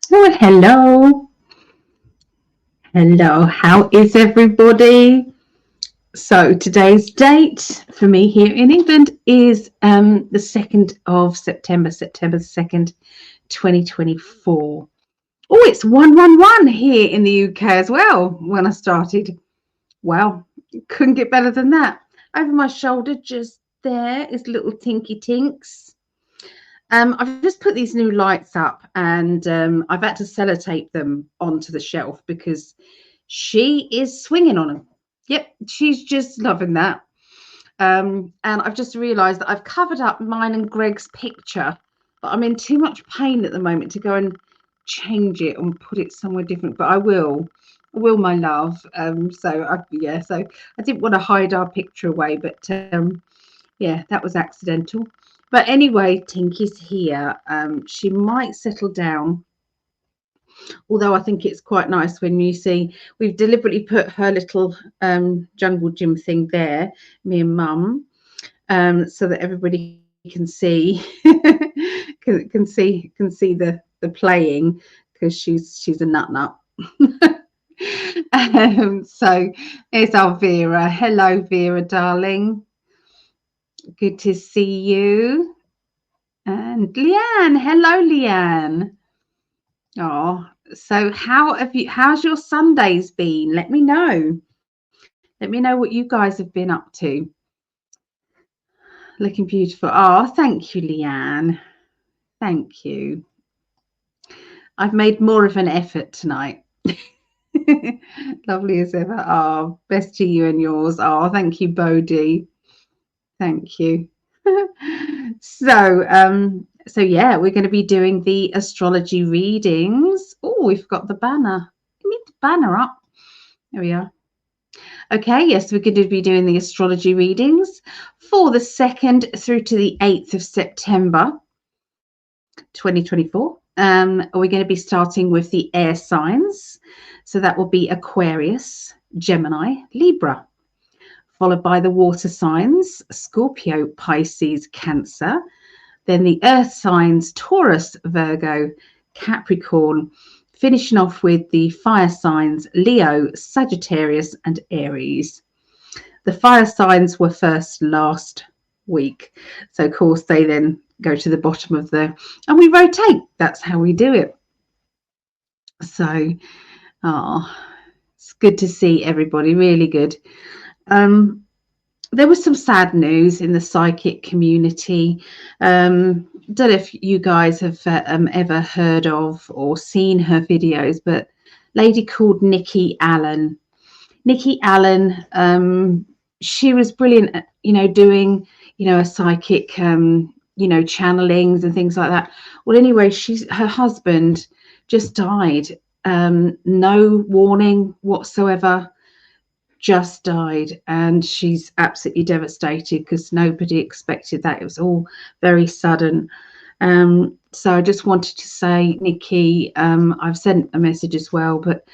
Oh, hello. Hello. How is everybody? So today's date for me here in England is the 2nd of September, September 2nd, 2024. Oh, it's 111 here in the UK as well when I started. Wow, couldn't get better than that. Over my shoulder just there is little tinky tinks. I've just put these new lights up and I've had to sellotape them onto the shelf because she is swinging on them. Yep, she's just loving that. And I've just realised that I've covered up mine and Greg's picture, but I'm in too much pain at the moment to go and change it and put it somewhere different. But I will, my love. So I didn't want to hide our picture away, but yeah, that was accidental. But anyway, Tinky's here. She might settle down, although I think it's quite nice when you see we've deliberately put her little jungle gym thing there, me and Mum, so that everybody can see can see the playing, because she's a nut. So there's our Vera. Hello, Vera, darling. Good to see you. And Leanne, hello, Leanne. Oh, so how's your Sundays been? Let me know. Let me know what you guys have been up to. Looking beautiful. Oh, thank you, Leanne. Thank you. I've made more of an effort tonight. Lovely as ever. Oh, best to you and yours. Oh, thank you, Bodhi. Thank you. So yeah, we're going to be doing the astrology readings. Oh, we've got the banner. We need the banner up. There we are. Okay, yes, we're going to be doing the astrology readings for the 2nd through to the 8th of September 2024. We're going to be starting with the air signs. So that will be Aquarius, Gemini, Libra, followed by the water signs, Scorpio, Pisces, Cancer. Then the earth signs, Taurus, Virgo, Capricorn, finishing off with the fire signs, Leo, Sagittarius, and Aries. The fire signs were first last week. So, of course, they then go to the bottom of and we rotate. That's how we do it. So, it's good to see everybody. Really good. There was some sad news in the psychic community. Don't know if you guys have ever heard of or seen her videos, but a lady called Nikki Allen. Nikki Allen, she was brilliant at, doing, a psychic, channelings and things like that. Well, anyway, her husband just died. No warning whatsoever. Just died, and she's absolutely devastated because nobody expected that. It was all very sudden. So I just wanted to say, Nikki, I've sent a message as well, but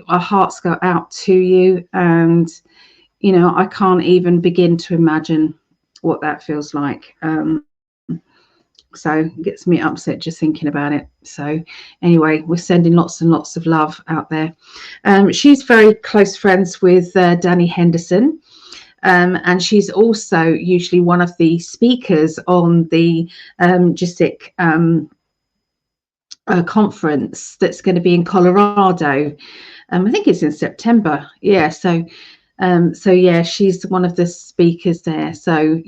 our hearts go out to you, and I can't even begin to imagine what that feels like. So it gets me upset just thinking about it. So anyway, we're sending lots and lots of love out there. She's very close friends with Danny Henderson. And she's also usually one of the speakers on the GISIC conference that's going to be in Colorado. I think it's in September. Yeah. So yeah, she's one of the speakers there. So,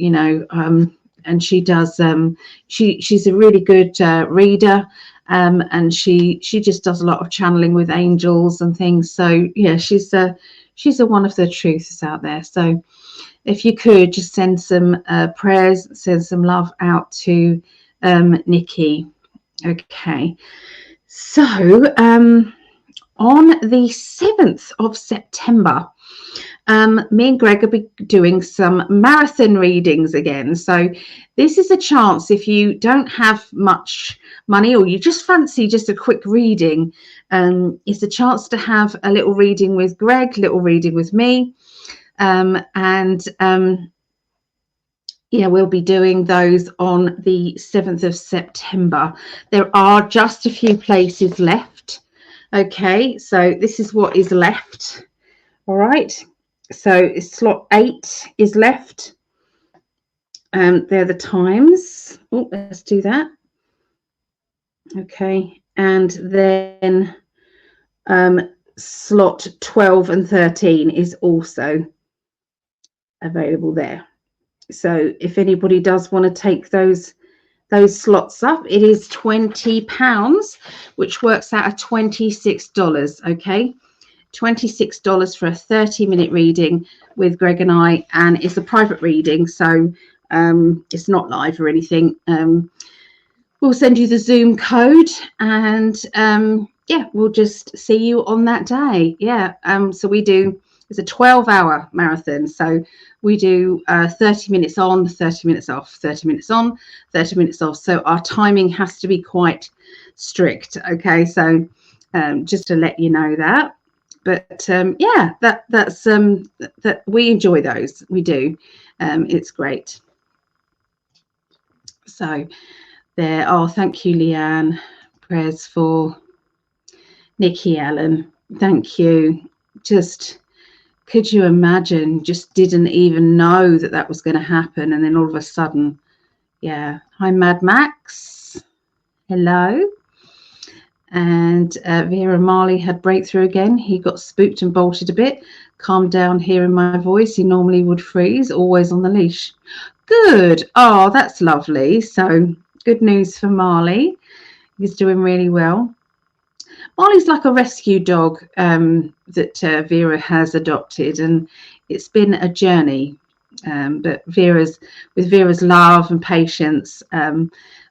and she does she's a really good reader, and she just does a lot of channeling with angels and things. So yeah, she's a one of the truths out there. So if you could just send some prayers, send some love out to Nikki. Okay, so on the 7th of September, me and Greg will be doing some marathon readings again. So this is a chance, if you don't have much money or you just fancy just a quick reading, it's a chance to have a little reading with Greg, little reading with me. And yeah, we'll be doing those on the 7th of September. There are just a few places left. Okay, so this is what is left. All right, so slot 8 is left. They're the times. Oh, let's do that. Okay, and then slot 12 and 13 is also available there. So if anybody does want to take those slots up, it is £20, which works out at $26. Okay, $26 for a 30-minute reading with Greg and I, and it's a private reading, so it's not live or anything. We'll send you the Zoom code, and yeah, we'll just see you on that day. Yeah, so we do, it's a 12-hour marathon, so we do 30 minutes on, 30 minutes off, 30 minutes on, 30 minutes off. So our timing has to be quite strict. Okay, so just to let you know that. But yeah, that's that we enjoy those. We do. It's great. So there. Oh, thank you, Leanne. Prayers for Nikki Allen. Thank you. Just, could you imagine? Just didn't even know that that was going to happen, and then all of a sudden, yeah. Hi, Mad Max. Hello. And Vera Marley had breakthrough again. He got spooked and bolted a bit. Calmed down hearing my voice. He normally would freeze, always on the leash. Good. Oh, that's lovely. So good news for Marley. He's doing really well. Marley's like a rescue dog that Vera has adopted, and it's been a journey. But with Vera's love and patience,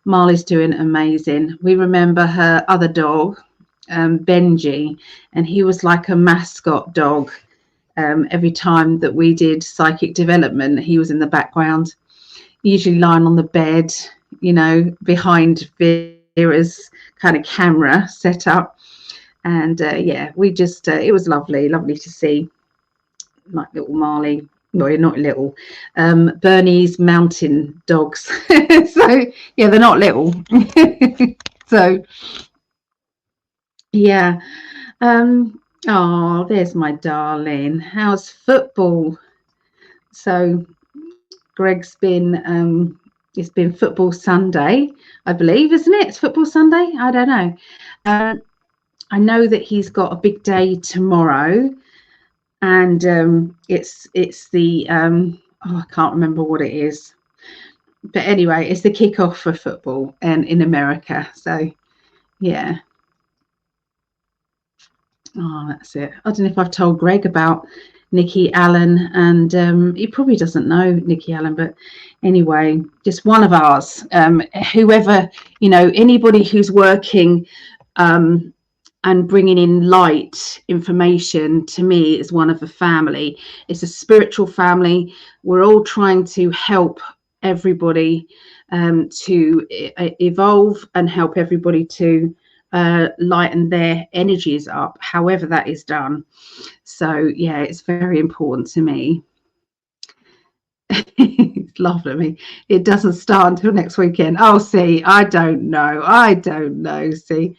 Marley's doing amazing. We remember her other dog, Benji, and he was like a mascot dog. Every time that we did psychic development, he was in the background, usually lying on the bed, you know, behind Vera's kind of camera set up. And yeah, we just, it was lovely to see, like little Marley. No, not little. Bernese mountain dogs. So yeah, they're not little. So yeah. Oh, there's my darling. How's football? So Greg's been it's been football Sunday, I believe, isn't it? It's football Sunday. I don't know. I know that he's got a big day tomorrow, and it's the oh, I can't remember what it is, but anyway, it's the kickoff for football and in America. So yeah. Oh, that's it. I don't know if I've told Greg about Nikki Allen, and he probably doesn't know Nikki Allen, but anyway, just one of ours. Whoever, you know, anybody who's working and bringing in light information, to me, is one of a family. It's a spiritual family. We're all trying to help everybody to evolve and help everybody to lighten their energies up, however that is done. So yeah, it's very important to me. He's laughing at me. It doesn't start until next weekend. Oh, see, I don't know. See,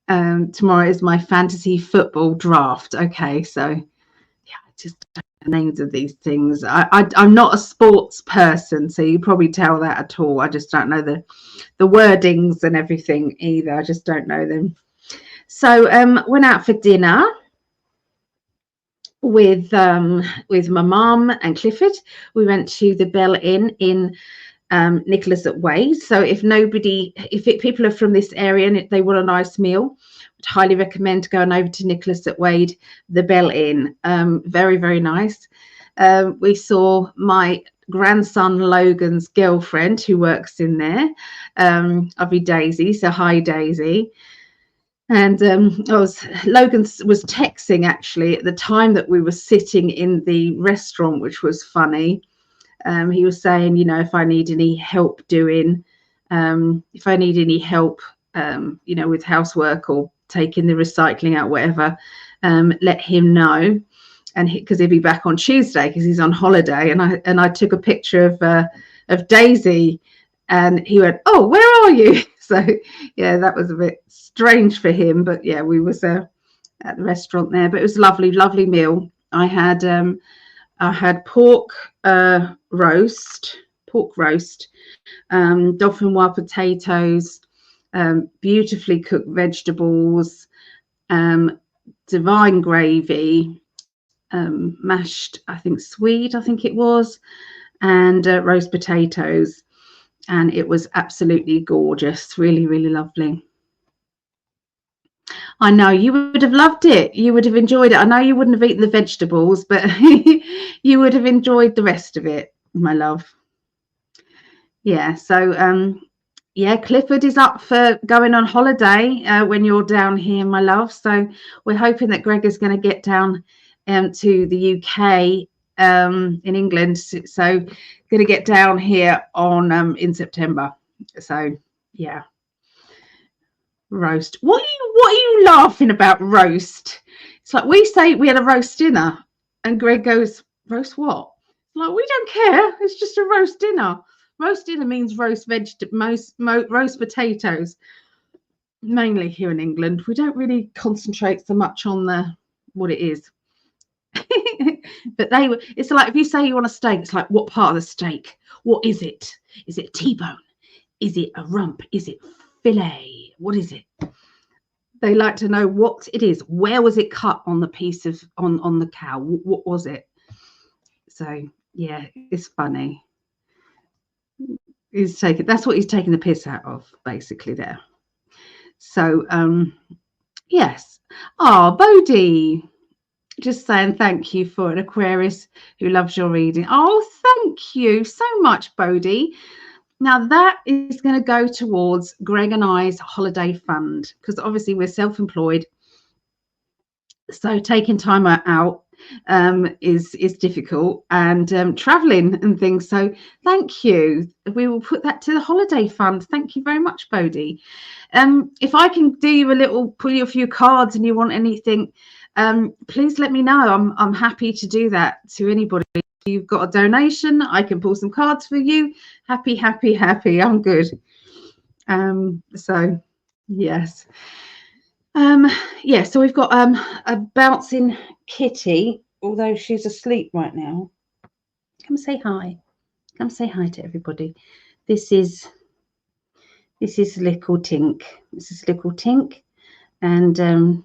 tomorrow is my fantasy football draft. Okay, so yeah, I just don't know the names of these things. I'm not a sports person, so you probably tell that at all. I just don't know the wordings and everything either. I just don't know them. So went out for dinner with my mum and Clifford. We went to the Bell Inn in Nicholas at Wade. So if people are from this area and they want a nice meal, I'd highly recommend going over to Nicholas at Wade, the Bell Inn. Very, very nice. We saw my grandson Logan's girlfriend, who works in there. I'll be Daisy. So hi, Daisy. And Logan was texting actually at the time that we were sitting in the restaurant, which was funny. He was saying, you know, if I need any help you know, with housework or taking the recycling out, whatever, let him know. and because he'll be back on Tuesday because he's on holiday. And I took a picture of Daisy, and he went, "Oh, where are you?" So yeah, that was a bit strange for him, but yeah, we was at the restaurant there, but it was a lovely meal. I had pork roast, dauphinoise potatoes, beautifully cooked vegetables, divine gravy, mashed, I think swede, I think it was, and roast potatoes. And it was absolutely gorgeous, really, really lovely. I know you would have loved it. You would have enjoyed it. I know you wouldn't have eaten the vegetables, but you would have enjoyed the rest of it, my love. Yeah, so yeah, Clifford is up for going on holiday when you're down here, my love. So we're hoping that Greg is going to get down to the UK in England. So going to get down here on in September. So yeah. Roast. What are you laughing about, roast? It's like we say we had a roast dinner and Greg goes, roast what? Like, we don't care, it's just a roast dinner. Roast dinner means roast roast potatoes, mainly here in England. We don't really concentrate so much on what it is. But it's like if you say you want a steak, it's like, what part of the steak? What is it? Is it a T-bone? Is it a rump? Is it fillet? What is it? They like to know what it is. Where was it cut on the piece of on the cow? What was it? So yeah, it's funny. That's what he's taking the piss out of, basically there. So yes. Oh, Bodhi, just saying thank you for an Aquarius who loves your reading. Oh, thank you so much, Bodhi. Now that is going to go towards Greg and I's holiday fund, because obviously we're self-employed, so taking time out is difficult, and traveling and things. So thank you. We will put that to the holiday fund. Thank you very much, Bodhi. If I can do you pull you a few cards, and you want anything, please let me know. I'm happy to do that to anybody. You've got a donation, I can pull some cards for you. Happy. I'm good. So yes. Yeah, so we've got a bouncing kitty, although she's asleep right now. Come say hi. Come say hi to everybody. This is little Tink. This is little Tink, and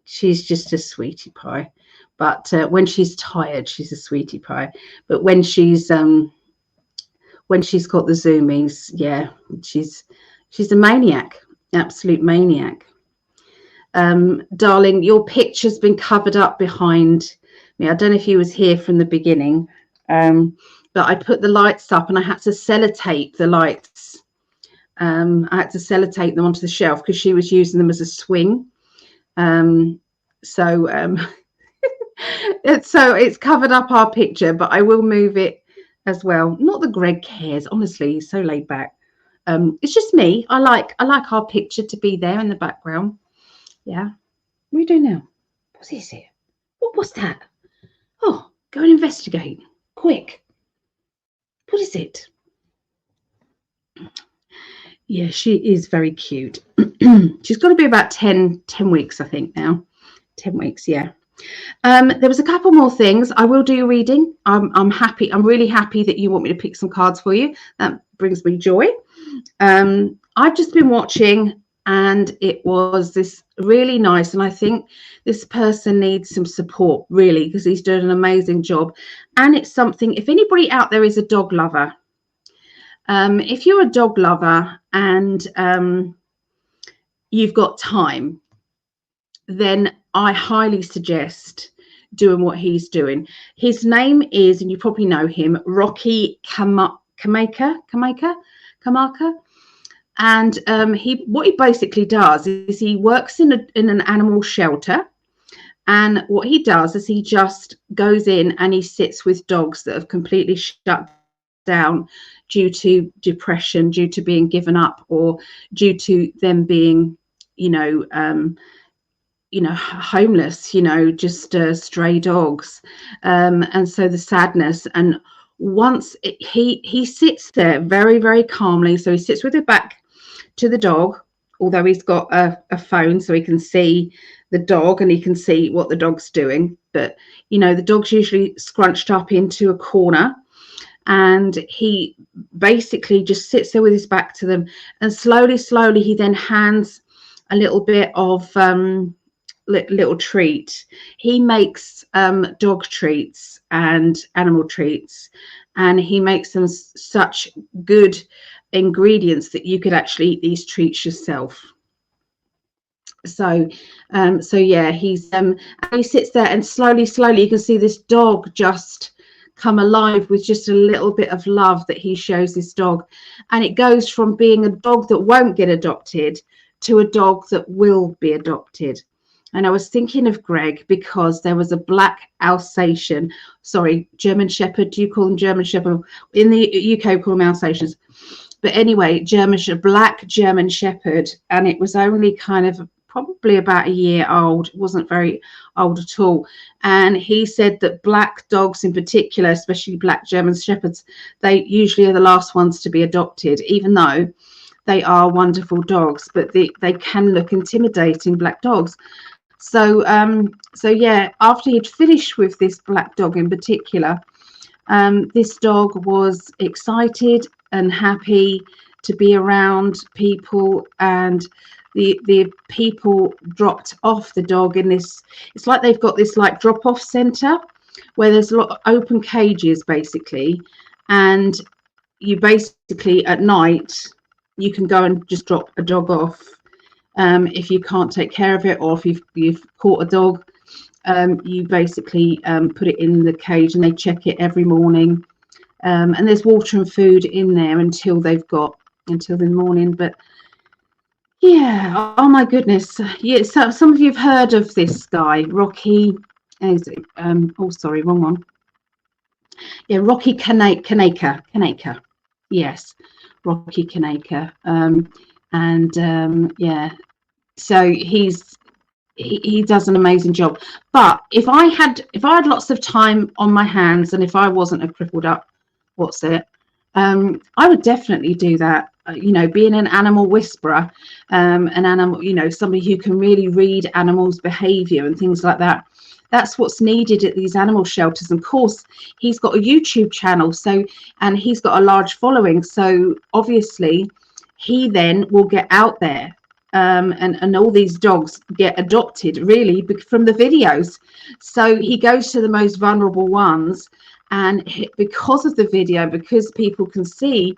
she's just a sweetie pie. But when she's tired, she's a sweetie pie. But when she's got the zoomies, yeah, she's a maniac, absolute maniac. Darling, your picture's been covered up behind me. I don't know if you was here from the beginning, but I put the lights up and I had to sellotape the lights. I had to sellotape them onto the shelf because she was using them as a swing. So it's covered up our picture, but I will move it as well. Not that Greg cares, honestly, he's so laid back. It's just me. I like our picture to be there in the background. Yeah. What are you doing now? What is it? What was that? Oh, go and investigate. Quick. What is it? Yeah, she is very cute. She's got to be about 10 weeks, I think, now. 10 weeks, yeah. There was a couple more things. I will do your reading. I'm happy. I'm really happy that you want me to pick some cards for you. That brings me joy. I've just been watching, and it was this really nice, and I think this person needs some support, really, because he's doing an amazing job. And it's something, if anybody out there is a dog lover, if you're a dog lover and you've got time, then I highly suggest doing what he's doing. His name is, and you probably know him, Rocky Kamaka. And what he basically does is he works in an animal shelter, and what he does is he just goes in and he sits with dogs that have completely shut down due to depression, due to being given up, or due to them being, homeless, just stray dogs, and so the sadness. And once he sits there very, very calmly, so he sits with his back to the dog, although he's got a phone so he can see the dog and he can see what the dog's doing, but the dog's usually scrunched up into a corner, and he basically just sits there with his back to them, and slowly he then hands a little bit of little treat. He makes dog treats and animal treats, and he makes them such good ingredients that you could actually eat these treats yourself. So yeah, he sits there, and slowly you can see this dog just come alive with just a little bit of love that he shows this dog, and it goes from being a dog that won't get adopted to a dog that will be adopted. And I was thinking of Greg because there was a black Alsatian, German Shepherd. Do you call them German Shepherd? In the UK, we call them Alsatians. But anyway, black German Shepherd, and it was only kind of probably about a year old. It wasn't very old at all. And he said that black dogs in particular, especially black German Shepherds, they usually are the last ones to be adopted, even though they are wonderful dogs, but they can look intimidating, black dogs. So yeah, after he'd finished with this black dog in particular, this dog was excited and happy to be around people, and the people dropped off the dog in this, it's like they've got this like drop-off center where there's a lot of open cages basically, and you basically at night you can go and just drop a dog off. If you can't take care of it, or if you've caught a dog, you basically put it in the cage, and they check it every morning, and there's water and food in there until the morning. But yeah, oh my goodness, yeah. So some of you have heard of this guy, Rocky. Oh, sorry, wrong one. Yeah, Rocky Kaneka. Yes, Rocky Kaneka. Yeah, so he does an amazing job. But if I had lots of time on my hands, and if I wasn't a crippled up I would definitely do that. Being an animal whisperer, an animal, somebody who can really read animals' behavior and things like that. That's what's needed at these animal shelters. And of course, he's got a YouTube channel, and he's got a large following. So obviously, he then will get out there, and all these dogs get adopted really from the videos. So he goes to the most vulnerable ones, and because of the video, because people can see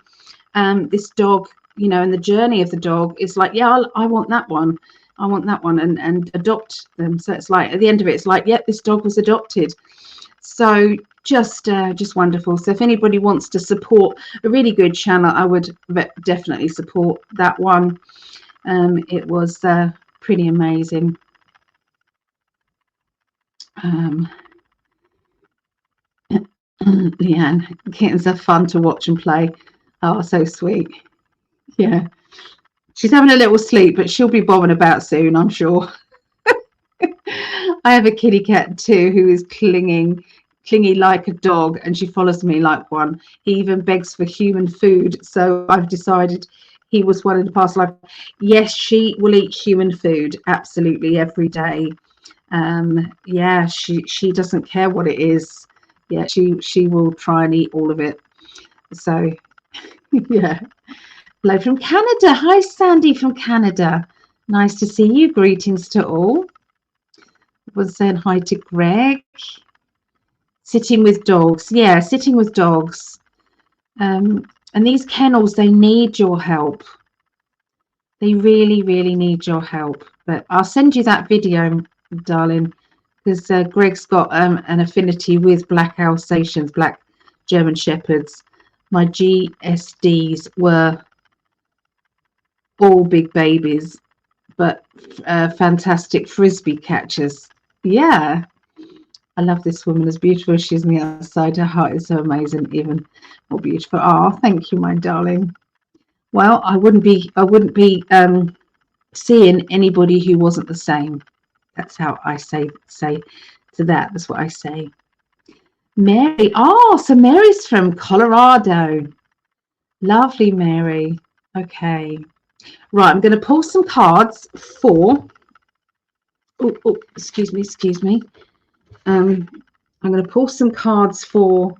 this dog, and the journey of the dog, is like, yeah, I want that one. I want that one, and adopt them. So it's like, at the end of it, it's like, yep, this dog was adopted. So just wonderful. So if anybody wants to support a really good channel, I would definitely support that one. It was pretty amazing. Leanne, kittens are fun to watch and play. Oh, so sweet. Yeah, she's having a little sleep, but she'll be bobbing about soon, I'm sure. I have a kitty cat too, who is clingy like a dog, and she follows me like one. He even begs for human food, so I've decided he was one in the past life. Yes, she will eat human food absolutely every day. Yeah, she doesn't care what it is. Yeah, she will try and eat all of it. So yeah. Hello from Canada. Hi, Sandy from Canada. Nice to see you. Greetings to all. Was saying hi to Greg. Sitting with dogs. Yeah, sitting with dogs. And these kennels, they need your help. They really, really need your help. But I'll send you that video, darling, because Greg's got an affinity with black Alsatians, black German Shepherds. My GSDs were all big babies, but fantastic frisbee catchers. Yeah, I love this woman. As beautiful as she is on the outside, her heart is so amazing, even more beautiful. Oh, thank you, my darling. Well, I wouldn't be seeing anybody who wasn't the same. That's how I say to that. That's what I say. Mary. Oh, so Mary's from Colorado. Lovely, Mary. Okay. Right, I'm going to pull some cards for... Oh, excuse me. I'm going to pull some cards for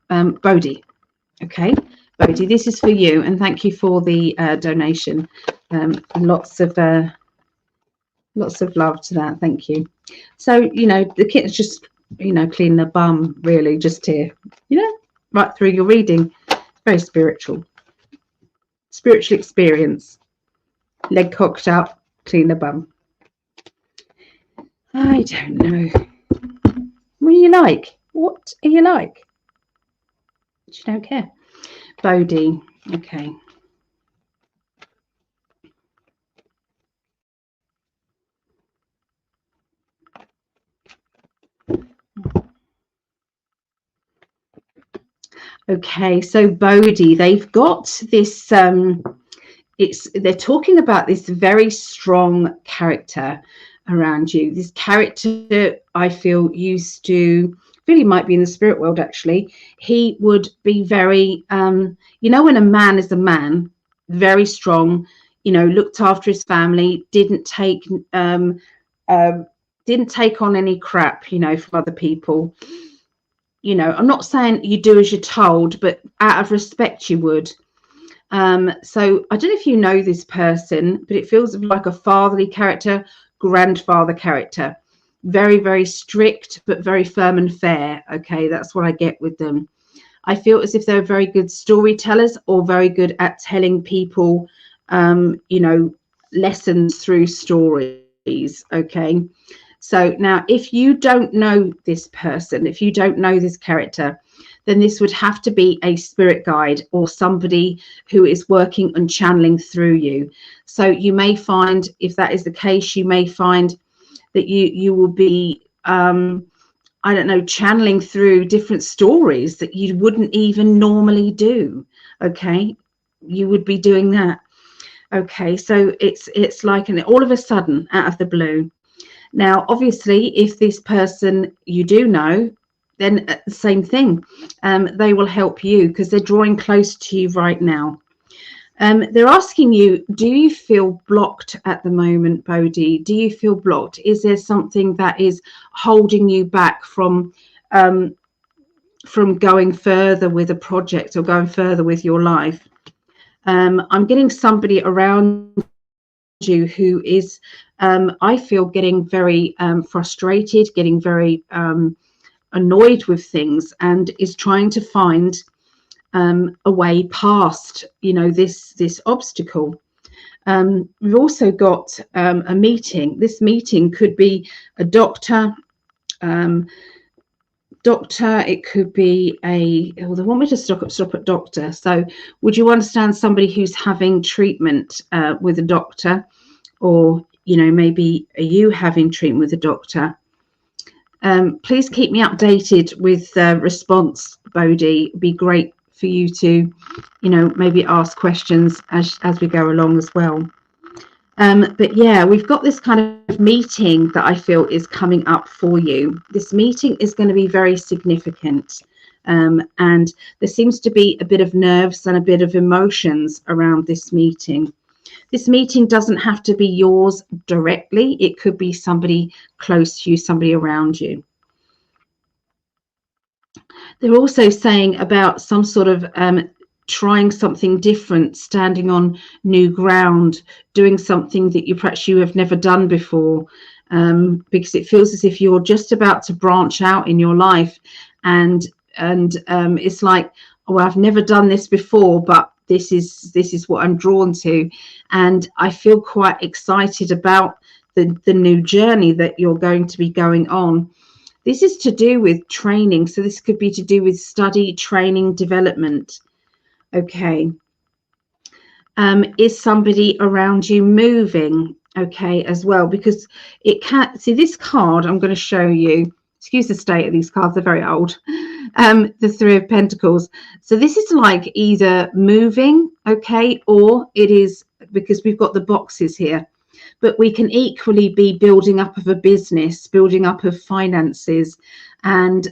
Bodhi. Okay, Bodhi, this is for you, and thank you for the donation. Lots of love to that. Thank you. So, you know, the kitten's just, you know, cleaning the bum, really, just here, you know, right through your reading. Very spiritual experience. Leg cocked up, clean the bum. I don't know. What are you like? What are you like? You don't care. Bodhi. Okay. Okay, so Bodhi, they've got this they're talking about this very strong character around you. This character, I feel, used to really might be in the spirit world, actually. He would be very you know, when a man is a man, very strong, you know, looked after his family, didn't take on any crap, you know, from other people. You know, I'm not saying you do as you're told, but out of respect you would. So I don't know if you know this person, but it feels like a fatherly character, grandfather character. Very, very strict, but very firm and fair. Okay, that's what I get with them. I feel as if they're very good storytellers or very good at telling people, you know, lessons through stories. Okay. So now, if you don't know this person, if you don't know this character, then this would have to be a spirit guide or somebody who is working and channeling through you. So you may find, if that is the case, you may find that you will be, I don't know, channeling through different stories that you wouldn't even normally do. Okay, you would be doing that. Okay, so it's like all of a sudden, out of the blue. Now, obviously, if this person you do know, then the same thing. They will help you because they're drawing close to you right now. They're asking you, do you feel blocked at the moment, Bodhi? Do you feel blocked? Is there something that is holding you back from going further with a project or going further with your life? I'm getting somebody around you who is, I feel, getting very frustrated, getting very annoyed with things, and is trying to find a way past, you know, this obstacle. We've also got a meeting. This meeting could be a doctor, it could be they want me to stop at doctor. So would you understand somebody who's having treatment with a doctor, or, you know, maybe are you having treatment with a doctor? Please keep me updated with response, Bodhi. It'd be great for you to, you know, maybe ask questions as we go along as well. But yeah, we've got this kind of meeting that I feel is coming up for you. This meeting is going to be very significant. And there seems to be a bit of nerves and a bit of emotions around this meeting. This meeting doesn't have to be yours directly. It could be somebody close to you, somebody around you. They're also saying about some sort of trying something different, standing on new ground, doing something that perhaps you have never done before, because it feels as if you're just about to branch out in your life, and it's like, oh, I've never done this before, but this is what I'm drawn to, and I feel quite excited about the new journey that you're going to be going on. This is to do with training, so this could be to do with study, training, development. Okay. Is somebody around you moving? Okay, as well, because it can't see this card. I'm going to show you. Excuse the state of these cards, they're very old. The Three of Pentacles. So this is like either moving, okay, or it is, because we've got the boxes here, but we can equally be building up of a business, building up of finances, and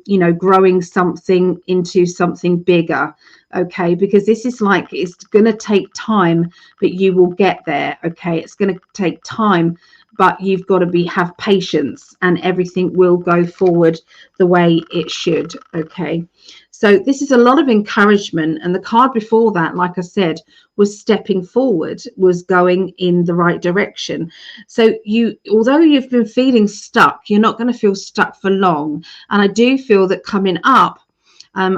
you know, growing something into something bigger. Okay, because this is like, it's going to take time, but you will get there. Okay, it's going to take time, but you've got to have patience, and everything will go forward the way it should. Okay, so this is a lot of encouragement, and the card before that, like I said, was stepping forward, was going in the right direction. So although you've been feeling stuck, you're not going to feel stuck for long. And I do feel that coming up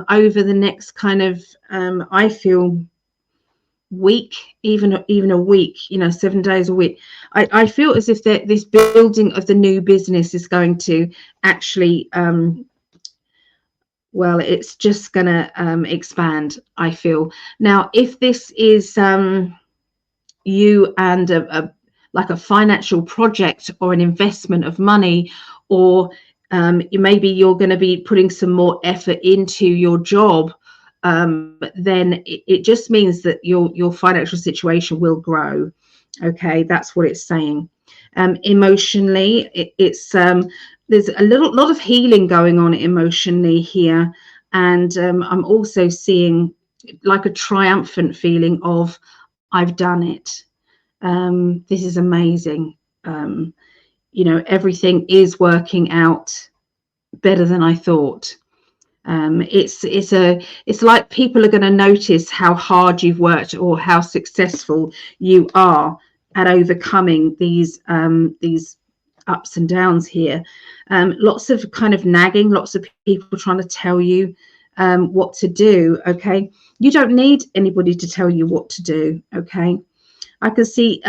over the next kind of I feel week, even a week, you know, 7 days a week, I feel as if this building of the new business is going to actually well, it's just going to expand, I feel. Now, if this is you and like a financial project or an investment of money, or maybe you're going to be putting some more effort into your job, then it just means that your financial situation will grow. Okay, that's what it's saying. Emotionally, it's there's a lot of healing going on emotionally here, and I'm also seeing like a triumphant feeling of, I've done it. This is amazing. You know, everything is working out better than I thought. It's like people are going to notice how hard you've worked, or how successful you are at overcoming these ups and downs here. Lots of kind of nagging, lots of people trying to tell you what to do. Okay, you don't need anybody to tell you what to do. Okay, I can see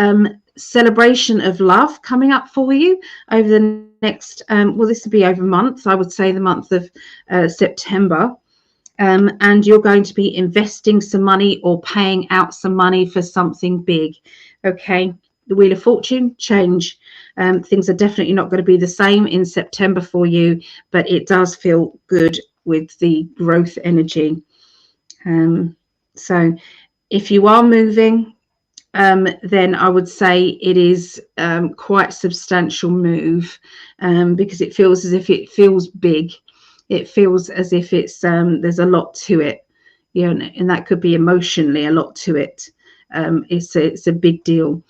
celebration of love coming up for you over the next well, this would be over months, I would say the month of September, and you're going to be investing some money or paying out some money for something big. Okay, the Wheel of Fortune, change. Things are definitely not going to be the same in September for you, but it does feel good with the growth energy. So if you are moving, then I would say it is quite a substantial move, because it feels as if it feels big. It feels as if it's there's a lot to it, you know, and that could be emotionally a lot to it. It's a big deal.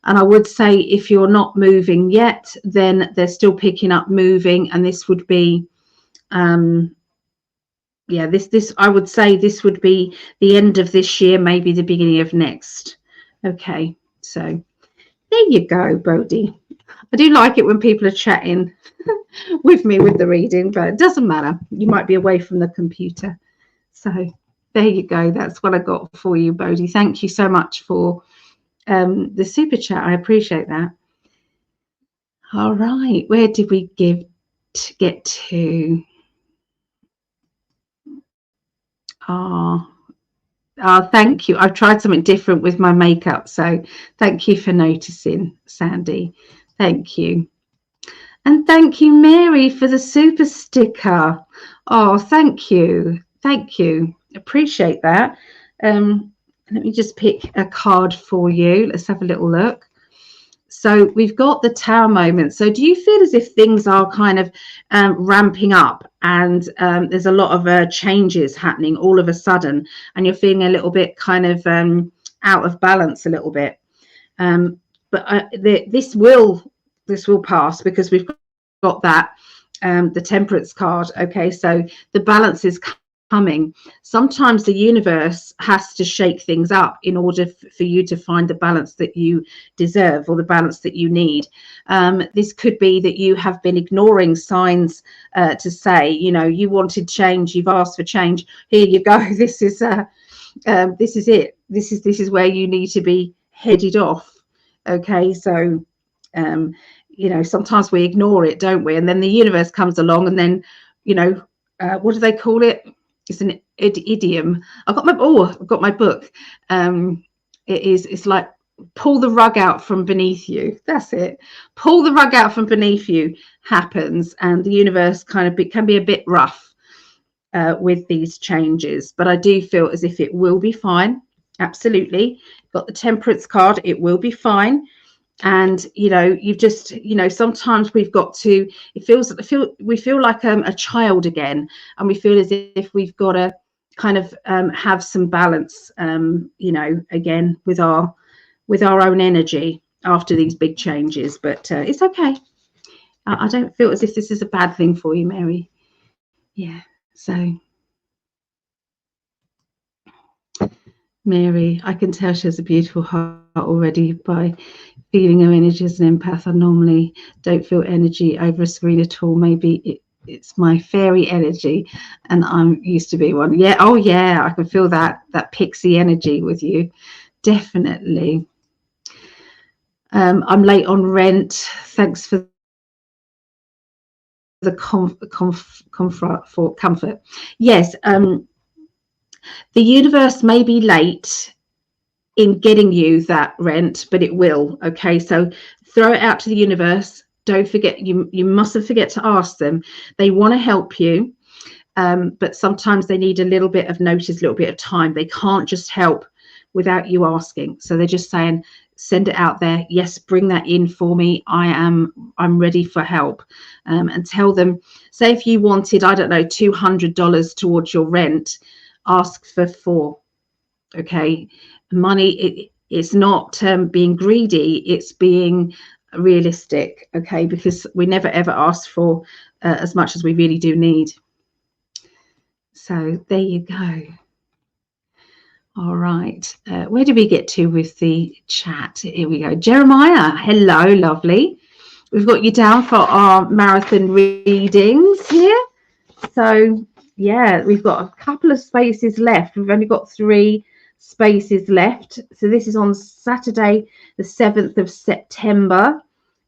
And I would say if you're not moving yet, then they're still picking up moving, and this would be yeah, this I would say this would be the end of this year, maybe the beginning of next. Okay, so there you go, Bodhi. I do like it when people are chatting with me with the reading, but it doesn't matter. You might be away from the computer. So there you go. That's what I got for you, Bodhi. Thank you so much for the super chat. I appreciate that. All right, where did we get to? Thank you. I've tried something different with my makeup, so thank you for noticing, Sandy. Thank you. And thank you, Mary, for the super sticker. Oh, thank you. Thank you. Appreciate that. Let me just pick a card for you. Let's have a little look. So we've got the Tower moment. So do you feel as if things are kind of ramping up, and there's a lot of changes happening all of a sudden, and you're feeling a little bit kind of out of balance a little bit? But this will pass, because we've got that the Temperance card. Okay, so the balance is coming. Sometimes the universe has to shake things up in order for you to find the balance that you deserve, or the balance that you need. This could be that you have been ignoring signs to say, you know, you wanted change, you've asked for change, here you go. This is it. This is where you need to be headed off. Okay, so you know, sometimes we ignore it, don't we? And then the universe comes along, and then, you know, what do they call it? It's an idiom. I've got my book. It's like, pull the rug out from beneath you. That's it. Pull the rug out from beneath you happens, and the universe kind of can be a bit rough with these changes. But I do feel as if it will be fine. Absolutely. Got the Temperance card. It will be fine. And you've just, sometimes we've got to, we feel like a child again, and we feel as if we've got to kind of have some balance, again with our own energy after these big changes. But it's okay. I don't feel as if this is a bad thing for you, Mary. Yeah. So Mary, I can tell she has a beautiful heart already by feeling her energy as an empath. I normally don't feel energy over a screen at all. Maybe it's my fairy energy, and I'm used to be one. Yeah. Oh yeah, I can feel that pixie energy with you. Definitely. I'm late on rent. Thanks for the comfort. Yes. The universe may be late in getting you that rent, but it will. Okay, so throw it out to the universe. Don't forget, you mustn't forget to ask them. They want to help you, but sometimes they need a little bit of notice, a little bit of time. They can't just help without you asking. So they're just saying, send it out there. Yes, bring that in for me. I'm ready for help. And tell them, say if you wanted, I don't know, $200 towards your rent, ask for $4. Okay, money, it's not being greedy, it's being realistic. Okay, because we never ever ask for as much as we really do need. So there you go. All right, where did we get to with the chat? Here we go. Jeremiah, hello, lovely. We've got you down for our marathon readings here. So yeah, we've got a couple of spaces left. We've only got 3 spaces left. So this is on Saturday, the 7th of September.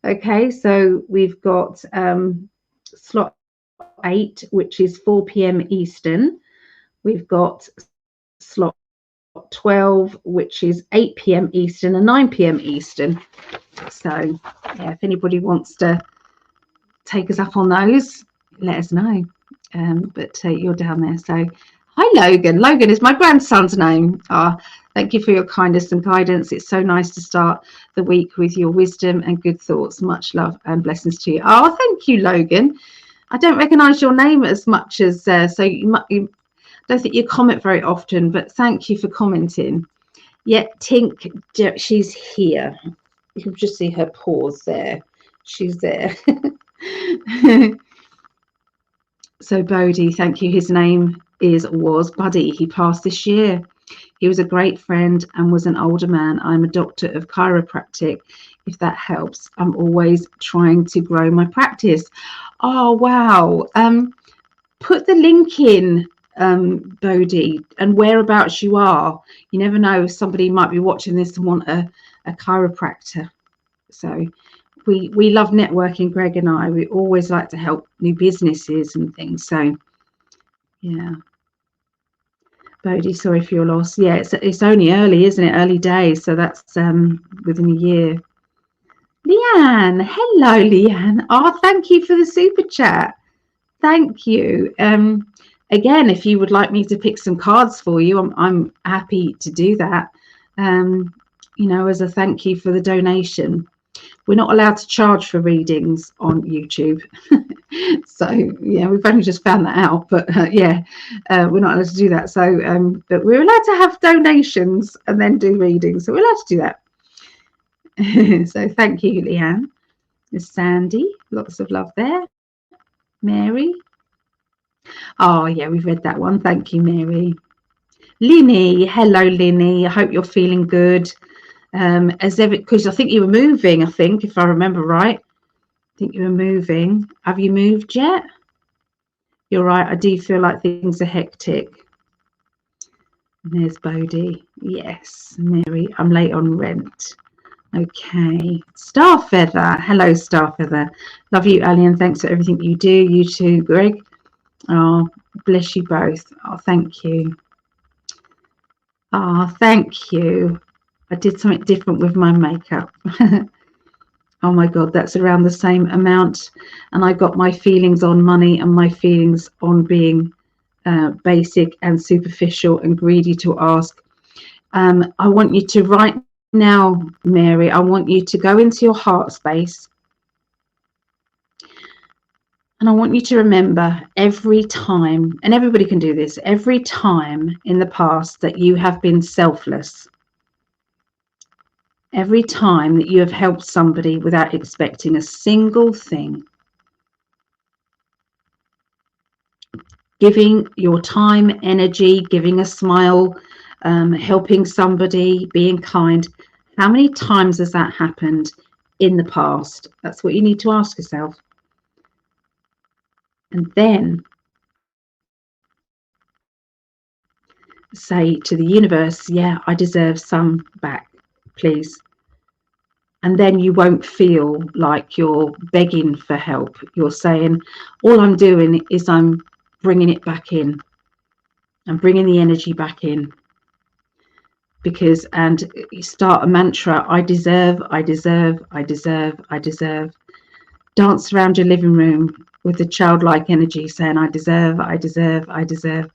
Okay, so we've got slot 8, which is 4 p.m. Eastern. We've got slot 12, which is 8 p.m. Eastern and 9 p.m. Eastern. So yeah, if anybody wants to take us up on those, let us know. But you're down there. So hi, Logan. Logan is my grandson's name. Thank you for your kindness and guidance. It's so nice to start the week with your wisdom and good thoughts. Much love and blessings to you. Oh, thank you, Logan. I don't recognise your name as much as so you don't think you comment very often, but thank you for commenting. Yeah, Tink, she's here. You can just see her paws there. She's there. So Bodhi, thank you. His name was Buddy. He passed this year. He was a great friend and was an older man. I'm a doctor of chiropractic, if that helps. I'm always trying to grow my practice. Oh, wow. Put the link in, Bodhi, and whereabouts you are. You never know, somebody might be watching this and want a chiropractor. So we love networking, Greg and I. We always like to help new businesses and things. So yeah. Bodhi, sorry for your loss. Yeah, it's only early, isn't it? Early days. So that's within a year. Leanne, hello, Leanne. Oh, thank you for the super chat. Thank you. Again, if you would like me to pick some cards for you, I'm happy to do that. As a thank you for the donation. We're not allowed to charge for readings on YouTube. So yeah, we've only just found that out, but we're not allowed to do that. So but we're allowed to have donations and then do readings, so we're allowed to do that. So thank you, Leanne. Miss Sandy, lots of love there. Mary, oh yeah, we've read that one. Thank you, Mary. Linny, hello, Linny. I hope you're feeling good. Because I think you were moving, if I remember right. I think you were moving. Have you moved yet? You're right. I do feel like things are hectic. And there's Bodhi. Yes, Mary. I'm late on rent. Okay. Starfeather. Hello, Starfeather. Love you, Alien. Thanks for everything you do. You too, Greg. Oh, bless you both. Oh, thank you. Oh, thank you. I did something different with my makeup. Oh my God, that's around the same amount. And I got my feelings on money and my feelings on being basic and superficial and greedy to ask. I want you to write Now, Mary, I want you to go into your heart space, and I want you to remember every time, and everybody can do this, every time in the past that you have been selfless, every time that you have helped somebody without expecting a single thing, giving your time, energy, giving a smile, helping somebody, being kind. How many times has that happened in the past? That's what you need to ask yourself. And then say to the universe, yeah, I deserve some back, please. And then you won't feel like you're begging for help. You're saying, all I'm doing is I'm bringing it back in. I'm bringing the energy back in. Because, and you start a mantra, I deserve, I deserve, I deserve, I deserve. Dance around your living room with the childlike energy saying, I deserve, I deserve, I deserve.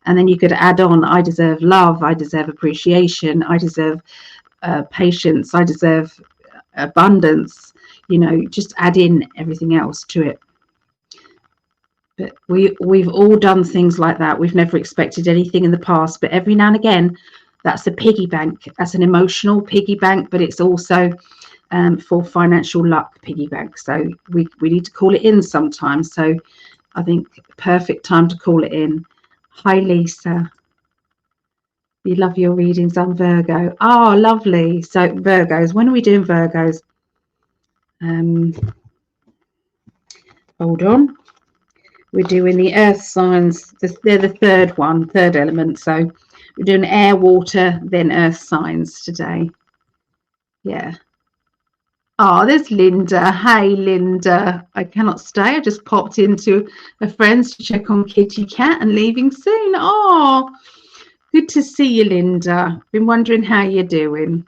And then you could add on, I deserve love, I deserve appreciation, I deserve patience, I deserve abundance. You know, just add in everything else to it. But we've all done things like that. We've never expected anything in the past, but every now and again, that's a piggy bank. That's an emotional piggy bank, but it's also for financial luck piggy bank. So we need to call it in sometimes. So I think perfect time to call it in. Hi, Lisa. You love your readings on Virgo. Oh, lovely. So Virgos, when are we doing Virgos? Hold on. We're doing the earth signs. They're the third element. So we're doing air, water, then earth signs today. Yeah. Oh, there's Linda. Hey, Linda. I cannot stay. I just popped into a friend's to check on Kitty Cat and leaving soon. Oh, good to see you, Linda. Been wondering how you're doing.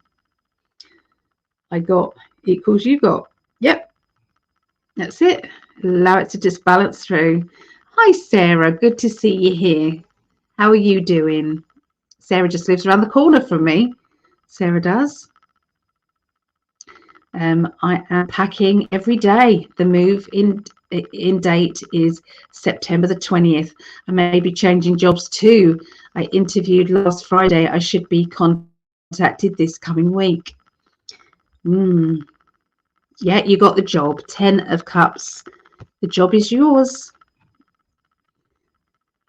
I got equals you got. Yep. That's it. Allow it to just balance through. Hi, Sarah. Good to see you here. How are you doing? Sarah just lives around the corner from me. Sarah does. I am packing every day. The move in date is September the 20th. I may be changing jobs too. I interviewed last Friday. I should be contacted this coming week. Yeah, you got the job. 10 of Cups. The job is yours.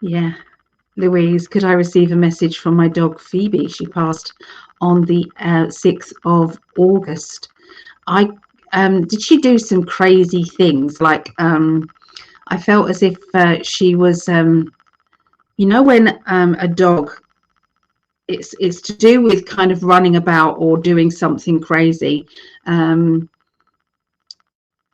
Yeah. Louise, could I receive a message from my dog Phoebe? She passed on the 6th of August. Did she do some crazy things? Like I felt as if she was you know, when a dog, it's to do with kind of running about or doing something crazy, and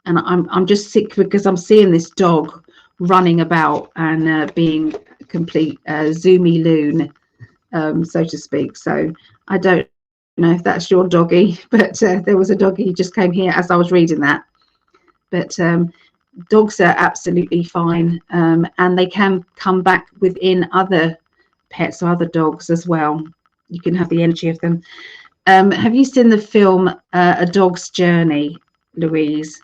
I'm just sick because I'm seeing this dog running about and being a complete zoomy loon, so to speak. So I don't know if that's your doggy, but there was a doggy who just came here as I was reading that. But dogs are absolutely fine, and they can come back within other pets or other dogs as well. You can have the energy of them. Have you seen the film A Dog's Journey, Louise?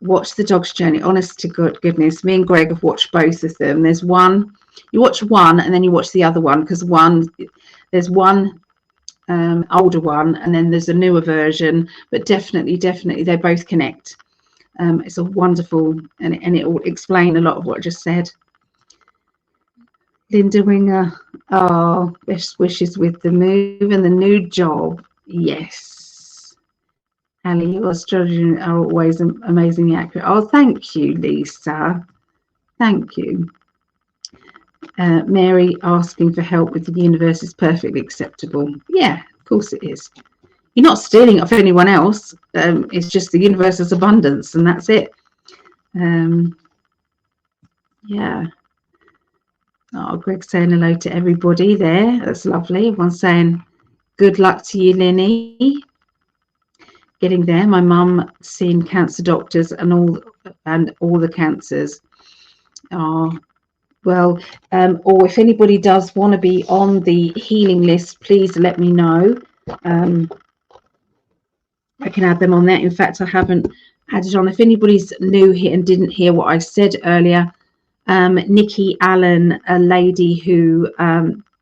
Watch The Dog's Journey. Honest to goodness, me and Greg have watched both of them. There's one, you watch one and then you watch the other one, because there's one older one and then there's a newer version, but definitely they both connect. It's a wonderful, and it will explain a lot of what I just said. Linda Winger, oh, best wishes with the move and the new job. Yes. Ali, your astrology are always amazingly accurate. Oh, thank you, Lisa. Thank you. Mary asking for help with the universe is perfectly acceptable. Yeah, of course it is. You're not stealing it off anyone else. It's just the universe's abundance, and that's it. Yeah. Oh, Greg's saying hello to everybody there. That's lovely. Everyone's saying good luck to you, Linny. Getting there. My mum seen cancer doctors and all the cancers. Oh, well, or if anybody does want to be on the healing list, please let me know. I can add them on there. In fact, I haven't added on. If anybody's new here and didn't hear what I said earlier, Nikki Allen, a lady who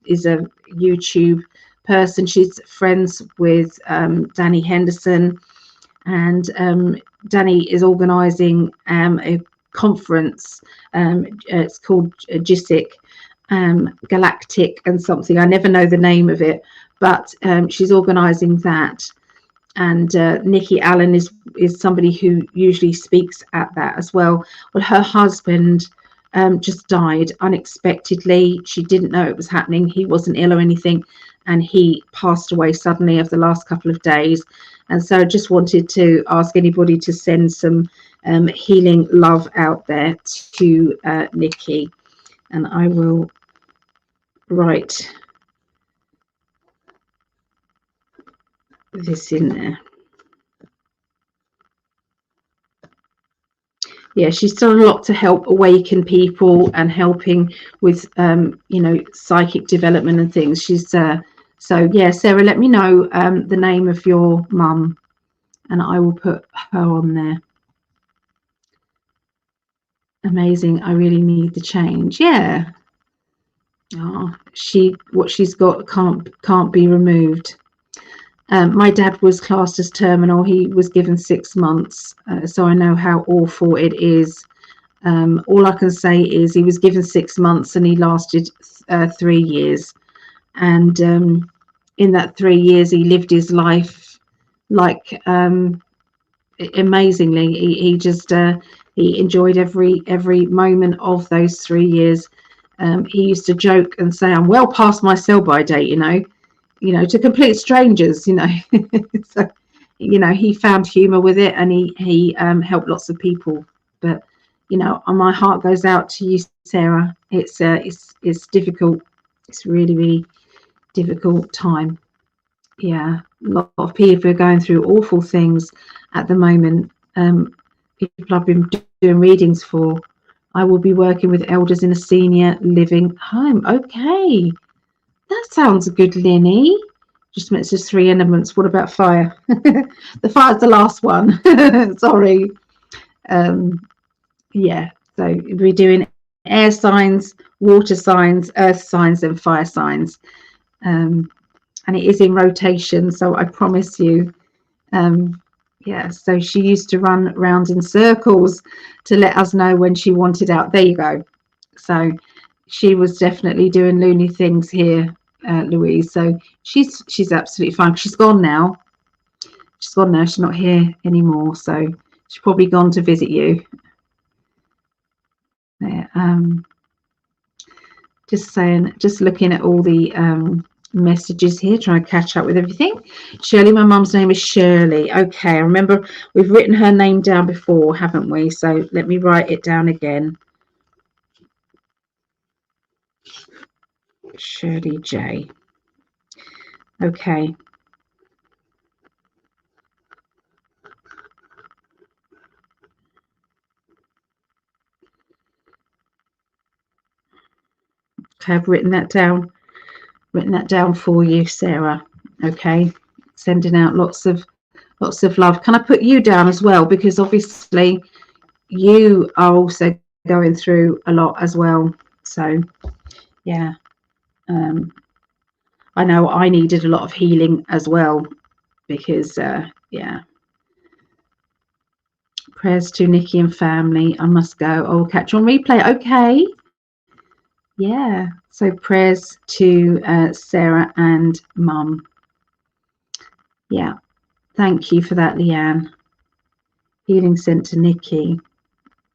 is a YouTube person, she's friends with Danny Henderson, and Danny is organising a conference. It's called GISIC, Galactic and something. I never know the name of it, but she's organising that. And Nikki Allen is somebody who usually speaks at that as well. Well, her husband just died unexpectedly. She didn't know it was happening. He wasn't ill or anything, and he passed away suddenly over the last couple of days. And so I just wanted to ask anybody to send some healing love out there to Nikki, and I will write this in there. Yeah, she's done a lot to help awaken people and helping with you know, psychic development and things. She's so yeah, Sarah, let me know the name of your mum and I will put her on there. Amazing. I really need the change. Yeah. Oh, what she's got can't be removed. My dad was classed as terminal. He was given 6 months, so I know how awful it is. All I can say is he was given 6 months and he lasted 3 years. And in that 3 years, he lived his life like amazingly. He just he enjoyed every moment of those 3 years. He used to joke and say, "I'm well past my sell-by date," you know, to complete strangers, you know. So, you know, he found humor with it, and he helped lots of people. But, you know, my heart goes out to you, Sarah. It's difficult. It's really difficult time. Yeah, a lot of people are going through awful things at the moment. People I've been doing readings for. I will be working with elders in a senior living home. Okay. That sounds good, Linny. Just it's just 3 elements. What about fire? The fire's the last one. Sorry. Yeah. So we're doing air signs, water signs, earth signs, and fire signs. And it is in rotation. So I promise you. Yeah. So she used to run round in circles to let us know when she wanted out. There you go. So she was definitely doing loony things here. Louise, so she's absolutely fine. She's gone now. She's not here anymore, so she's probably gone to visit you. There, just looking at all the messages here, trying to catch up with everything. Shirley, my mum's name is Shirley. Okay, I remember we've written her name down before, haven't we? So let me write it down again. Shirley J. Okay. Okay, I've written that down. For you, Sarah. Okay, sending out lots of love. Can I put you down as well, because obviously you are also going through a lot as well. So yeah, I know I needed a lot of healing as well, because yeah. Prayers to Nikki and family. I must go. I'll catch you on replay. Okay. Yeah. So prayers to Sarah and Mum. Yeah. Thank you for that, Leanne. Healing sent to Nikki.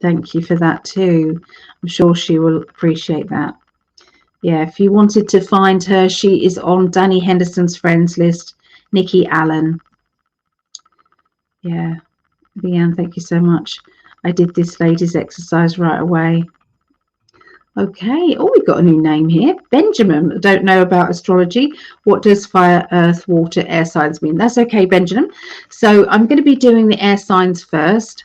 Thank you for that too. I'm sure she will appreciate that. Yeah, if you wanted to find her, she is on Danny Henderson's friends list. Nikki Allen. Yeah. Leanne, thank you so much. I did this ladies exercise right away. Okay. Oh, we've got a new name here. Benjamin. I don't know about astrology. What does fire, earth, water, air signs mean? That's okay, Benjamin. So I'm going to be doing the air signs first,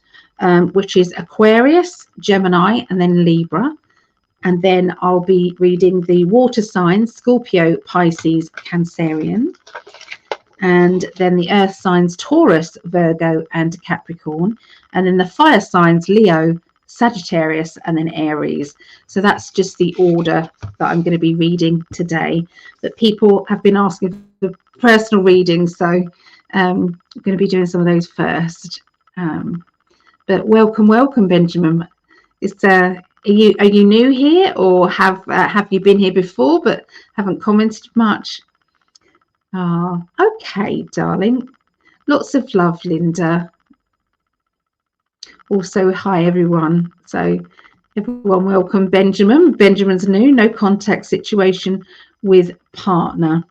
which is Aquarius, Gemini, and then Libra. And then I'll be reading the water signs, Scorpio, Pisces, Cancerian. and then the earth signs Taurus, Virgo and Capricorn, and then the fire signs Leo, Sagittarius and then Aries. So that's just the order that I'm going to be reading today. But people have been asking for personal readings, so I'm going to be doing some of those first. But welcome, Benjamin. Are you new here, or have you been here before but haven't commented much? Oh, okay, darling. Lots of love, Linda. Also, hi everyone. So everyone, welcome Benjamin. Benjamin's new, no contact situation with partner.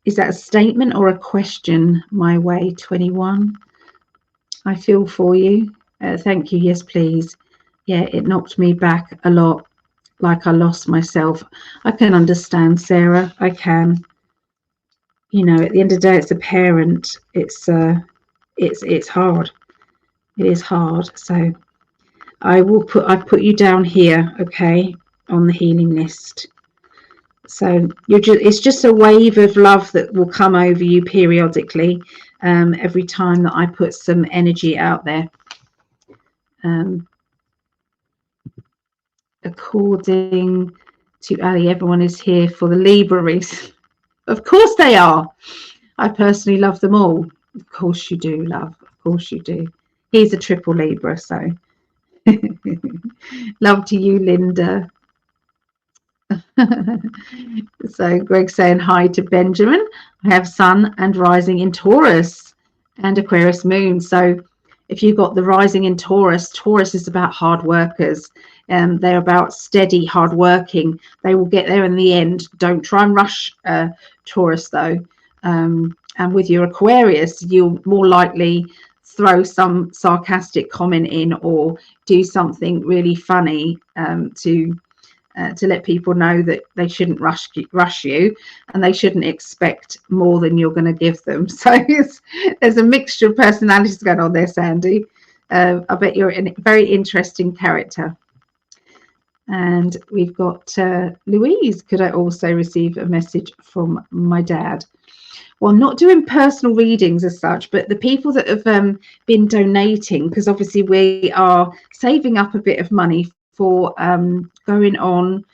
Is that a statement or a question? My way 21. I feel for you. Thank you. Yes, please. Yeah, it knocked me back a lot, like I lost myself. I can understand, Sarah. I can. You know, at the end of the day, it's a parent. It's hard. It is hard. So I put you down here, okay, on the healing list. So it's just a wave of love that will come over you periodically, every time that I put some energy out there. According to Ali, everyone is here for the Libra reason. Of course they are. I personally love them all. Of course you do, love. Of course you do. He's a triple Libra, so love to you, Linda. So Greg's saying hi to Benjamin. I have Sun and rising in Taurus and Aquarius moon. So if you've got the rising in Taurus, Taurus is about hard workers. They're about steady, hard working. They will get there in the end. Don't try and rush Taurus though. And with your Aquarius, you'll more likely throw some sarcastic comment in or do something really funny to let people know that they shouldn't rush you, and they shouldn't expect more than you're going to give them. So there's a mixture of personalities going on there, Sandy. I bet you're a very interesting character. And we've got Louise. Could I also receive a message from my dad? Well, I'm not doing personal readings as such, but the people that have been donating, because obviously we are saving up a bit of money for going on.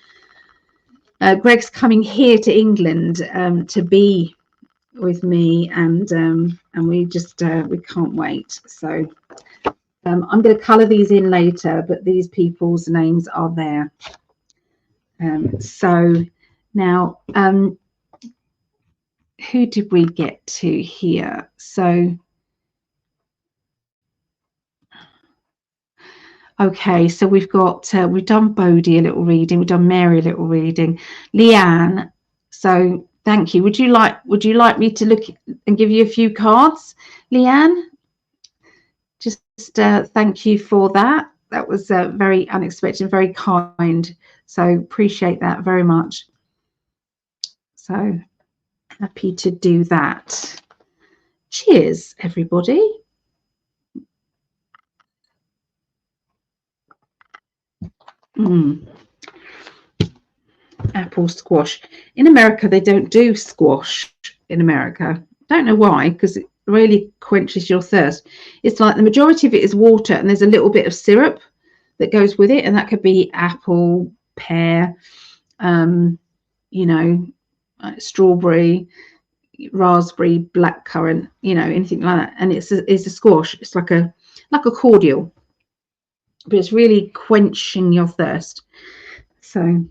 Greg's coming here to England to be with me, and we just we can't wait. So I'm going to colour these in later, but these people's names are there. So now, who did we get to here? So okay, so we've got we've done Bodhi a little reading, we've done Mary a little reading, Leanne. So thank you. Would you like me to look and give you a few cards, Leanne? Just thank you for that. That was very unexpected, very kind. So appreciate that very much. So happy to do that. Cheers, everybody. Apple squash. In America, they don't do squash in America. Don't know why, because it really quenches your thirst. It's like the majority of it is water, and there's a little bit of syrup that goes with it, and that could be apple, pear, you know, strawberry, raspberry, blackcurrant, you know, anything like that. And it's a squash. It's like a cordial, but it's really quenching your thirst. So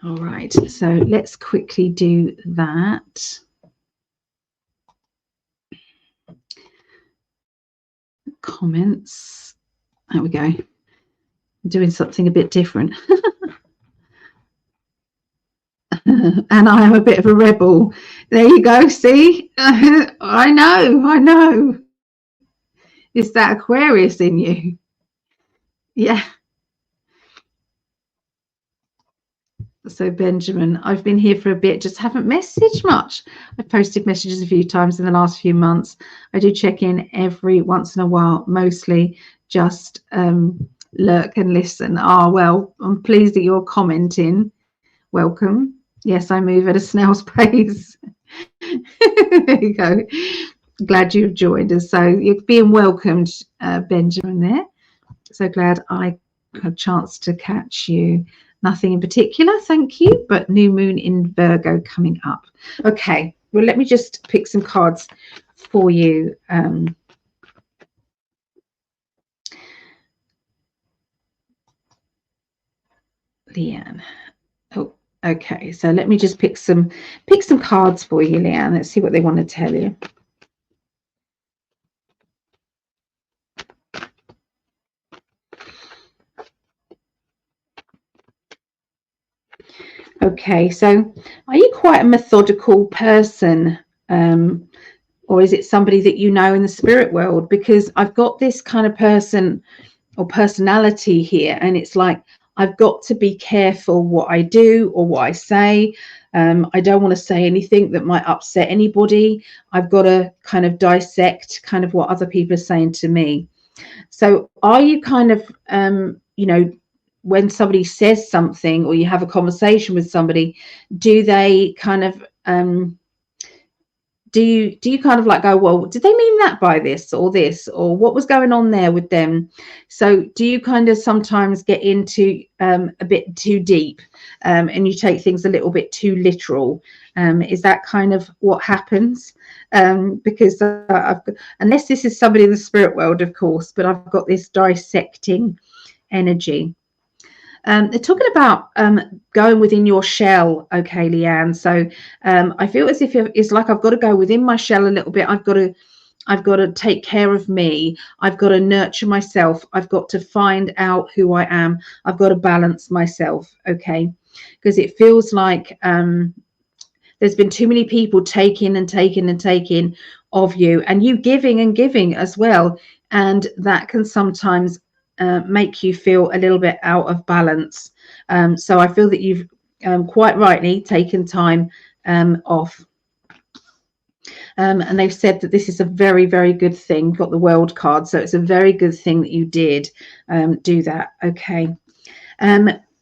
all right, so let's quickly do that. Comments. There we go. I'm doing something a bit different. And I am a bit of a rebel. There you go. See, I know. It's that Aquarius in you. Yeah. So Benjamin, I've been here for a bit, just haven't messaged much. I've posted messages a few times in the last few months. I do check in every once in a while, mostly just lurk and listen. Well, I'm pleased that you're commenting. Welcome. Yes, I move at a snail's pace. There you go. Glad you've joined us. So you're being welcomed, Benjamin, there. So glad I had a chance to catch you. Nothing in particular, thank you, but new moon in Virgo coming up. Okay, well, let me just pick some cards for you. Leanne. Oh, okay. So let me just pick some cards for you, Leanne. Let's see what they want to tell you. Okay, so are you quite a methodical person, or is it somebody that you know in the spirit world? Because I've got this kind of person or personality here, and it's like I've got to be careful what I do or what I say. I don't want to say anything that might upset anybody. I've got to kind of dissect kind of what other people are saying to me. So are you kind of, you know, when somebody says something or you have a conversation with somebody, do they kind of, do you kind of like go, well, did they mean that by this, or what was going on there with them? So do you kind of sometimes get into a bit too deep, and you take things a little bit too literal? Is that kind of what happens? Because unless this is somebody in the spirit world, of course, but I've got this dissecting energy. They're talking about going within your shell, okay, Leanne. So I feel as if it's like I've got to go within my shell a little bit. I've got to take care of me. I've got to nurture myself. I've got to find out who I am. I've got to balance myself, okay? Because it feels like there's been too many people taking and taking and taking of you, and you giving and giving as well. And that can sometimes make you feel a little bit out of balance. So I feel that you've quite rightly taken time off. And they've said that this is a very, very good thing. Got the World card, so it's a very good thing that you did do that. Okay.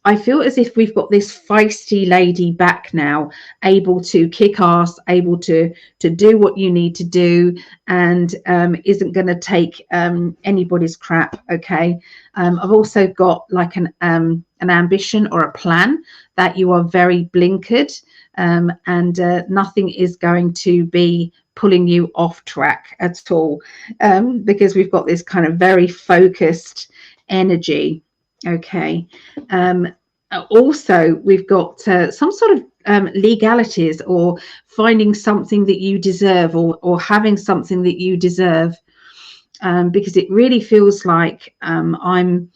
I feel as if we've got this feisty lady back now, able to kick ass, able to do what you need to do, and isn't going to take anybody's crap. Okay. I've also got like an ambition or a plan that you are very blinkered, and nothing is going to be pulling you off track at all, because we've got this kind of very focused energy. Okay. Also, we've got some sort of legalities, or finding something that you deserve, or having something that you deserve, because it really feels like I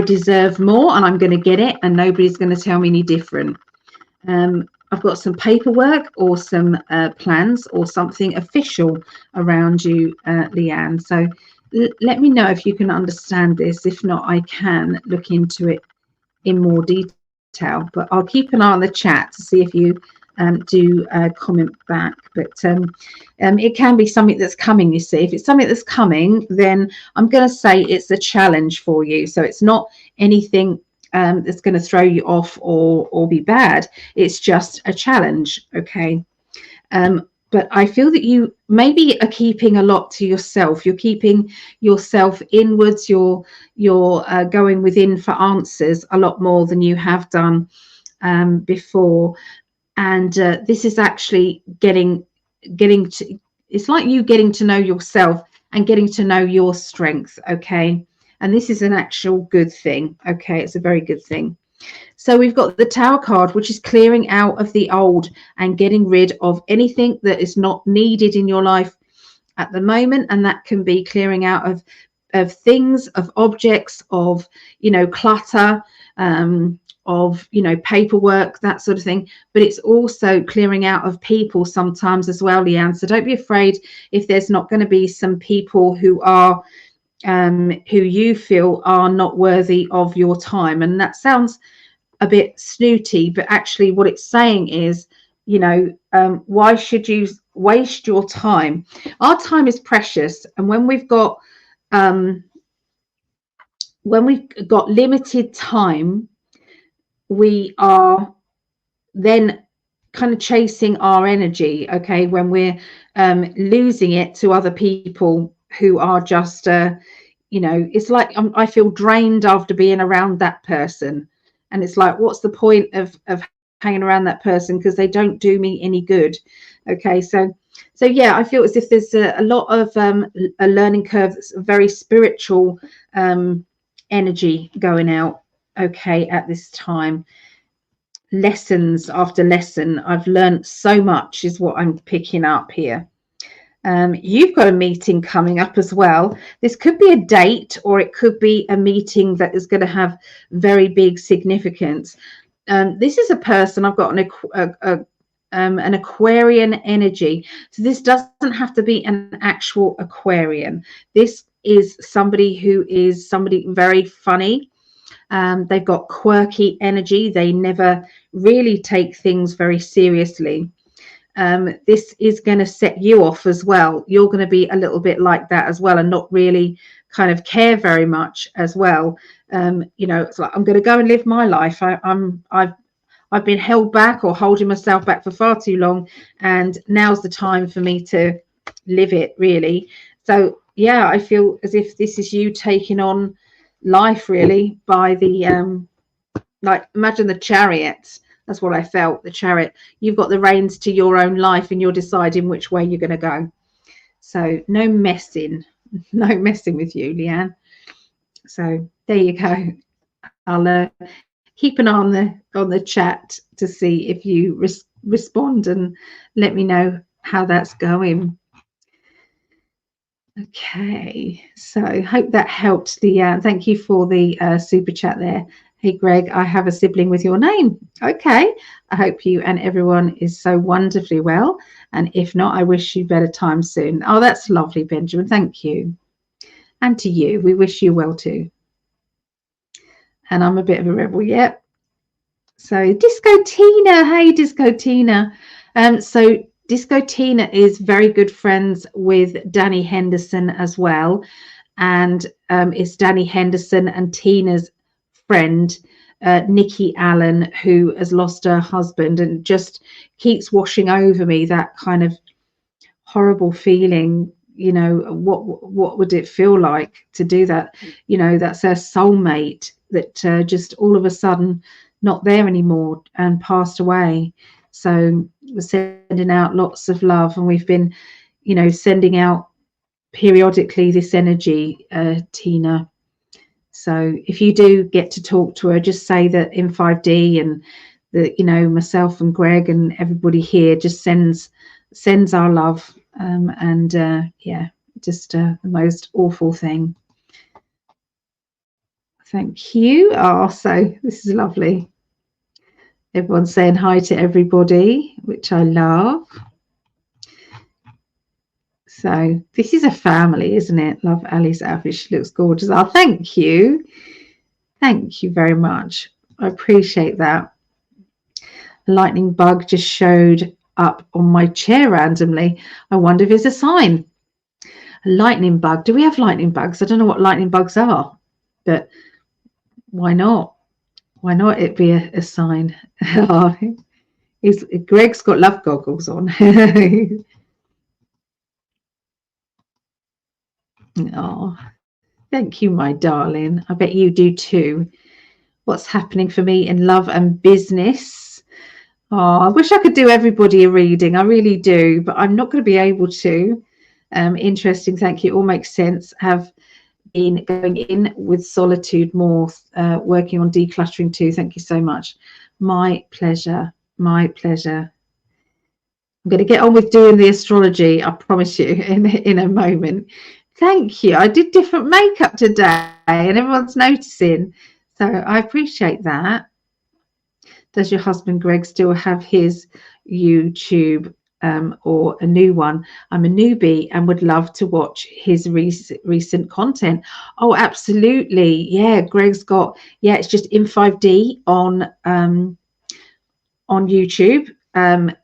deserve more, and I'm going to get it, and nobody's going to tell me any different. I've got some paperwork or some plans or something official around you, Leanne. So let me know if you can understand this. If not, I can look into it in more detail, but I'll keep an eye on the chat to see if you do comment back. But it can be something that's coming, you see. If it's something that's coming, then I'm going to say it's a challenge for you. So it's not anything that's going to throw you off or be bad. It's just a challenge. Okay. But I feel that you maybe are keeping a lot to yourself. You're keeping yourself inwards. You're going within for answers a lot more than you have done before. And this is actually getting to. It's like you getting to know yourself and getting to know your strength. Okay. And this is an actual good thing. Okay. It's a very good thing. So we've got the Tower card, which is clearing out of the old and getting rid of anything that is not needed in your life at the moment. And that can be clearing out of things, of objects, of, you know, clutter, of, you know, paperwork, that sort of thing. But it's also clearing out of people sometimes as well, Leanne. So don't be afraid if there's not going to be some people who are who you feel are not worthy of your time. And that sounds a bit snooty, but actually what it's saying is, you know, why should you waste your time? Our time is precious, and when we've got limited time, we are then kind of chasing our energy, okay, when we're losing it to other people who are just you know, it's like I feel drained after being around that person, and it's like, what's the point of hanging around that person, because they don't do me any good. Okay, so yeah, I feel as if there's a lot of a learning curve that's a very spiritual energy going out, okay, at this time. Lessons after lesson, I've learned so much is what I'm picking up here. You've got a meeting coming up as well. This could be a date, or it could be a meeting that is going to have very big significance. This is a person, I've got an Aquarian energy. So this doesn't have to be an actual Aquarian. This is somebody who is somebody very funny. They've got quirky energy. They never really take things very seriously. This is going to set you off as well. You're going to be a little bit like that as well, and not really kind of care very much as well. You know, it's like, I'm going to go and live my life. I've been held back or holding myself back for far too long, and now's the time for me to live it, really. So yeah, I feel as if this is you taking on life, really, by the like, imagine the Chariot. That's what I felt, the Chariot. You've got the reins to your own life, and you're deciding which way you're going to go. So no messing with you, Leanne. So there you go. I'll keep an eye on the chat to see if you respond, and let me know how that's going. Okay, so hope that helped. Thank you for the super chat there. Hey Greg, I have a sibling with your name. Okay, I hope you and everyone is so wonderfully well, and if not, I wish you better time soon. Oh, that's lovely, Benjamin. Thank you. And to you, we wish you well too. And I'm a bit of a rebel, yet. So Disco Tina, hey Disco Tina. So Disco Tina is very good friends with Danny Henderson as well, and it's Danny Henderson and Tina's friend Nikki Allen, who has lost her husband, and just keeps washing over me that kind of horrible feeling. You know, what would it feel like to do that? You know, that's her soulmate that just all of a sudden not there anymore and passed away. So we're sending out lots of love, and we've been, you know, sending out periodically this energy, Tina. So if you do get to talk to her, just say that In5D and the, you know, myself and Greg and everybody here just sends our love. Yeah, just the most awful thing. Thank you. Oh, so this is lovely. Everyone's saying hi to everybody, which I love. So this is a family, isn't it? Love Ali's outfit. She looks gorgeous. Oh, thank you. Thank you very much. I appreciate that. A lightning bug just showed up on my chair randomly. I wonder if it's a sign. A lightning bug. Do we have lightning bugs? I don't know what lightning bugs are, but why not? Why not it be a sign? Greg's got love goggles on. Oh, thank you, my darling. I bet you do too. What's happening for me in love and business? Oh, I wish I could do everybody a reading. I really do, but I'm not going to be able to. Interesting. Thank you. All makes sense. Have been going in with solitude more, working on decluttering too. Thank you so much. My pleasure. My pleasure. I'm going to get on with doing the astrology, I promise you, in a moment. Thank you. I did different makeup today, and everyone's noticing, so I appreciate that. Does your husband Greg still have his YouTube or a new one? I'm a newbie and would love to watch his recent content. Oh, absolutely. Yeah, Greg's got, yeah, it's just In5D on YouTube, and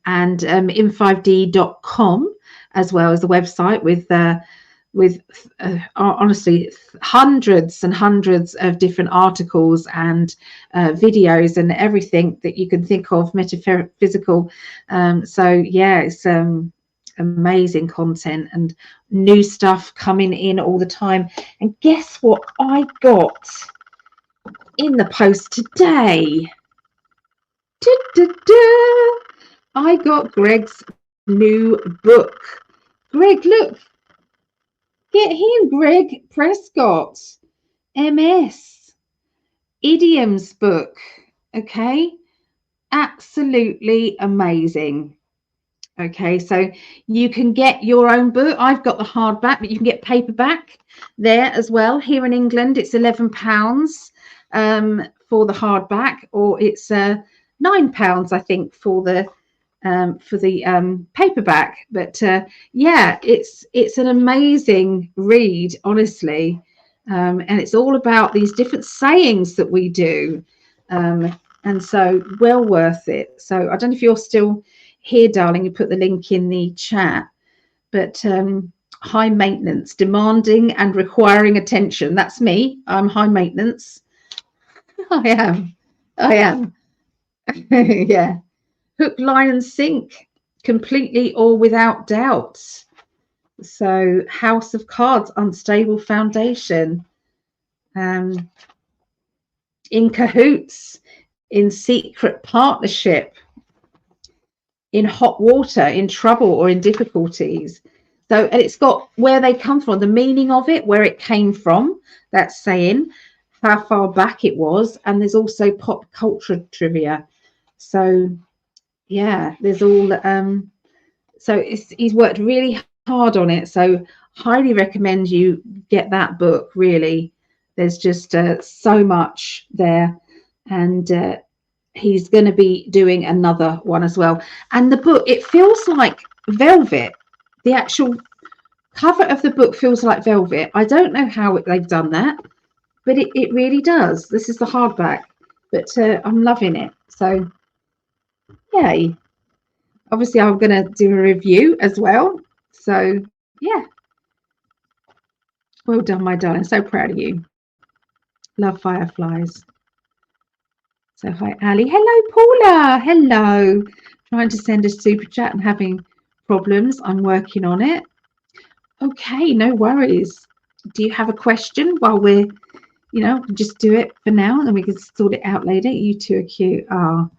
in5d.com as well as the website with with honestly hundreds and hundreds of different articles and videos and everything that you can think of metaphysical. So yeah, it's amazing content and new stuff coming in all the time. And guess what I got in the post today? I got Greg's new book. Greg, look. Get him, Greg Prescott, MS, idioms book. Okay, absolutely amazing. Okay, so you can get your own book. I've got the hardback, but you can get paperback there as well. Here in England, it's £11 for the hardback, or it's £9, I think, for the paperback. But yeah, it's an amazing read, honestly, and it's all about these different sayings that we do, and so well worth it. So I don't know if you're still here, darling. You put the link in the chat, but high maintenance, demanding and requiring attention. That's me. I'm high maintenance. I am. Yeah. Hook, line and sink, completely or without doubt. So House of Cards, unstable foundation, in cahoots, in secret partnership, in hot water, in trouble or in difficulties. So, and it's got where they come from, the meaning of it, where it came from, that's saying, how far back it was, and there's also pop culture trivia. So yeah, there's all so he's worked really hard on it, so highly recommend you get that book. Really, there's just so much there, and he's going to be doing another one as well. And the book, it feels like velvet. The actual cover of the book feels like velvet. I don't know how they've done that, but it really does. This is the hardback, but I'm loving it. So yay. Obviously, I'm going to do a review as well. So, yeah. Well done, my darling. So proud of you. Love fireflies. So, hi, Ali. Hello, Paula. Hello. Trying to send a super chat and having problems. I'm working on it. Okay, no worries. Do you have a question while we're, just do it for now and then we can sort it out later? You two are cute. Oh.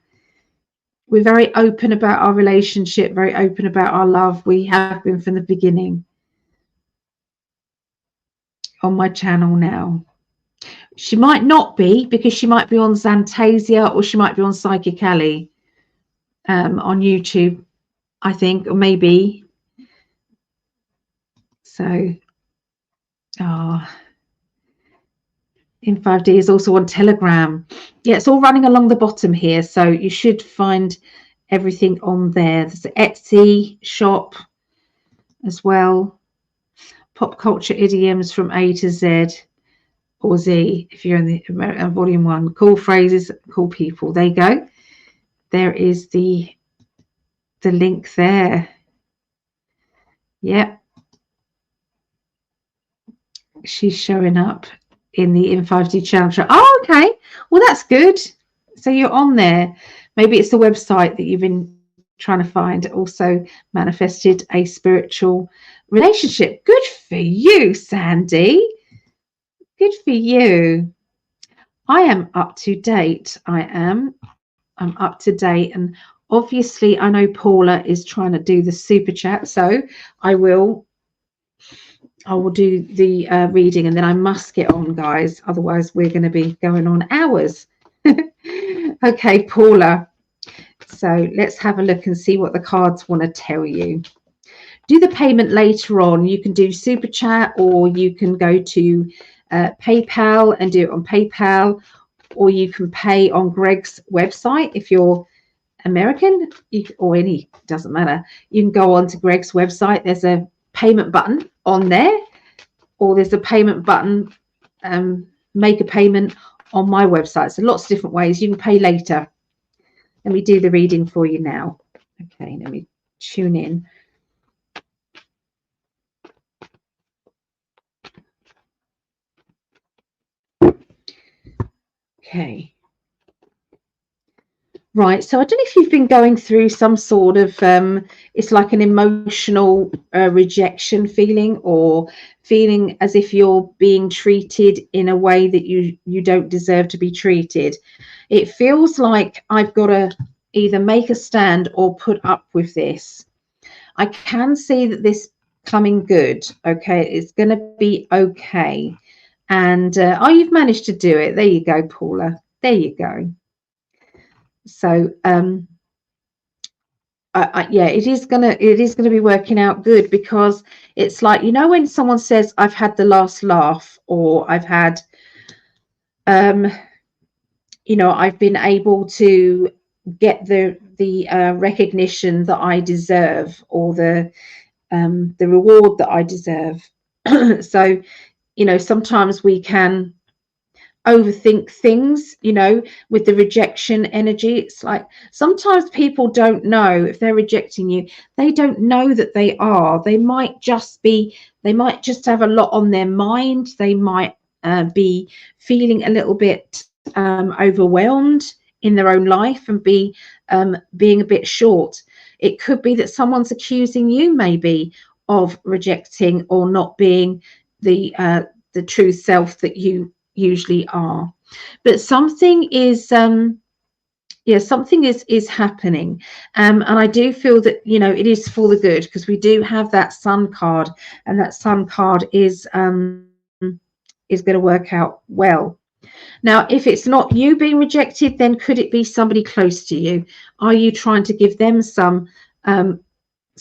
We're very open about our relationship, very open about our love. We have been from the beginning on my channel now. She might not be, because she might be on Xantasia or she might be on PsychicAlly on YouTube, I think, or maybe. So, In5D is also on Telegram. Yeah, it's all running along the bottom here, so you should find everything on there. There's an Etsy shop as well. Pop culture idioms from A to Z or Z if you're in the volume 1. Cool phrases, cool people. There you go. There is the link there. Yep. She's showing up in the In5D channel. Oh, okay. Well, that's good. So you're on there. Maybe it's the website that you've been trying to find. Also manifested a spiritual relationship. Good for you, Sandy. Good for you. I am up to date. I'm up to date. And obviously, I know Paula is trying to do the super chat. So I will do the reading, and then I must get on, guys. Otherwise, we're going to be going on hours. Okay, Paula. So let's have a look and see what the cards want to tell you. Do the payment later on. You can do super chat, or you can go to PayPal and do it on PayPal, or you can pay on Greg's website if you're American, or any, doesn't matter. You can go on to Greg's website. There's a payment button on there, or there's a payment button, make a payment on my website. So lots of different ways you can pay later. Let me do the reading for you now. Okay, let me tune in. Okay. Right, so I don't know if you've been going through some sort of, it's like an emotional rejection feeling, or feeling as if you're being treated in a way that you don't deserve to be treated. It feels like I've got to either make a stand or put up with this. I can see that this coming good, okay? It's going to be okay. And, oh, you've managed to do it. There you go, Paula. There you go. So yeah, it is gonna be working out good, because it's like, you know, when someone says I've had the last laugh, or I've had you know, I've been able to get the recognition that I deserve, or the reward that I deserve. So, you know, sometimes we can overthink things, you know, with the rejection energy. It's like sometimes people don't know if they're rejecting you. They don't know that they are. They might just have a lot on their mind. They might be feeling a little bit overwhelmed in their own life, and being a bit short. It could be that someone's accusing you maybe of rejecting, or not being the true self that you usually are. But something is something is happening, and I do feel that, you know, it is for the good, because we do have that Sun card, and that Sun card is going to work out well. Now, if it's not you being rejected, then could it be somebody close to you? Are you trying to give them some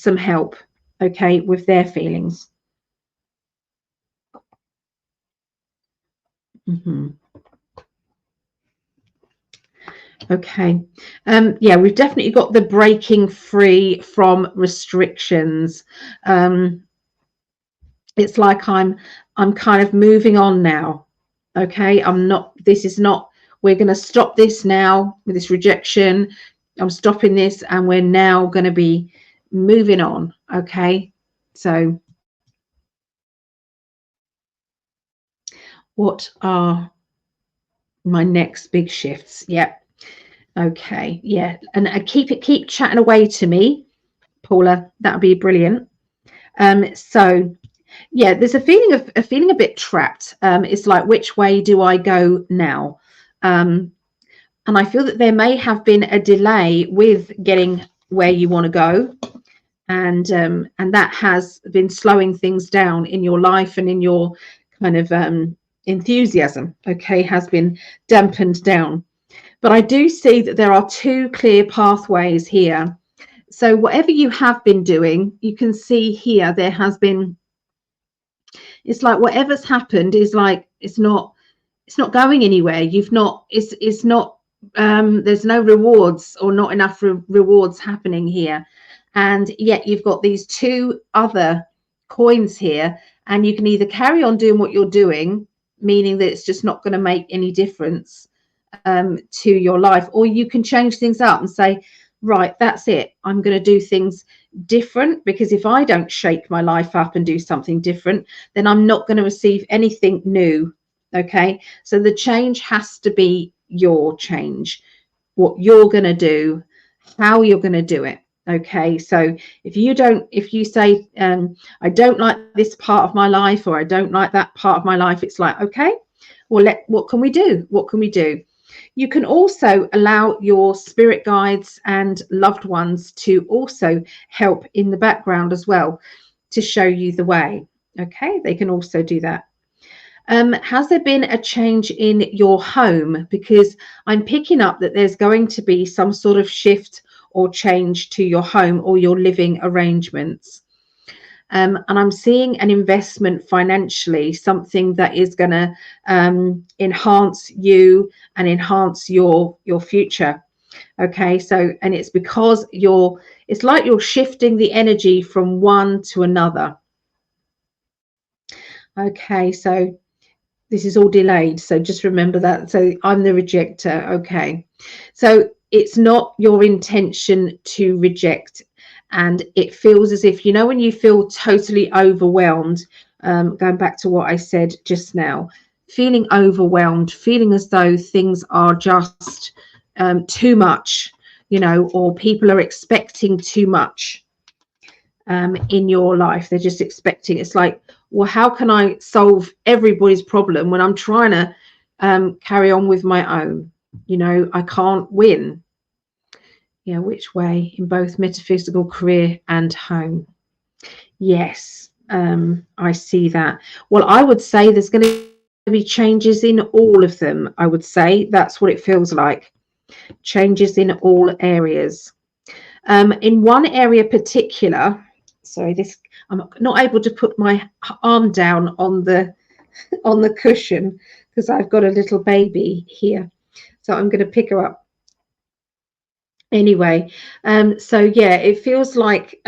help, okay, with their feelings? Okay. Yeah, we've definitely got the breaking free from restrictions. It's like I'm kind of moving on now. Okay. We're going to stop this now with this rejection. I'm stopping this, and we're now going to be moving on. Okay. So what are my next big shifts? Yep. Okay, yeah, and keep chatting away to me, Paula. That would be brilliant. So yeah, there's a feeling a bit trapped. It's like, which way do I go now? And I feel that there may have been a delay with getting where you want to go, and that has been slowing things down in your life, and in your kind of enthusiasm. Okay, has been dampened down. But I do see that there are two clear pathways here. So whatever you have been doing, you can see here there has been, it's like whatever's happened is like it's not going anywhere. You've not, it's not, there's no rewards, or not enough rewards happening here. And yet you've got these two other coins here, and you can either carry on doing what you're doing, meaning that it's just not going to make any difference to your life, or you can change things up and say, right, that's it, I'm going to do things different, because if I don't shake my life up and do something different, then I'm not going to receive anything new. Okay, so the change has to be your change, what you're going to do, how you're going to do it. Okay, so if you say I don't like this part of my life, or I don't like that part of my life, it's like, okay, well, what can we do? You can also allow your spirit guides and loved ones to also help in the background as well, to show you the way. Okay, they can also do that. Has there been a change in your home? Because I'm picking up that there's going to be some sort of shift or change to your home or your living arrangements. And I'm seeing an investment financially, something that is going to enhance you and enhance your future. Okay, so, and it's because it's like you're shifting the energy from one to another. Okay, so this is all delayed, so just remember that. So I'm the rejector. Okay, so it's not your intention to reject, and it feels as if, you know, when you feel totally overwhelmed, going back to what I said just now, feeling overwhelmed, feeling as though things are just too much, you know, or people are expecting too much in your life. They're just expecting. It's like, well, how can I solve everybody's problem when I'm trying to carry on with my own? You know, I can't win. Yeah, which way? In both metaphysical, career and home. Yes, I see that. Well, I would say there's going to be changes in all of them. I would say that's what it feels like. Changes in all areas. In one area particular, sorry, this I'm not able to put my arm down on the cushion because I've got a little baby here, so I'm going to pick her up anyway. So yeah, it feels like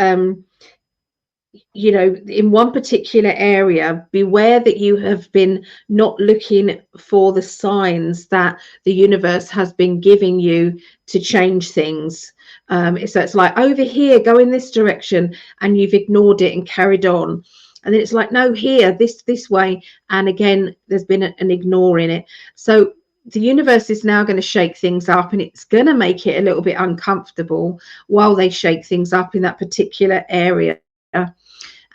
you know, in one particular area, beware that you have been not looking for the signs that the universe has been giving you to change things. So it's like, over here, go in this direction, and you've ignored it and carried on. And then it's like, no, here, this way. And again, there's been an ignore in it. So the universe is now going to shake things up, and it's going to make it a little bit uncomfortable while they shake things up in that particular area.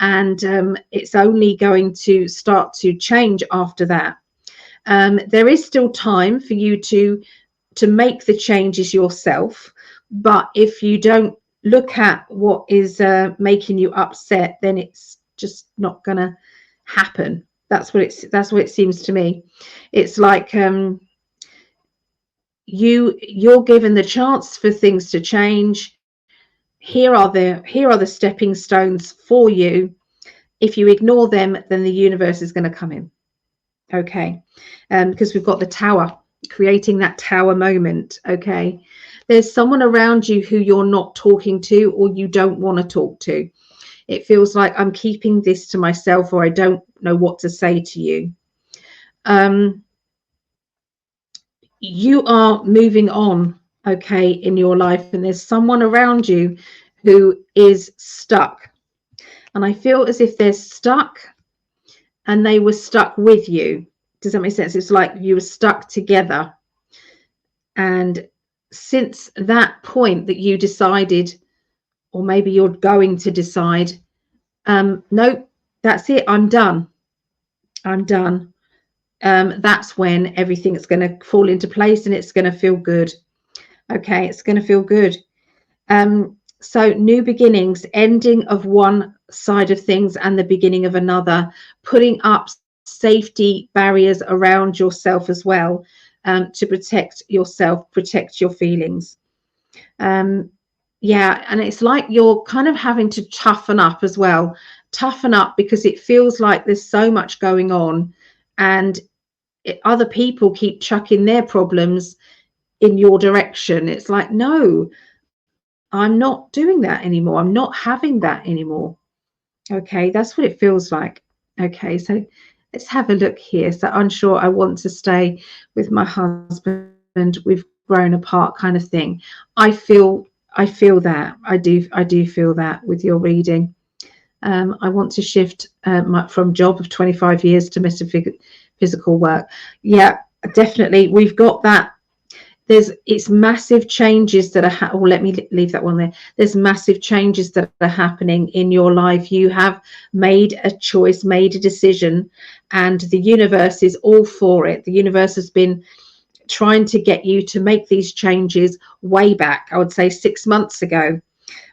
And it's only going to start to change after that. There is still time for you to make the changes yourself, but if you don't look at what is making you upset, then it's just not going to happen. That's what it seems to me. It's like you're given the chance for things to change. Here are the stepping stones for you. If you ignore them, then the universe is going to come in. Okay, because we've got the Tower, creating that Tower moment. Okay, there's someone around you who you're not talking to, or you don't want to talk to. It feels like, I'm keeping this to myself, or I don't know what to say to you. You are moving on, okay, in your life, and there's someone around you who is stuck, and I feel as if they're stuck and they were stuck with you. Does that make sense? It's like you were stuck together, and since that point that you decided, or maybe you're going to decide, no, that's it, I'm done, that's when everything's going to fall into place, and it's going to feel good. Okay, it's going to feel good. So new beginnings, ending of one side of things and the beginning of another, putting up safety barriers around yourself as well, to protect yourself, protect your feelings. Yeah, and it's like you're kind of having to toughen up as well. Toughen up, because it feels like there's so much going on, and other people keep chucking their problems in your direction. It's like, no, I'm not doing that anymore. I'm not having that anymore. Okay, that's what it feels like. Okay, so let's have a look here. So unsure, I want to stay with my husband, we've grown apart, kind of thing. I feel that. I do feel that with your reading. I want to shift from job of 25 years to metaphysical work. Yeah, definitely. We've got that. It's massive changes that are let me leave that one there. There's massive changes that are happening in your life. You have made a choice, made a decision, and the universe is all for it. The universe has been trying to get you to make these changes way back, I would say 6 months ago,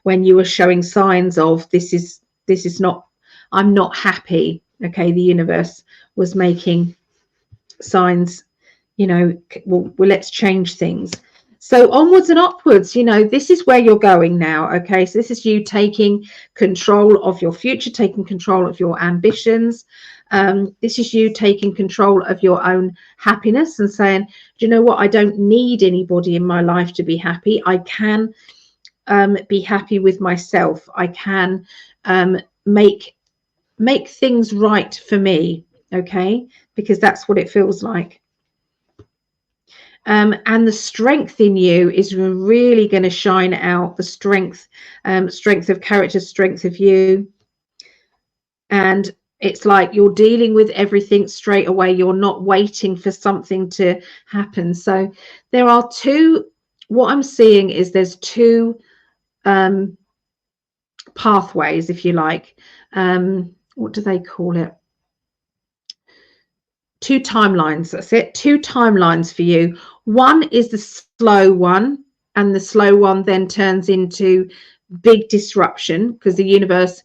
when you were showing signs of this is not, I'm not happy. Okay, the universe was making signs, you know, well, let's change things. So onwards and upwards, you know, this is where you're going now. Okay, so this is you taking control of your future, taking control of your ambitions. This is you taking control of your own happiness and saying, do you know what, I don't need anybody in my life to be happy. I can be happy with myself. I can make things right for me. Okay, because that's what it feels like. And the strength in you is really going to shine out. The strength of character, strength of you. And It's like you're dealing with everything straight away. You're not waiting for something to happen. So there are two, what I'm seeing is there's two pathways, if you like. What do they call it? Two timelines. That's it. Two timelines for you. One is the slow one, and the slow one then turns into big disruption because the universe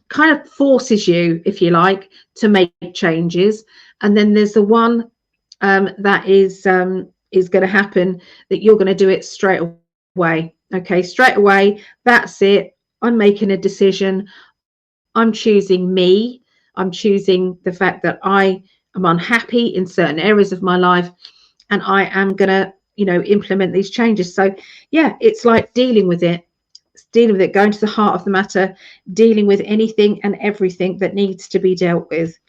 kind of forces you, if you like, to make changes. And then there's the one that is going to happen, that you're going to do it straight away. Okay, straight away. That's it. I'm making a decision. I'm choosing me. I'm choosing the fact that I am unhappy in certain areas of my life, and I am going to, you know, implement these changes. So yeah, it's like dealing with it. Dealing with it, going to the heart of the matter, dealing with anything and everything that needs to be dealt with.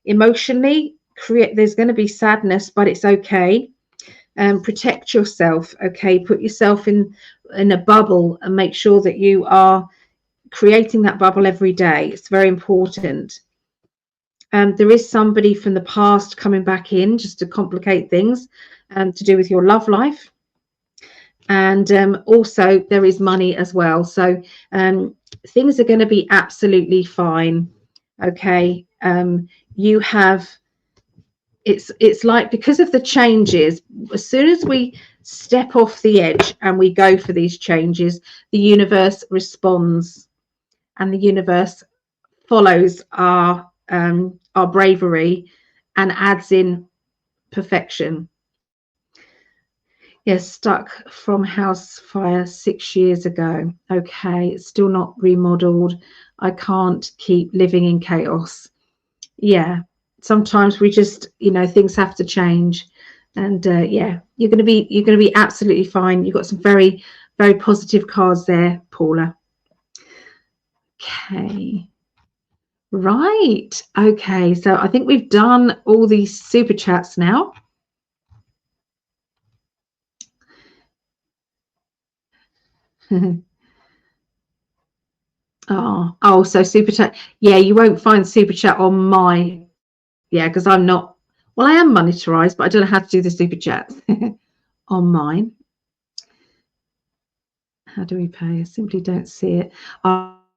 Emotionally, there's going to be sadness, but it's okay. Protect yourself, okay? Put yourself in a bubble and make sure that you are creating that bubble every day. It's very important. There is somebody from the past coming back in just to complicate things, to do with your love life. And also there is money as well. So things are going to be absolutely fine. Okay. You have, it's like, because of the changes, as soon as we step off the edge and we go for these changes, the universe responds, and the universe follows our bravery and adds in perfection. Yes, stuck from house fire 6 years ago. Okay, it's still not remodeled. I can't keep living in chaos. Yeah, sometimes we just, you know, things have to change. And yeah, you're going to be absolutely fine. You've got some very, very positive cards there, Paula. Okay. Right. Okay, so I think we've done all these super chats now. Oh, so super chat. Yeah, you won't find super chat on my, yeah, because I'm not, well, I am monetarized, but I don't know how to do the super chats on mine. How do we pay? I simply don't see it.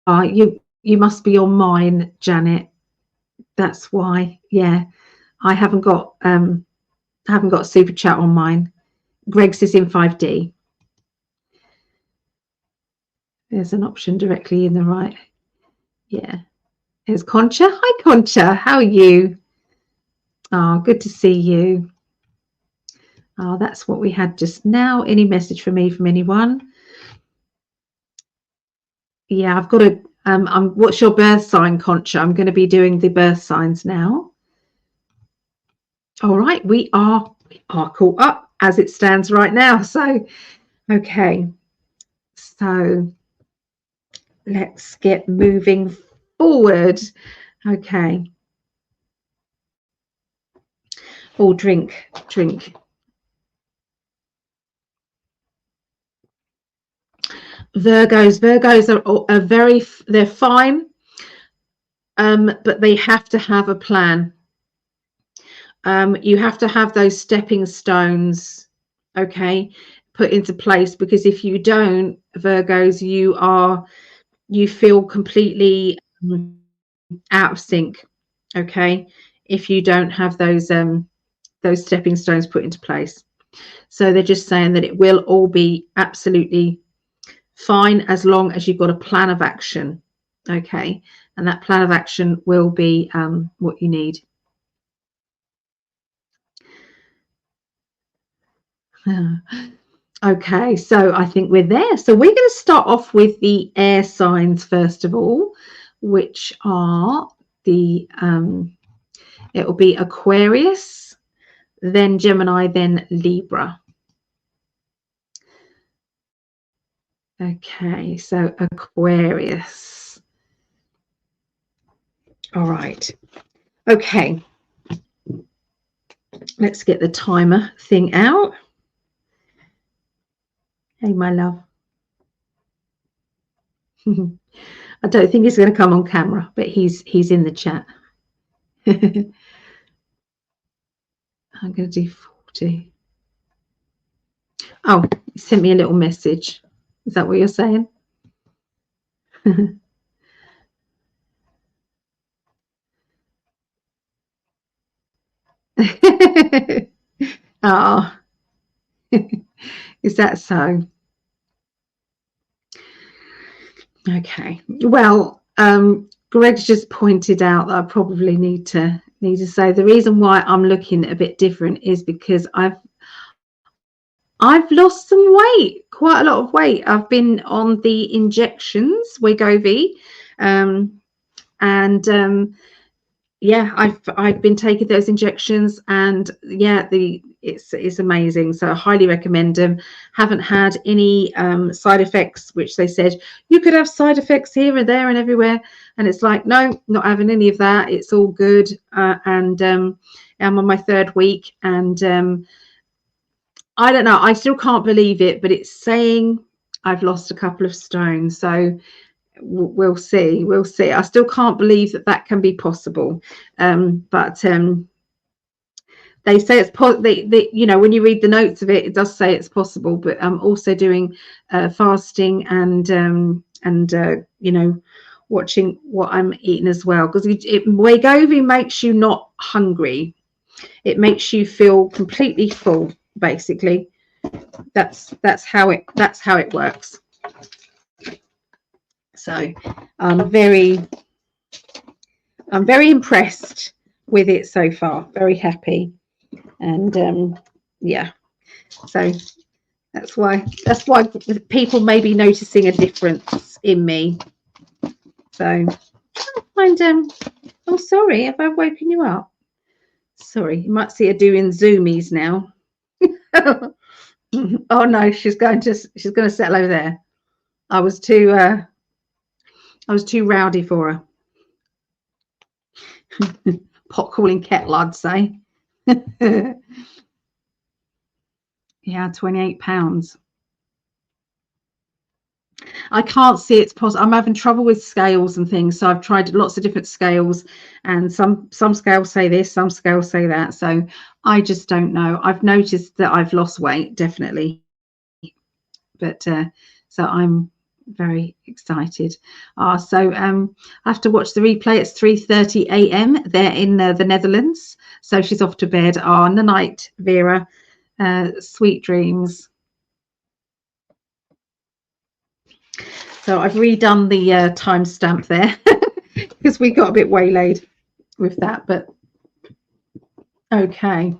You must be on mine, Janet. That's why. Yeah, I haven't got super chat on mine. Greg's is in 5D. There's an option directly in the right. Yeah. There's Concha. Hi, Concha. How are you? Oh, good to see you. Oh, that's what we had just now. Any message for me from anyone? Yeah, I've got a. What's your birth sign, Concha? I'm going to be doing the birth signs now. All right, we are caught up as it stands right now. So, okay. So let's get moving forward. Okay. Oh, drink. Virgos are very, they're fine, but they have to have a plan. You have to have those stepping stones, okay, put into place, because if you don't, Virgos, you feel completely out of sync, okay, if you don't have those stepping stones put into place. So they're just saying that it will all be absolutely fine as long as you've got a plan of action, okay, and that plan of action will be what you need. Okay, so I think we're there. So we're going to start off with the air signs first of all, which are the it will be Aquarius, then Gemini, then Libra. Okay, so Aquarius. All right. Okay. Let's get the timer thing out. Hey, my love. I don't think he's going to come on camera, but he's in the chat. I'm going to do 40. Oh, he sent me a little message. Is that what you're saying? Oh, is that so? Okay. Well, Greg's just pointed out that I probably need to say the reason why I'm looking a bit different is because I've lost some weight, quite a lot of weight. I've been on the injections, Wegovy, yeah, I've been taking those injections, and yeah, it's amazing. So I highly recommend them. Haven't had any side effects, which they said you could have side effects here and there and everywhere, and it's like, no, not having any of that. It's all good. And I'm on my 3rd week, and I don't know, I still can't believe it, but it's saying I've lost a couple of stones. So we'll see. I still can't believe that can be possible, but they say it's you know, when you read the notes of it, it does say it's possible. But I'm also doing fasting and you know, watching what I'm eating as well, because Wegovy makes you not hungry. It makes you feel completely full, basically. That's how it works. So I'm very impressed with it so far, very happy. And yeah, so that's why people may be noticing a difference in me. So and oh, sorry, have I woken you up? Sorry, you might see her doing zoomies now. Oh no, she's going to settle over there. I was too rowdy for her. Pot calling kettle, I'd say. Yeah, 28 pounds. I can't see it's possible. I'm having trouble with scales and things, so I've tried lots of different scales, and some scales say this, some scales say that, so I just don't know. I've noticed that I've lost weight, definitely, but so I'm very excited. So I have to watch the replay. It's 3:30 a.m. They're in the Netherlands, so she's off to bed. On the night, Vera, sweet dreams. So I've redone the timestamp there because we got a bit waylaid with that, but okay.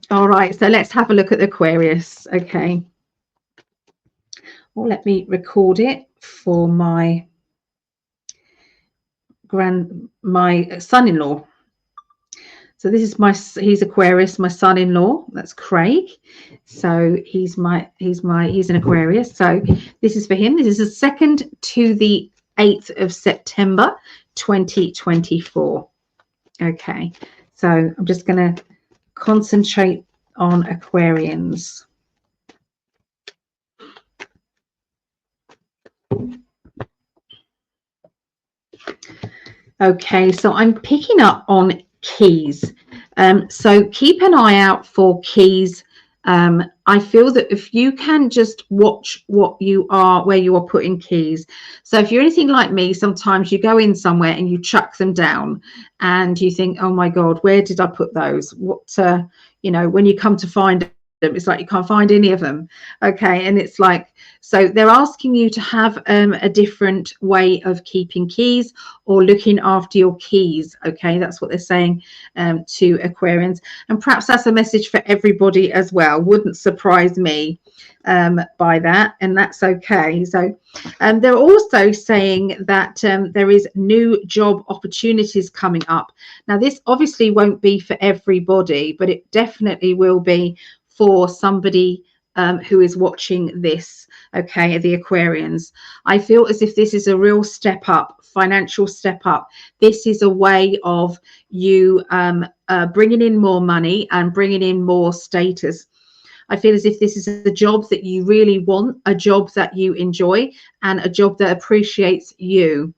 All right, so let's have a look at the Aquarius. Okay. Well, let me record it for my son-in-law. So this is he's Aquarius, my son-in-law. That's Craig. So he's an Aquarius. So this is for him. This is the 2nd to the 8th of September 2024. Okay. So I'm just going to concentrate on Aquarians. Okay, so I'm picking up on keys. So keep an eye out for keys. I feel that if you can just watch where you are putting keys. So if you're anything like me, sometimes you go in somewhere and you chuck them down and you think, oh my God, where did I put those? What, you know, when you come to find them, it's like you can't find any of them. Okay. And it's like, so they're asking you to have a different way of keeping keys or looking after your keys. Okay, that's what they're saying to Aquarians, and perhaps that's a message for everybody as well. Wouldn't surprise me by that, and that's okay. So they're also saying that there is new job opportunities coming up. Now this obviously won't be for everybody, but it definitely will be for somebody who is watching this. Okay, the Aquarians, I feel as if this is a real step up, financial step up. This is a way of you bringing in more money and bringing in more status. I feel as if this is a job that you really want, a job that you enjoy, and a job that appreciates you.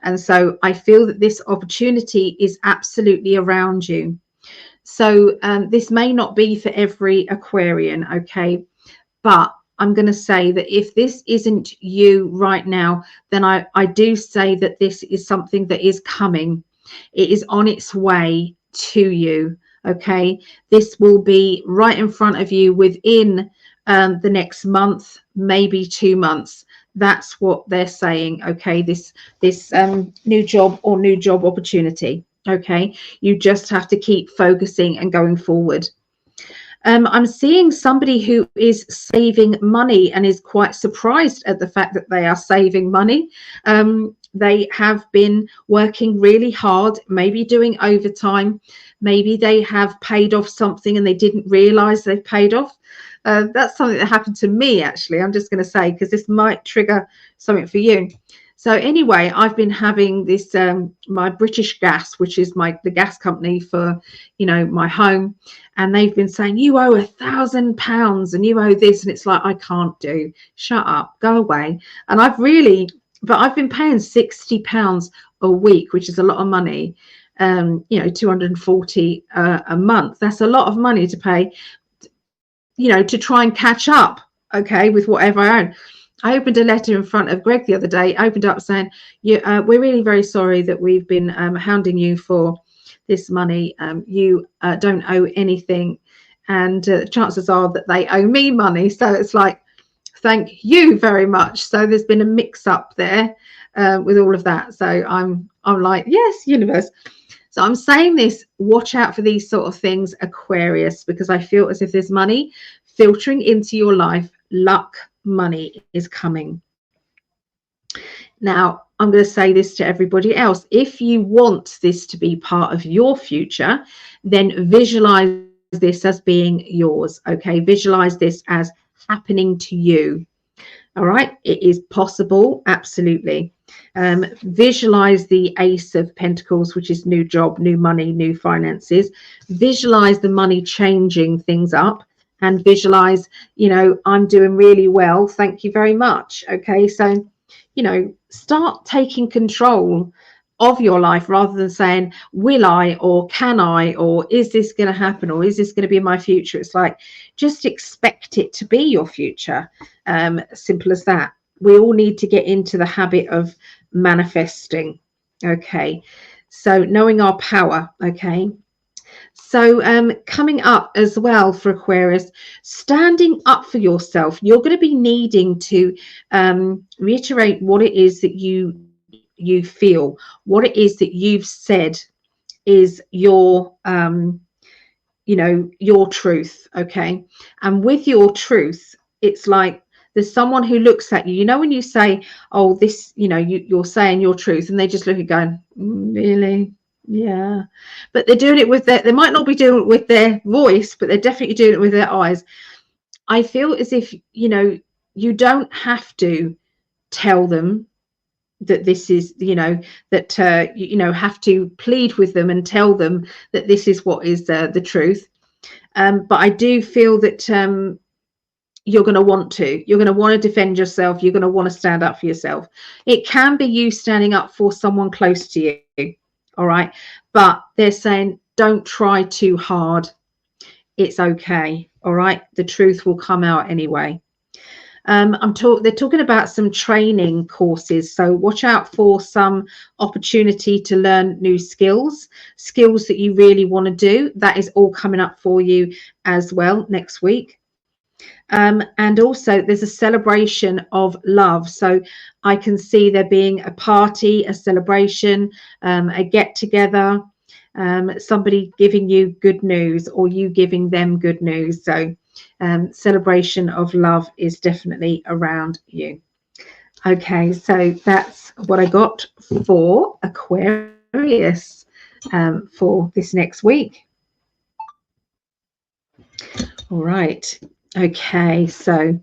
And so I feel that this opportunity is absolutely around you. So this may not be for every Aquarian, okay? But I'm going to say that if this isn't you right now, then I do say that this is something that is coming. It is on its way to you, okay? This will be right in front of you within the next month, maybe 2 months. That's what they're saying, okay? This new job or new job opportunity, okay? You just have to keep focusing and going forward. I'm seeing somebody who is saving money and is quite surprised at the fact that they are saving money. They have been working really hard, maybe doing overtime. Maybe they have paid off something and they didn't realize they've paid off. That's something that happened to me, actually. I'm just going to say, because this might trigger something for you. So anyway, I've been having this, my British Gas, which is the gas company for, my home. And they've been saying, you owe £1,000 and you owe this. And it's like, I can't do. Shut up, go away. And I've been paying £60 a week, which is a lot of money. 240 a month. That's a lot of money to pay, to try and catch up, okay, with whatever I own. I opened a letter in front of Greg the other day, opened up saying, we're really very sorry that we've been hounding you for this money. You don't owe anything. And chances are that they owe me money. So it's like, thank you very much. So there's been a mix up there with all of that. So I'm like, yes, universe. So I'm saying this, watch out for these sort of things, Aquarius, because I feel as if there's money filtering into your life. Luck, money is coming. Now, I'm going to say this to everybody else. If you want this to be part of your future, then visualize this as being yours, okay? Visualize this as happening to you, all right? It is possible, absolutely. Visualize the Ace of Pentacles, which is new job, new money, new finances. Visualize the money changing things up. And visualize, I'm doing really well. Thank you very much. Okay, so, start taking control of your life rather than saying, will I, or can I, or is this going to happen, or is this going to be my future? It's like, just expect it to be your future. Simple as that. We all need to get into the habit of manifesting. Okay, so knowing our power. Okay. So coming up as well for Aquarius, standing up for yourself. You're going to be needing to reiterate what it is that you feel, what it is that you've said is your your truth. Okay, and with your truth, it's like there's someone who looks at you, when you say, oh, this, you're saying your truth, and they just look at you going, really? Yeah, but they're doing it with they might not be doing it with their voice, but they're definitely doing it with their eyes. I feel as if, you don't have to tell them that this is, that, have to plead with them and tell them that this is what is the truth. But I do feel that you're going to want to defend yourself. You're going to want to stand up for yourself. It can be you standing up for someone close to you. All right. But they're saying, don't try too hard. It's okay. All right. The truth will come out anyway. They're talking about some training courses. So watch out for some opportunity to learn new skills that you really want to do. That is all coming up for you as well next week. And also there's a celebration of love. So I can see there being a party, a celebration, a get together, somebody giving you good news or you giving them good news. So celebration of love is definitely around you. Okay, so that's what I got for Aquarius for this next week. All right. Okay, so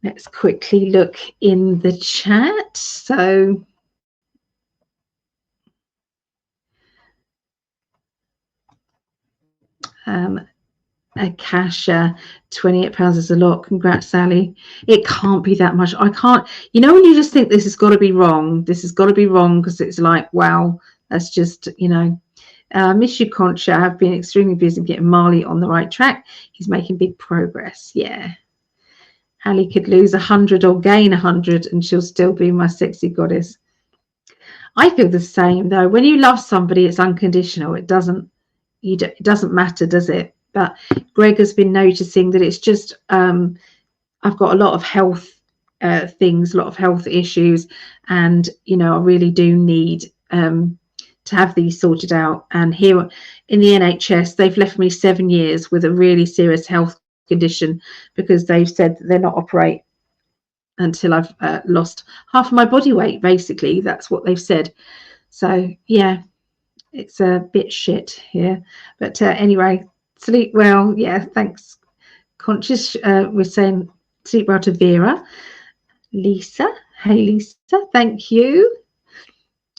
let's quickly look in the chat. So Cash, £28 is a lot. Congrats, Sally. It can't be that much. I can't, you know, when you just think this has got to be wrong, this has got to be wrong, because it's like, wow, that's just, you know. Miss you, Concha. I've been extremely busy getting Marley on the right track. He's making big progress. Yeah. Ali could lose 100 or gain 100 and she'll still be my sexy goddess. I feel the same though. When you love somebody, it's unconditional. It doesn't matter, does it? But Greg has been noticing that it's just I've got a lot of health things, a lot of health issues, and you know, I really do need to have these sorted out. And here in the NHS, they've left me 7 years with a really serious health condition, because they've said that they're not operate until I've lost half of my body weight. Basically, that's what they've said. So yeah, it's a bit shit here. But anyway, sleep well. Yeah, thanks. Conscious, we're saying sleep well to Vera. Lisa, hey Lisa, thank you.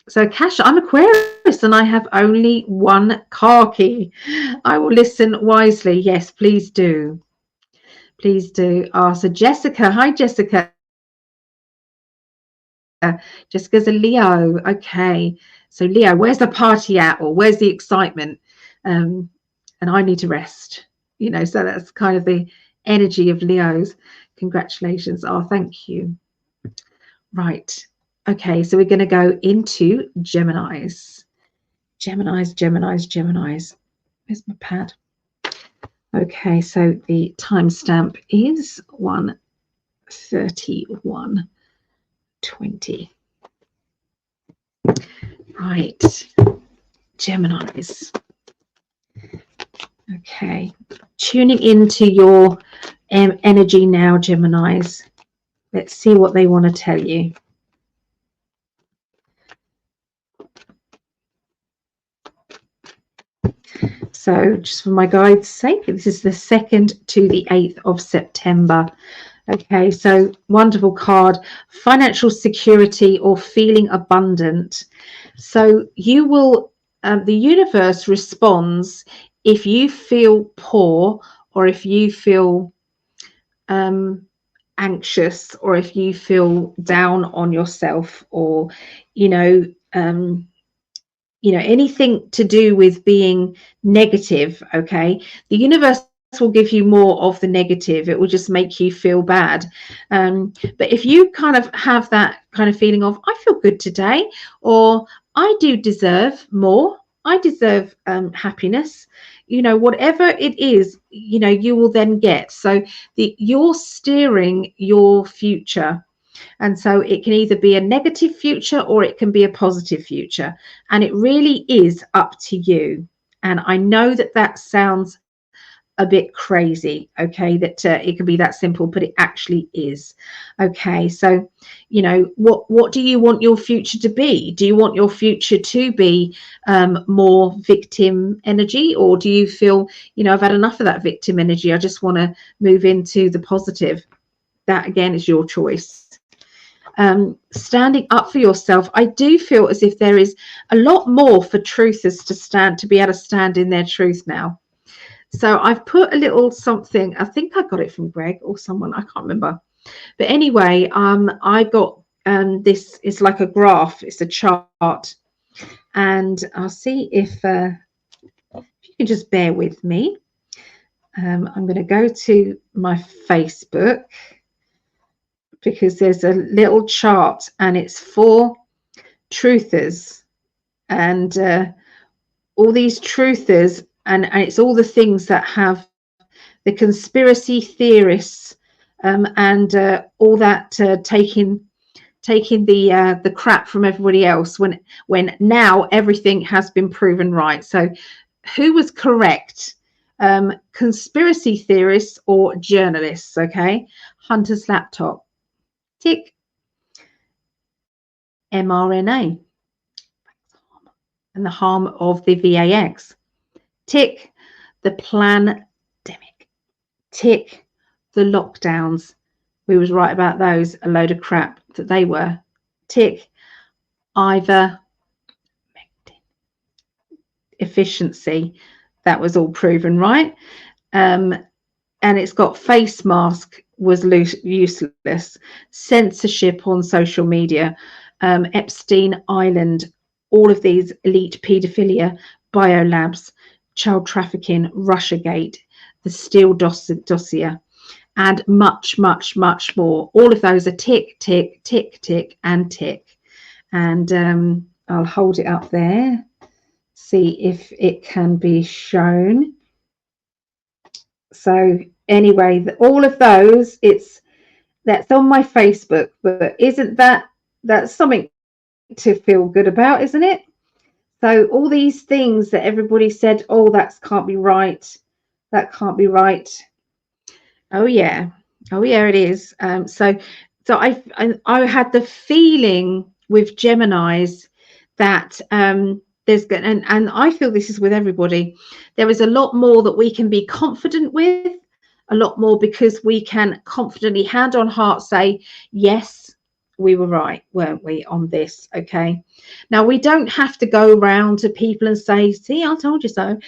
So Cash, I'm Aquarius and I have only one car key. I will listen wisely. Yes, please do. Please do. So Jessica, hi Jessica. Jessica's a Leo. Okay. So Leo, where's the party at, or where's the excitement? And I need to rest. You know, so that's kind of the energy of Leos. Congratulations. Oh, thank you. Right. Okay, so we're going to go into Geminis. Geminis. Where's my pad? Okay, so the timestamp is 1:31:20. Right, Geminis. Okay, tuning into your energy now, Geminis. Let's see what they want to tell you. So just for my guide's sake, this is the 2nd to the 8th of September. Okay, so wonderful card, financial security or feeling abundant. So you will, the universe responds if you feel poor, or if you feel anxious, or if you feel down on yourself, or anything to do with being negative. Okay, the universe will give you more of the negative. It will just make you feel bad. But if you kind of have that kind of feeling of, I feel good today, or I do deserve more, I deserve happiness, you know, whatever it is, you know, you will then get. So you're steering your future. And so it can either be a negative future or it can be a positive future. And it really is up to you. And I know that that sounds a bit crazy, okay, that it can be that simple, but it actually is. Okay, so, you know, what do you want your future to be? Do you want your future to be more victim energy, or do you feel, you know, I've had enough of that victim energy, I just want to move into the positive? That again is your choice. Standing up for yourself, I do feel as if there is a lot more for truthers to be able to stand in their truth now. So I've put a little something, I think I got it from Greg or someone, I can't remember. But anyway, I got this is like a graph, it's a chart. And I'll see if you can just bear with me. I'm going to go to my Facebook, because there's a little chart and it's for truthers, and all these truthers, and it's all the things that have the conspiracy theorists and all that taking the crap from everybody else, when now everything has been proven right. So who was correct? Conspiracy theorists or journalists? Okay, Hunter's laptop. Tick. mRNA and the harm of the VAX. Tick. The pandemic. Tick. The lockdowns. We was right about those. A load of crap that they were. Tick. Ivermectin. Efficiency. That was all proven right. and it's got face mask was useless, censorship on social media, Epstein Island, all of these, elite paedophilia, biolabs, child trafficking, Russiagate, the Steele dossier, and much, much, much more. All of those are tick, tick, tick, tick, and tick. And I'll hold it up there, see if it can be shown. So anyway, all of those, that's on my Facebook, but isn't that's something to feel good about, isn't it? So all these things that everybody said, oh, that can't be right, that can't be right. Oh yeah, it is. So I had the feeling with Geminis that there's and I feel this is with everybody. There is a lot more that we can be confident with, a lot more, because we can confidently, hand on heart, say, yes, we were right, weren't we, on this? Okay. Now, we don't have to go around to people and say, see, I told you so.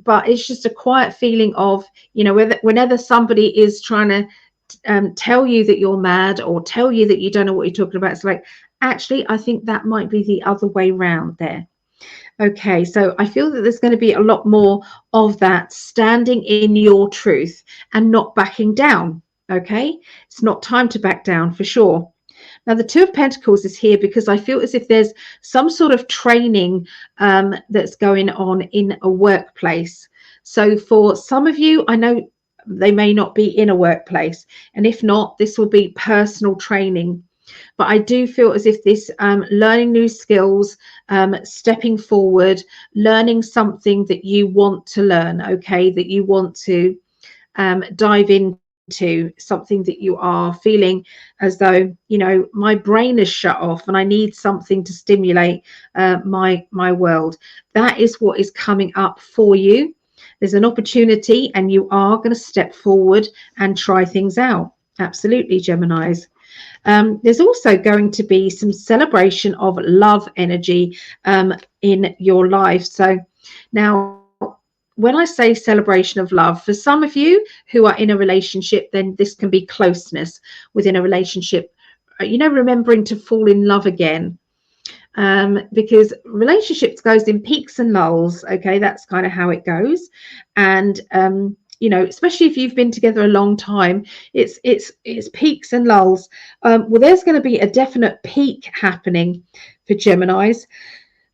But it's just a quiet feeling of, you know, whenever somebody is trying to tell you that you're mad or tell you that you don't know what you're talking about, it's like, actually, I think that might be the other way round there. Okay, so I feel that there's going to be a lot more of that, standing in your truth and not backing down. Okay, it's not time to back down, for sure. Now, the Two of Pentacles is here because I feel as if there's some sort of training that's going on in a workplace. So for some of you, I know they may not be in a workplace, and if not, this will be personal training. But I do feel as if this learning new skills, stepping forward, learning something that you want to learn, okay, that you want to dive into, something that you are feeling as though, you know, my brain is shut off and I need something to stimulate my world. That is what is coming up for you. There's an opportunity and you are going to step forward and try things out. Absolutely, Geminis. There's also going to be some celebration of love energy in your life. So now, when I say celebration of love, for some of you who are in a relationship, then this can be closeness within a relationship, you know, remembering to fall in love again, because relationships goes in peaks and lulls. Okay, that's kind of how it goes. And you know, especially if you've been together a long time, it's peaks and lulls. Well, there's going to be a definite peak happening for Geminis,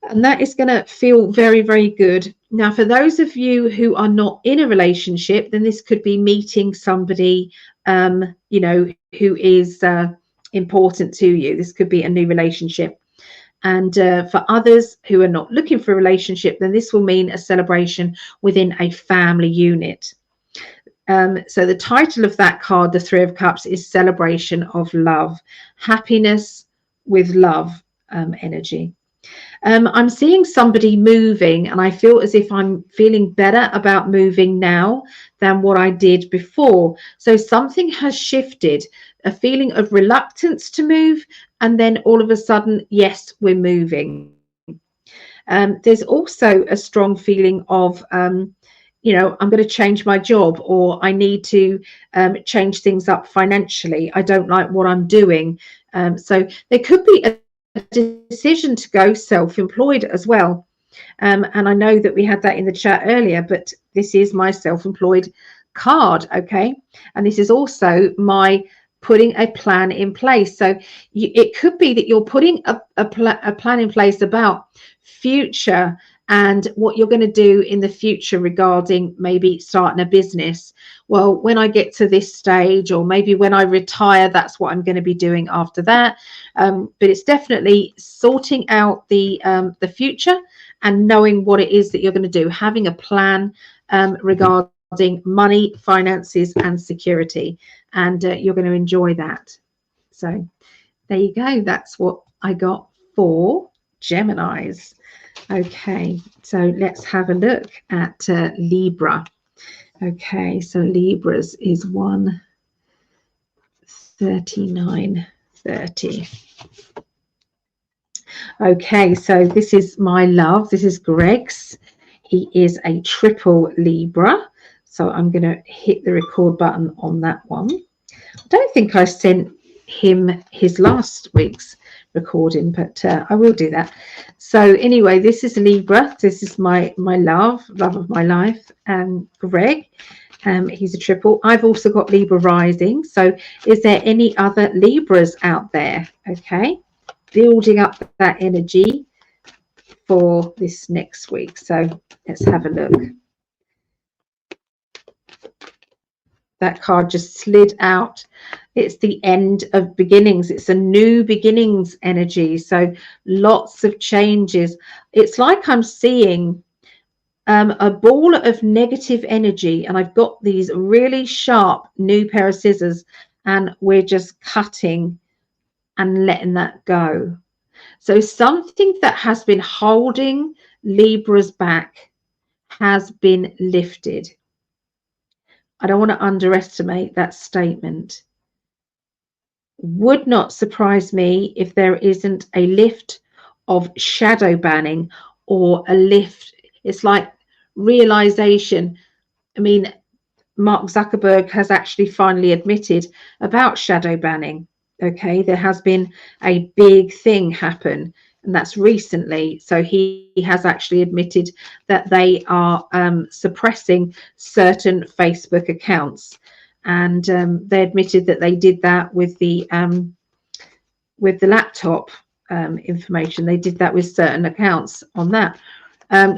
and that is going to feel very, very good. Now, for those of you who are not in a relationship, then this could be meeting somebody, you know, who is important to you. This could be a new relationship. And for others who are not looking for a relationship, then this will mean a celebration within a family unit. So the title of that card, the Three of Cups, is celebration of love, happiness with love energy. I'm seeing somebody moving, and I feel as if I'm feeling better about moving now than what I did before. So something has shifted, a feeling of reluctance to move, and then all of a sudden, yes, we're moving. There's also a strong feeling of you know, I'm going to change my job, or I need to change things up financially. I don't like what I'm doing. So there could be a decision to go self-employed as well. And I know that we had that in the chat earlier, but this is my self-employed card. Okay. And this is also my putting a plan in place. So it could be that you're putting a plan in place about future and what you're going to do in the future regarding maybe starting a business. Well, when I get to this stage, or maybe when I retire, that's what I'm going to be doing after that. But it's definitely sorting out the future and knowing what it is that you're going to do, having a plan regarding money, finances, and security. And you're going to enjoy that. So there you go. That's what I got for Geminis. Okay, so let's have a look at Libra. Okay, so Libra's is 139.30. Okay, so this is my love. This is Greg's. He is a triple Libra. So I'm going to hit the record button on that one. I don't think I sent him his last week's recording, but I will do that. So anyway, this is Libra. This is my love of my life, Greg. He's a triple. I've also got Libra rising. So is there any other Libras out there? Okay, building up that energy for this next week. So let's have a look. That card just slid out. It's the end of beginnings. It's a new beginnings energy. So lots of changes. It's like I'm seeing a ball of negative energy, and I've got these really sharp new pair of scissors, and we're just cutting and letting that go. So something that has been holding Libras back has been lifted. I don't want to underestimate that statement. Would not surprise me if there isn't a lift of shadow banning, or a lift. It's like realization. I mean, Mark Zuckerberg has actually finally admitted about shadow banning. Okay, there has been a big thing happen, and that's recently. So he has actually admitted that they are suppressing certain Facebook accounts, and they admitted that they did that with the laptop information. They did that with certain accounts on that.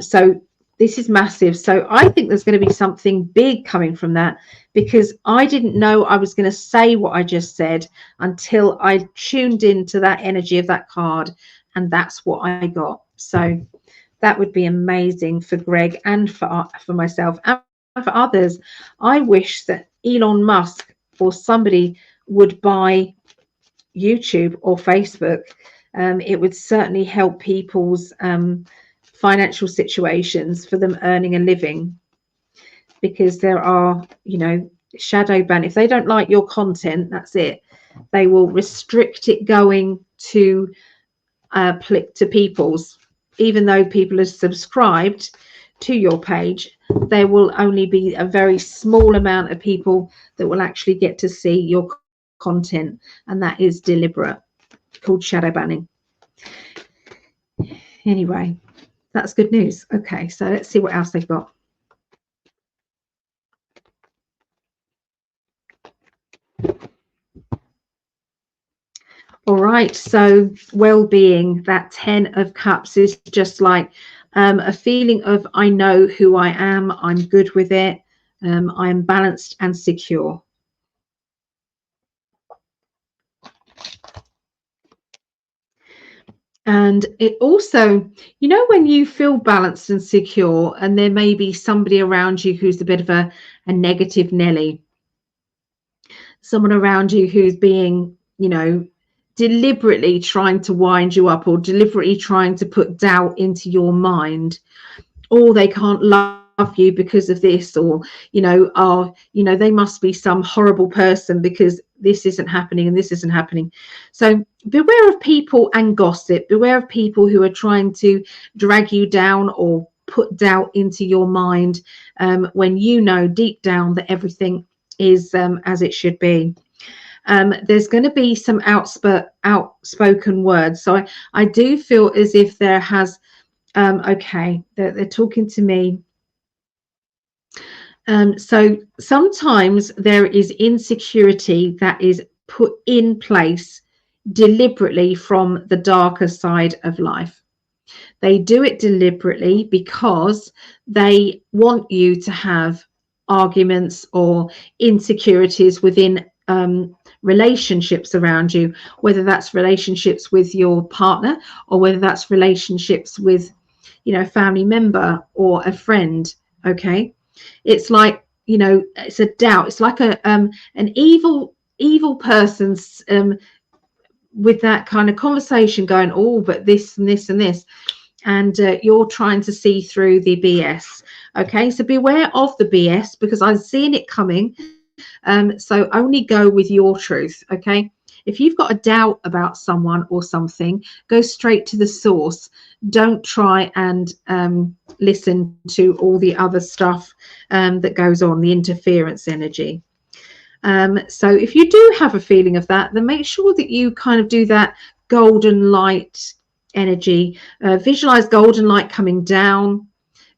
So this is massive. So I think there's going to be something big coming from that, because I didn't know I was going to say what I just said until I tuned into that energy of that card, and that's what I got. So that would be amazing for Greg and for myself and for others. I wish that Elon Musk or somebody would buy YouTube or Facebook. It would certainly help people's financial situations for them earning a living, because there are, you know, shadow ban. If they don't like your content, that's it. They will restrict it going to people's. Even though people are subscribed to your page, there will only be a very small amount of people that will actually get to see your content, and that is deliberate, called shadow banning. Anyway, that's good news. Okay, so let's see what else they've got. All right, so well-being, that 10 of Cups is just like a feeling of, I know who I am, I'm good with it, I'm balanced and secure. And it also, you know, when you feel balanced and secure, and there may be somebody around you who's a bit of a negative Nelly, someone around you who's being, you know, deliberately trying to wind you up, or deliberately trying to put doubt into your mind, or they can't love you because of this, or, you know, they must be some horrible person because this isn't happening and this isn't happening. So beware of people and gossip. Beware of people who are trying to drag you down or put doubt into your mind, when you know deep down that everything is as it should be. There's going to be some outspoken words. So I do feel as if there has, okay, they're talking to me. So sometimes there is insecurity that is put in place deliberately from the darker side of life. They do it deliberately because they want you to have arguments or insecurities within relationships around you, whether that's relationships with your partner, or whether that's relationships with, you know, a family member or a friend. Okay, it's like, you know, it's a doubt. It's like an evil person's with that kind of conversation going, oh, but this and this and this, and you're trying to see through the BS. Okay, so beware of the BS, because I'm seeing it coming. So only go with your truth. Okay, If you've got a doubt about someone or something, go straight to the source. Don't try and listen to all the other stuff that goes on, the interference energy. So if you do have a feeling of that, then make sure that you kind of do that golden light energy. Visualize golden light coming down.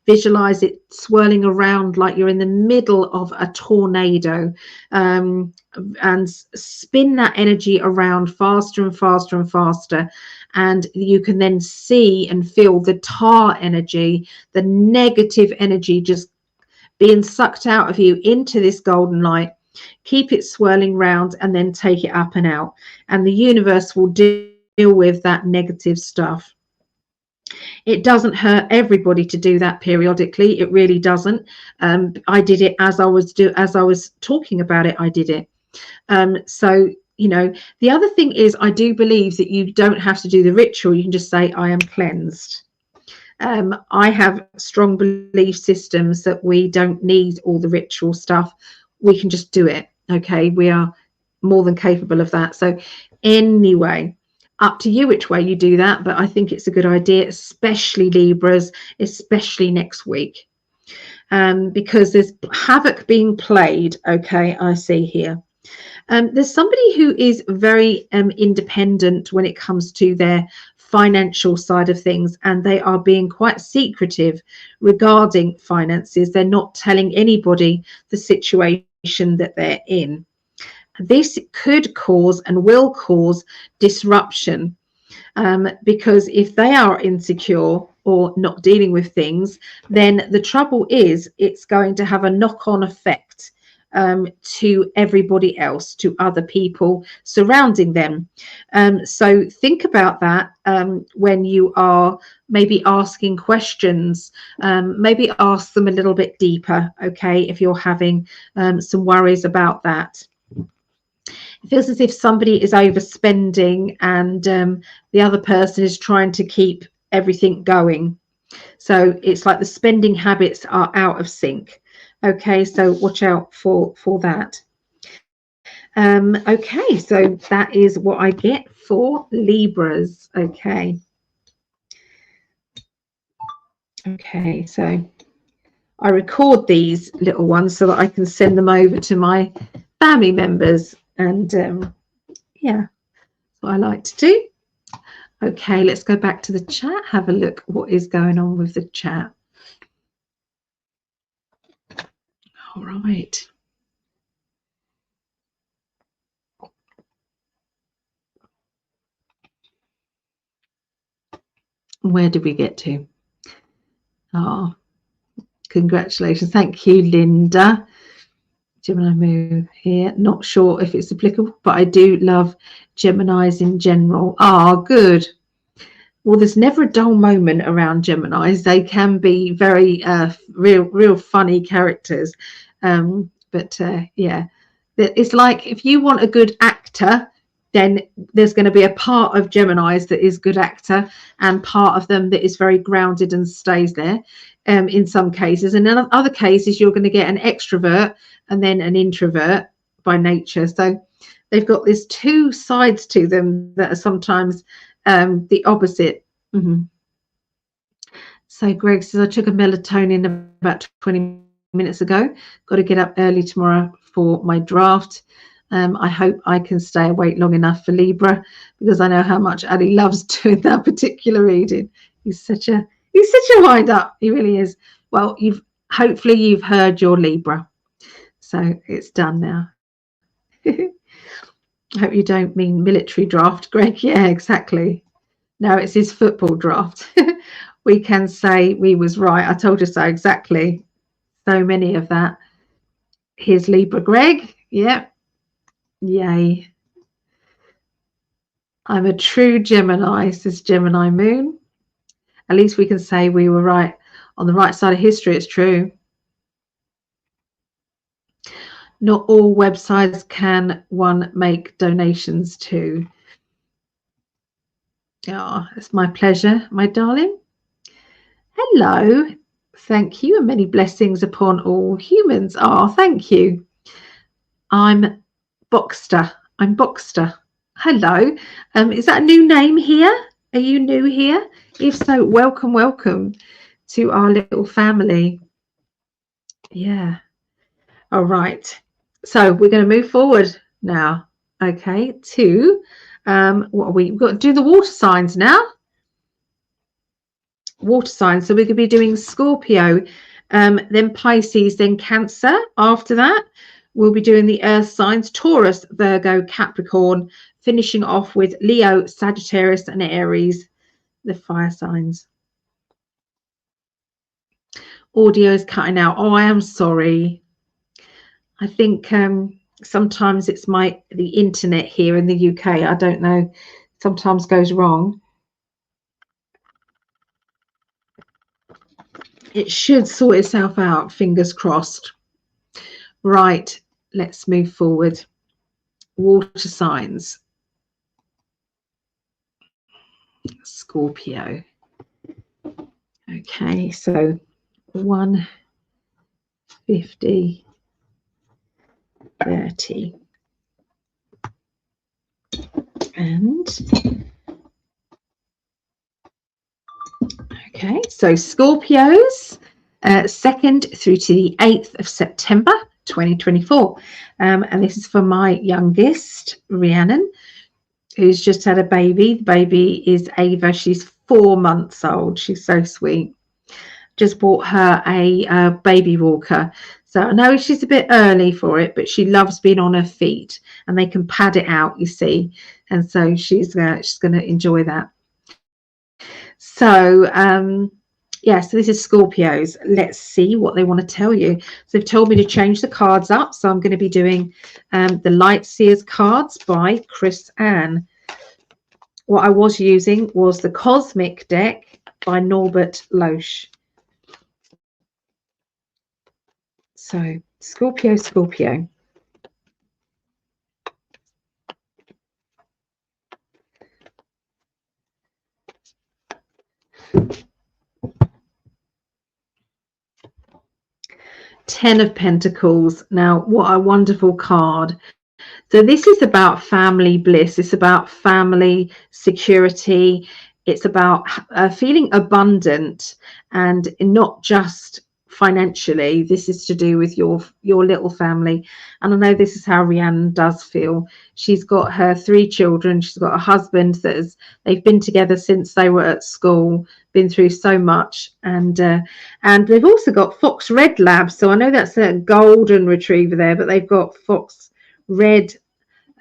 Visualize it swirling around like you're in the middle of a tornado, and spin that energy around faster and faster and faster. And you can then see and feel the tar energy, the negative energy just being sucked out of you into this golden light. Keep it swirling round and then take it up and out. And the universe will deal with that negative stuff. It doesn't hurt everybody to do that periodically. It really doesn't. I did it as I was talking about it. I did it. So, you know, the other thing is, I do believe that you don't have to do the ritual. You can just say, I am cleansed. I have strong belief systems that we don't need all the ritual stuff. We can just do it. Okay, we are more than capable of that. So anyway, up to you which way you do that, but I think it's a good idea, especially Libras, especially next week, because there's havoc being played. Okay, I see here. There's somebody who is very independent when it comes to their financial side of things, and they are being quite secretive regarding finances. They're not telling anybody the situation that they're in. This could cause and will cause disruption, because if they are insecure or not dealing with things, then the trouble is it's going to have a knock-on effect to everybody else, to other people surrounding them. So think about that when you are maybe asking questions. Maybe ask them a little bit deeper, okay, if you're having some worries about that. It feels as if somebody is overspending and the other person is trying to keep everything going. So it's like the spending habits are out of sync. Okay, so watch out for that. Okay, so that is what I get for Libras. Okay. Okay, so I record these little ones so that I can send them over to my family members. And yeah, that's what I like to do. Okay, let's go back to the chat, have a look what is going on with the chat. All right. Where did we get to? Oh, congratulations. Thank you, Linda. Gemini move here. Not sure if it's applicable, but I do love Geminis in general. Ah, good. Well, there's never a dull moment around Geminis. They can be very real funny characters. But yeah, it's like if you want a good actor, then there's going to be a part of Geminis that is good actor and part of them that is very grounded and stays there in some cases. And in other cases, you're going to get an extrovert and then an introvert by nature. So they've got these two sides to them that are sometimes the opposite. So Greg says, I took a melatonin about 20 minutes ago. Got to get up early tomorrow for my draft. I hope I can stay awake long enough for Libra, because I know how much Ali loves doing that particular reading. He's such a wind up. He really is. Well, hopefully you've heard your Libra. So it's done now. I hope you don't mean military draft, Greg. Yeah, exactly. No, it's his football draft. We can say we was right. I told you so. Exactly. So many of that. Here's Libra, Greg. Yeah. Yay. I'm a true Gemini, says Gemini Moon. At least we can say we were right on the right side of history. It's true. Not all websites can one make donations to. Oh, it's my pleasure, my darling. Hello. Thank you, and many blessings upon all humans. Oh, thank you. I'm Boxster. Hello. Is that a new name here? Are you new here? If so, welcome, welcome to our little family. Yeah. All right. So we're going to move forward now. Okay. To what are we? We've got to do the water signs now. Water signs. So we're going to be doing Scorpio, then Pisces, then Cancer. After that, we'll be doing the earth signs: Taurus, Virgo, Capricorn, finishing off with Leo, Sagittarius, and Aries, the fire signs. Audio is cutting out. Oh, I am sorry. I think sometimes it's the internet here in the UK. I don't know. Sometimes goes wrong. It should sort itself out. Fingers crossed. Right. Let's move forward. Water signs. Scorpio. Okay, so 150, 30, and okay, so Scorpios, 2nd through to the 8th of September 2024, and this is for my youngest, Rhiannon, who's just had a baby. The baby is Ava. She's 4 months old. She's so sweet. Just bought her a baby walker. So I know she's a bit early for it, but she loves being on her feet, and they can pad it out, you see. And so she's going to enjoy that. So, yeah, so this is Scorpios. Let's see what they want to tell you. So they've told me to change the cards up. So I'm going to be doing the Light Seers cards by Chris Ann. What I was using was the Cosmic deck by Norbert Loesch. So Scorpio, Scorpio. Ten of Pentacles. Now, what a wonderful card. So this is about family bliss. It's about family security. It's about feeling abundant, and not just financially. This is to do with your little family. And I know this is how Rhiannon does feel. She's got her 3 children. She's got a husband they've been together since they were at school, been through so much, and they've also got fox red labs. So I know that's a golden retriever there, but they've got fox red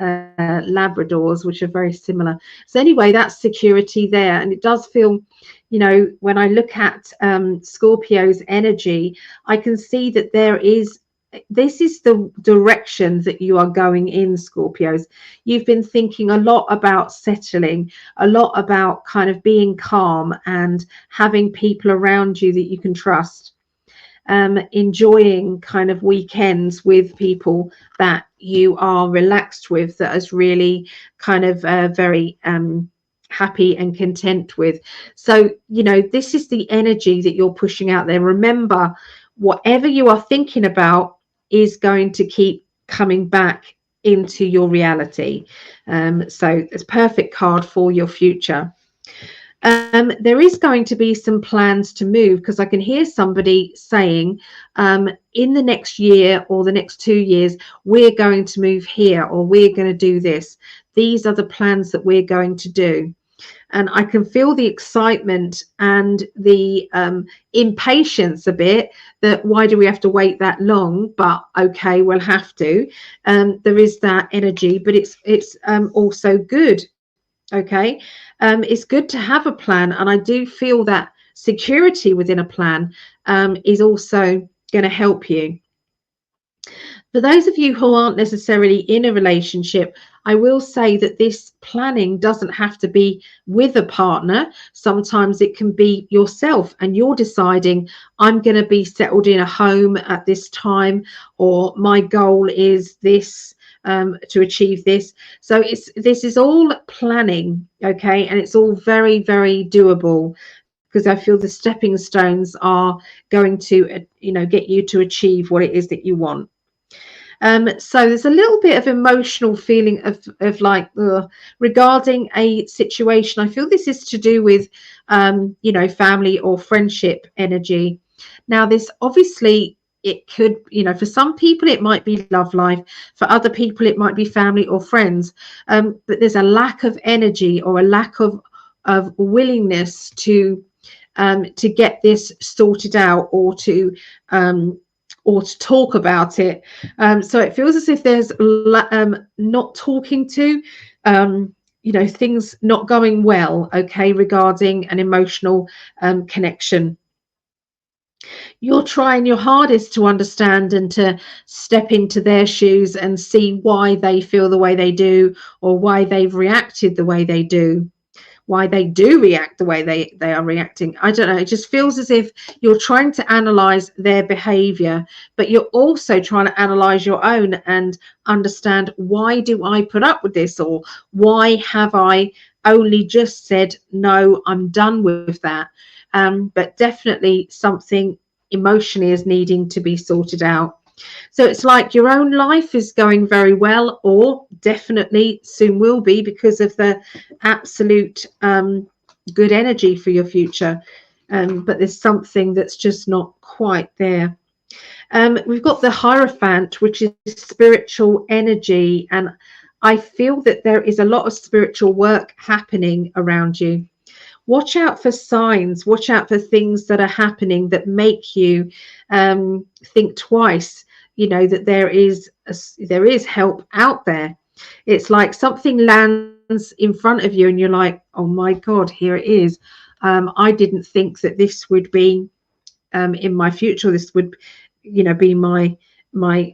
Labradors, which are very similar. So anyway, that's security there. And it does feel, you know, when I look at Scorpio's energy, I can see that this is the direction that you are going in, Scorpios. You've been thinking a lot about settling, a lot about kind of being calm and having people around you that you can trust. Enjoying kind of weekends with people that you are relaxed with, that is really kind of very happy and content with. So, you know, this is the energy that you're pushing out there. Remember, whatever you are thinking about is going to keep coming back into your reality. So it's a perfect card for your future. There is going to be some plans to move, because I can hear somebody saying in the next year or the next 2 years, we're going to move here, or we're going to do this. These are the plans that we're going to do. And I can feel the excitement and the impatience a bit, that why do we have to wait that long? But okay, we'll have to. There is that energy, but it's also good. Okay, it's good to have a plan, and I do feel that security within a plan is also going to help you. For those of you who aren't necessarily in a relationship, I will say that this planning doesn't have to be with a partner. Sometimes it can be yourself, and you're deciding, I'm going to be settled in a home at this time, or my goal is this, to achieve this. So this is all planning, okay, and it's all very, very doable, because I feel the stepping stones are going to, you know, get you to achieve what it is that you want. So there's a little bit of emotional feeling of like regarding a situation. I feel this is to do with you know, family or friendship energy. Now this obviously, it could, you know, for some people it might be love life, for other people it might be family or friends, but there's a lack of energy or a lack of willingness to get this sorted out, or to talk about it. So it feels as if there's not talking to, you know, things not going well, okay, regarding an emotional connection. You're trying your hardest to understand and to step into their shoes and see why they feel the way they do, or why they've reacted the way they do, why they do react the way they are reacting. I don't know, it just feels as if you're trying to analyze their behavior, but you're also trying to analyze your own and understand, why do I put up with this, or why have I only just said no, I'm done with that. But definitely something emotionally is needing to be sorted out. So it's like your own life is going very well, or definitely soon will be, because of the absolute good energy for your future. But there's something that's just not quite there. We've got the Hierophant, which is spiritual energy. And I feel that there is a lot of spiritual work happening around you. Watch out for signs, watch out for things that are happening that make you think twice, you know, that there is help out there. It's like something lands in front of you and you're like, oh my God, here it is. I didn't think that this would be in my future. This would, you know, be my luck.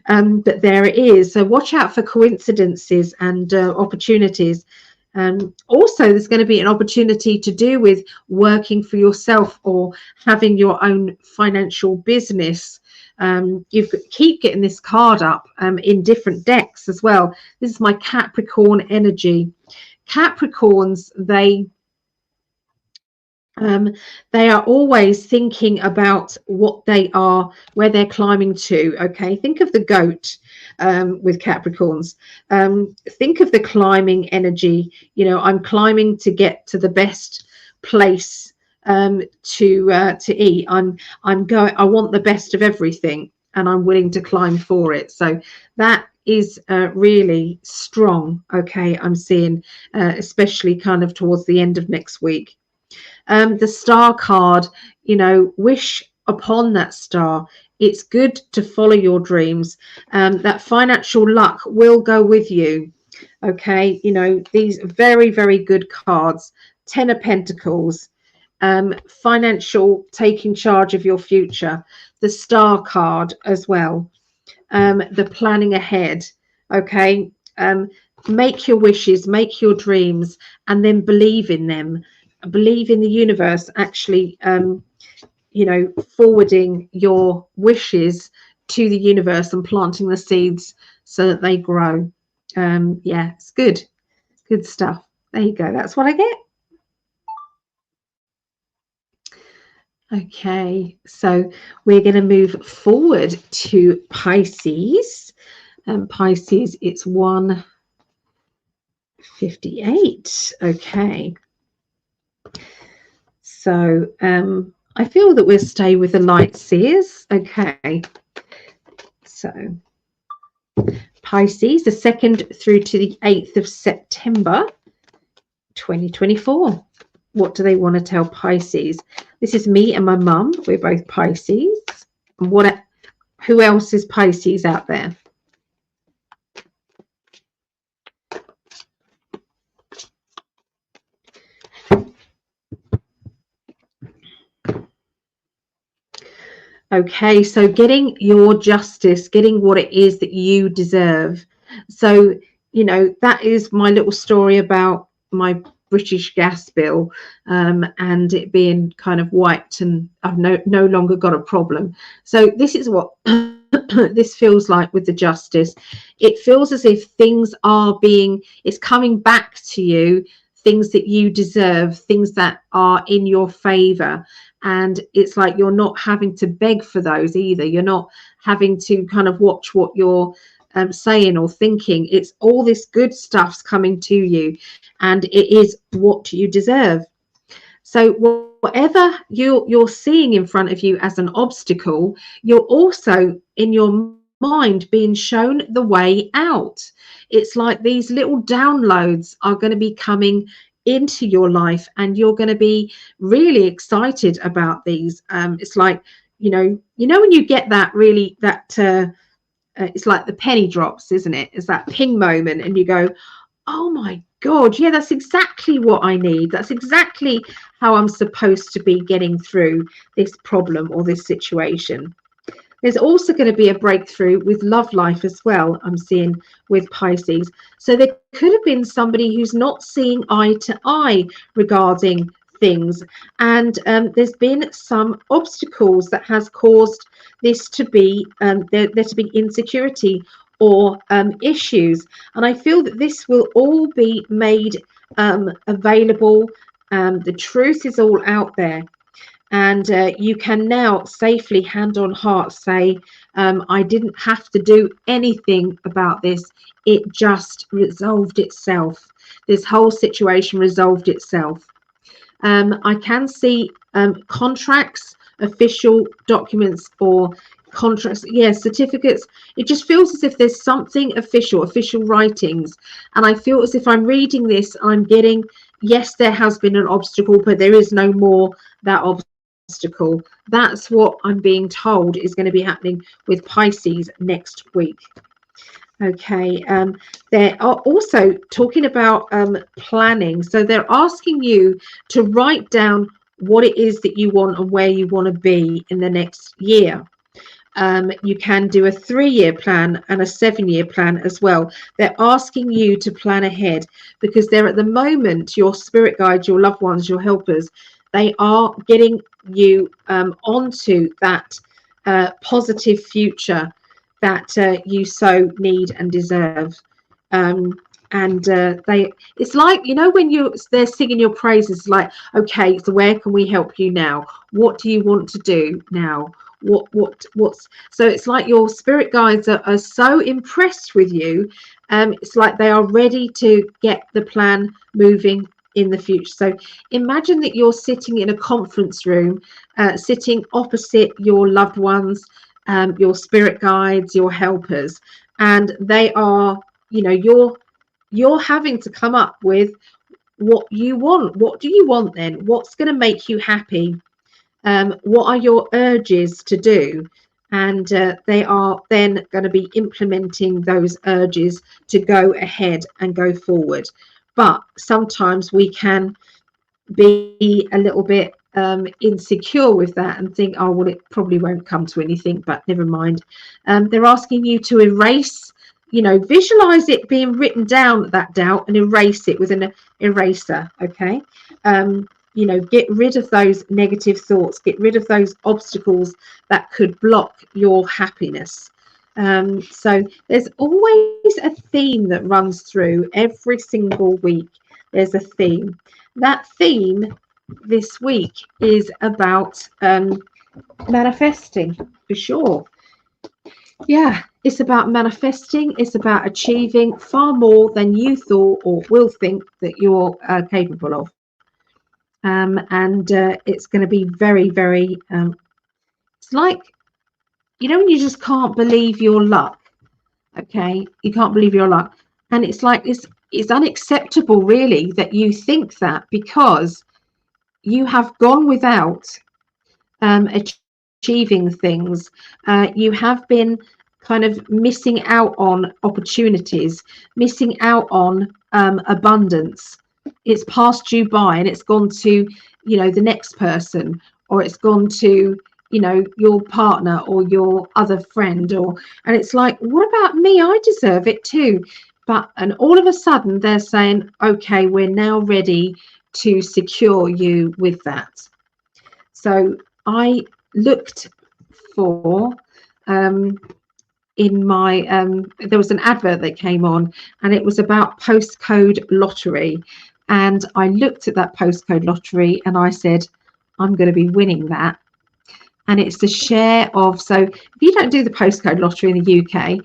But there it is. So watch out for coincidences and opportunities. Also, there's going to be an opportunity to do with working for yourself or having your own financial business. You keep getting this card up in different decks as well. This is my Capricorn energy. Capricorns, they are always thinking about what they are, where they're climbing to. Okay, think of the goat with Capricorns. Think of the climbing energy. You know, I'm climbing to get to the best place to eat. I'm going. I want the best of everything, and I'm willing to climb for it. So that is really strong. Okay, I'm seeing, especially kind of towards the end of next week. The star card, you know, wish upon that star. It's good to follow your dreams. That financial luck will go with you. Okay, you know, these very, very good cards. 10 of Pentacles, financial, taking charge of your future. The star card as well. The planning ahead. Okay, make your wishes, make your dreams, and then believe in them. Believe in the universe actually, you know, forwarding your wishes to the universe and planting the seeds so that they grow. Yeah, it's good stuff. There you go, that's what I get. Okay, so we're going to move forward to Pisces. Pisces, it's 158. Okay. So I feel that we'll stay with the light seers. Okay, so Pisces, the 2nd through to the 8th of September 2024. What do they want to tell Pisces? This is me and my mum. We're both Pisces. And who else is Pisces out there? Okay, so getting your justice, getting what it is that you deserve. So, you know, that is my little story about my British gas bill, and it being kind of wiped, and I've no longer got a problem. So this is what this feels like with the justice. It feels as if things are it's coming back to you things that you deserve, things that are in your favor. And it's like you're not having to beg for those either. You're not having to kind of watch what you're saying or thinking. It's all this good stuff's coming to you, and it is what you deserve. So whatever you're seeing in front of you as an obstacle, you're also in your mind being shown the way out. It's like these little downloads are going to be coming into your life, and you're going to be really excited about these. It's like, you know when you get that really it's like the penny drops, isn't it? It's that ping moment, and you go, oh my God, yeah, that's exactly what I need. That's exactly how I'm supposed to be getting through this problem or this situation. There's also going to be a breakthrough with love life as well, I'm seeing with Pisces. So there could have been somebody who's not seeing eye to eye regarding things, and there's been some obstacles that has caused this to be there to be insecurity or issues. And I feel that this will all be made available. The truth is all out there, and you can now safely, hand on heart, say, I didn't have to do anything about this. It just resolved itself. This whole situation resolved itself. I can see contracts, official documents, or contracts, certificates. It just feels as if there's something official writings, and I feel as if I'm reading this, I'm getting, yes, there has been an obstacle, but there is no more that obstacle. That's what I'm being told is going to be happening with Pisces next week. Okay, they are also talking about planning. So they're asking you to write down what it is that you want and where you want to be in the next year. You can do a 3-year plan and a 7-year plan as well. They're asking you to plan ahead, because they're, at the moment, your spirit guides, your loved ones, your helpers, they are getting you onto that positive future that you so need and deserve. It's like, when they're singing your praises, like, okay, so where can we help you now? What do you want to do now? What's so it's like your spirit guides are so impressed with you. It's like they are ready to get the plan moving in the future. So imagine that you're sitting in a conference room, sitting opposite your loved ones, your spirit guides, your helpers, and they are, you're having to come up with what you want. What do you want then? What's going to make you happy? What are your urges to do? And they are then going to be implementing those urges to go ahead and go forward. But sometimes we can be a little bit insecure with that and think, oh, well, it probably won't come to anything, but never mind. They're asking you to erase, visualize it being written down, that doubt, and erase it with an eraser. Okay. Get rid of those negative thoughts, get rid of those obstacles that could block your happiness. So there's always a theme that runs through every single week. There's a theme. That theme this week is about manifesting, for sure. Yeah, it's about manifesting. It's about achieving far more than you thought or will think that you're capable of. It's going to be very, very, it's like, when you just can't believe your luck. Okay, you can't believe your luck. And it's like, it's unacceptable, really, that you think that, because you have gone without achieving things. You have been kind of missing out on opportunities, missing out on abundance. It's passed you by, and it's gone to, the next person, or it's gone to, your partner or your other friend, and it's like, what about me? I deserve it too. And all of a sudden they're saying, okay, we're now ready to secure you with that. So I looked for in my there was an advert that came on, and it was about postcode lottery. And I looked at that postcode lottery and I said, I'm going to be winning that. And it's the share of, so if you don't do the postcode lottery in the UK,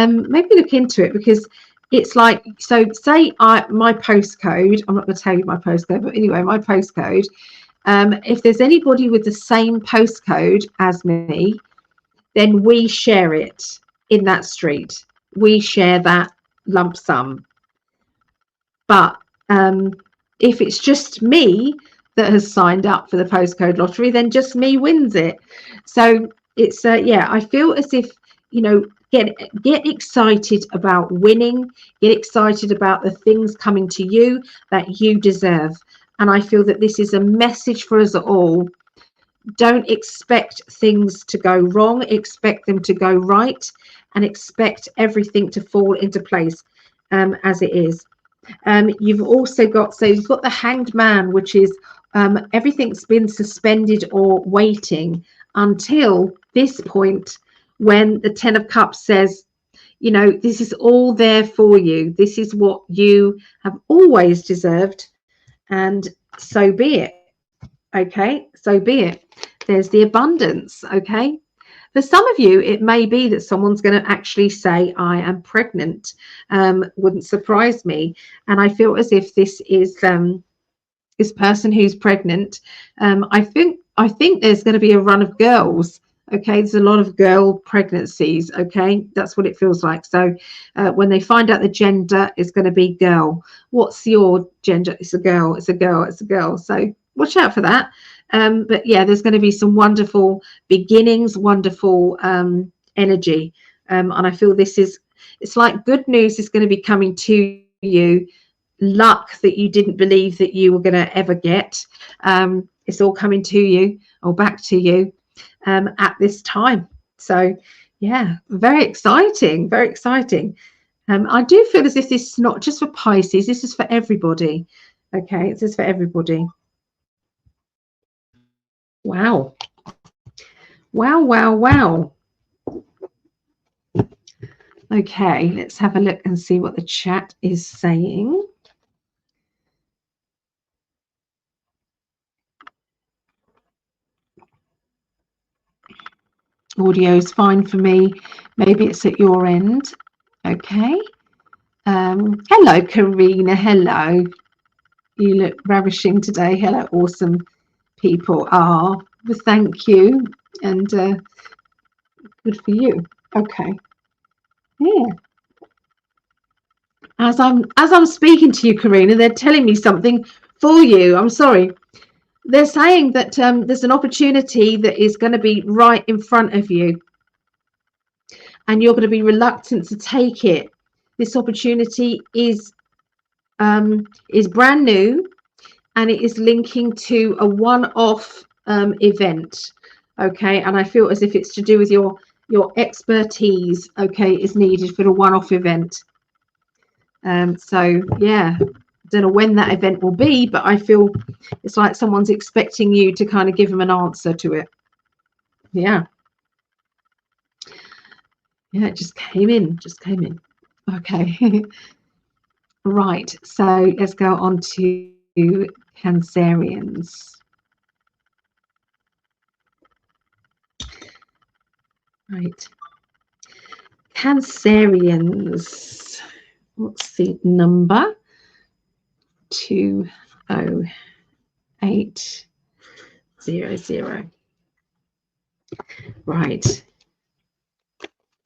maybe look into it, because it's like, so say my postcode, I'm not going to tell you my postcode, but anyway, my postcode, if there's anybody with the same postcode as me, then we share it in that street. We share that lump sum. But if it's just me that has signed up for the postcode lottery, then just me wins it. So it's yeah, I feel as if, you know, get excited about winning, get excited about the things coming to you that you deserve. And I feel that this is a message for us all. Don't expect things to go wrong, expect them to go right, and expect everything to fall into place as it is. You've also got, so you've got the Hanged Man, which is everything's been suspended or waiting until this point, when the Ten of Cups says, you know, this is all there for you. This is what you have always deserved, and so be it. Okay, so be it. There's the abundance. Okay, for some of you, it may be that someone's going to actually say, I am pregnant. Wouldn't surprise me. And I feel as if this is this person who's pregnant. I think there's going to be a run of girls. Okay, there's a lot of girl pregnancies. Okay, that's what it feels like. So when they find out the gender, it's going to be girl. What's your gender? It's a girl. It's a girl. It's a girl. So watch out for that. But yeah, there's going to be some wonderful beginnings, wonderful energy. And I feel this is, it's like good news is going to be coming to you, luck that you didn't believe that you were going to ever get. It's all coming to you or back to you at this time. So yeah, very exciting, very exciting. I do feel as if this is not just for Pisces, this is for everybody. Okay, this is for everybody. Wow. Wow, wow, wow. Okay, let's have a look and see what the chat is saying. Audio is fine for me. Maybe it's at your end. Okay. Hello, Karina. Hello. You look ravishing today. Hello, awesome people. Well, thank you, and good for you. Okay. Yeah. As I'm speaking to you, Karina, they're telling me something for you. I'm sorry. They're saying that there's an opportunity that is going to be right in front of you, and you're going to be reluctant to take it. This opportunity is brand new, and it is linking to a one-off event. Okay, and I feel as if it's to do with your expertise. Okay, is needed for the one-off event. So yeah, don't know when that event will be, but I feel it's like someone's expecting you to kind of give them an answer to it. Yeah, it just came in, okay. Right, so let's go on to Cancerians. Right, Cancerians, what's the number? 20800. Right,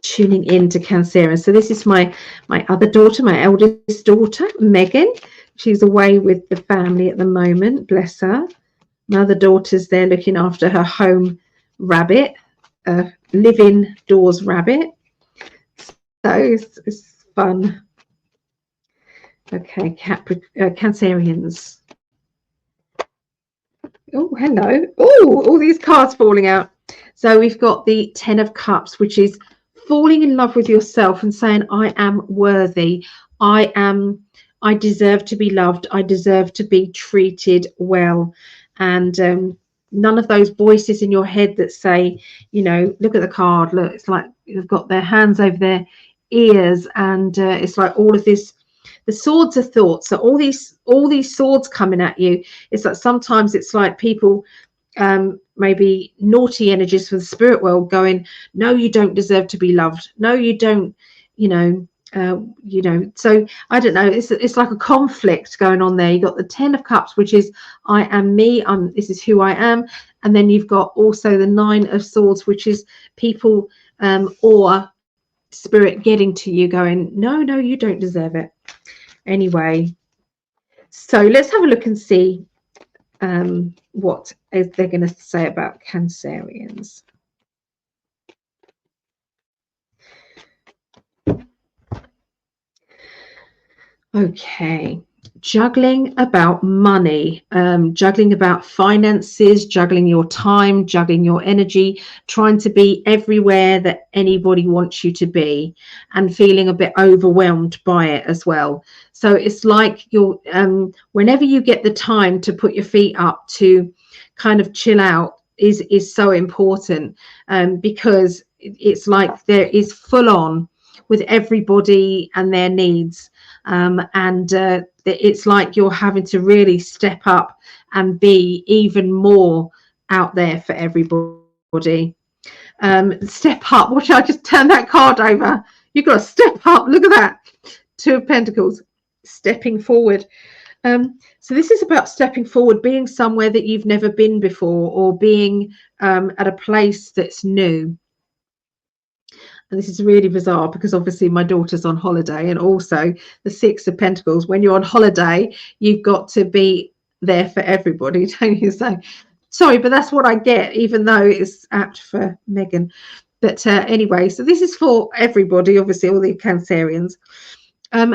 tuning in to Cancerians. So this is my other daughter, my eldest daughter, Megan. She's away with the family at the moment, bless her. My other daughter's there looking after her home rabbit, live-in doors rabbit. So it's fun. Okay, Cancerians. Oh, hello. Oh, all these cards falling out. So we've got the Ten of Cups, which is falling in love with yourself and saying, I am worthy. I deserve to be loved. I deserve to be treated well. And none of those voices in your head that say, you know, look at the card. Look, it's like they've got their hands over their ears, and it's like all of this The swords are thoughts. So all these swords coming at you, it's like sometimes it's like people, maybe naughty energies from the spirit world going, no, you don't deserve to be loved. No, you don't, you know, so I don't know, it's like a conflict going on there. You got the 10 of Cups, which is I am me, this is who I am. And then you've got also the 9 of Swords, which is people or spirit getting to you going, no, you don't deserve it. Anyway, so let's have a look and see what is they're going to say about Cancerians. Okay, juggling about money, juggling about finances, juggling your time, juggling your energy, trying to be everywhere that anybody wants you to be, and feeling a bit overwhelmed by it as well. So it's like you're whenever you get the time to put your feet up to kind of chill out is so important, because it's like there is full on with everybody and their needs. It's like you're having to really step up and be even more out there for everybody. Step up. Watch, I just turn that card over. You've got to step up. Look at that. 2 of Pentacles, stepping forward. So this is about stepping forward, being somewhere that you've never been before, or being at a place that's new. And this is really bizarre because obviously my daughter's on holiday, and also the 6 of Pentacles. When you're on holiday, you've got to be there for everybody, don't you? So sorry, but that's what I get, even though it's apt for Megan. But anyway, so this is for everybody, obviously all the Cancerians.